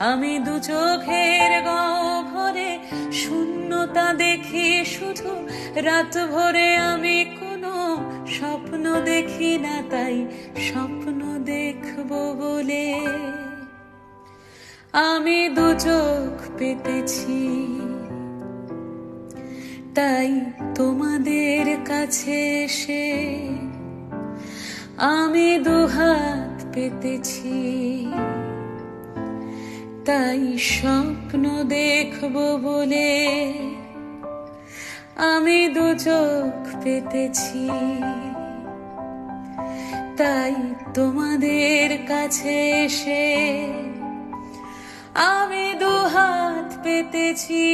আমি দু চোখের গহ্বরে শূন্যতা দেখি শুধু, রাত ভরে আমি কোনো স্বপ্ন দেখি না, তাই স্বপ্ন দেখব বলে আমি দু চোখ পেতেছি। তাই তোমাদের কাছে এসে আমি দুহাত পেতেছি, তাই স্বপ্ন দেখব বলে আমি দু চোখ পেতেছি। তাই তোমাদের কাছে এসে আমি দুহাত পেতেছি।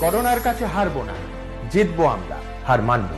করোনার কাছে হারবো না, জিতবো আমরা, হার মানবো।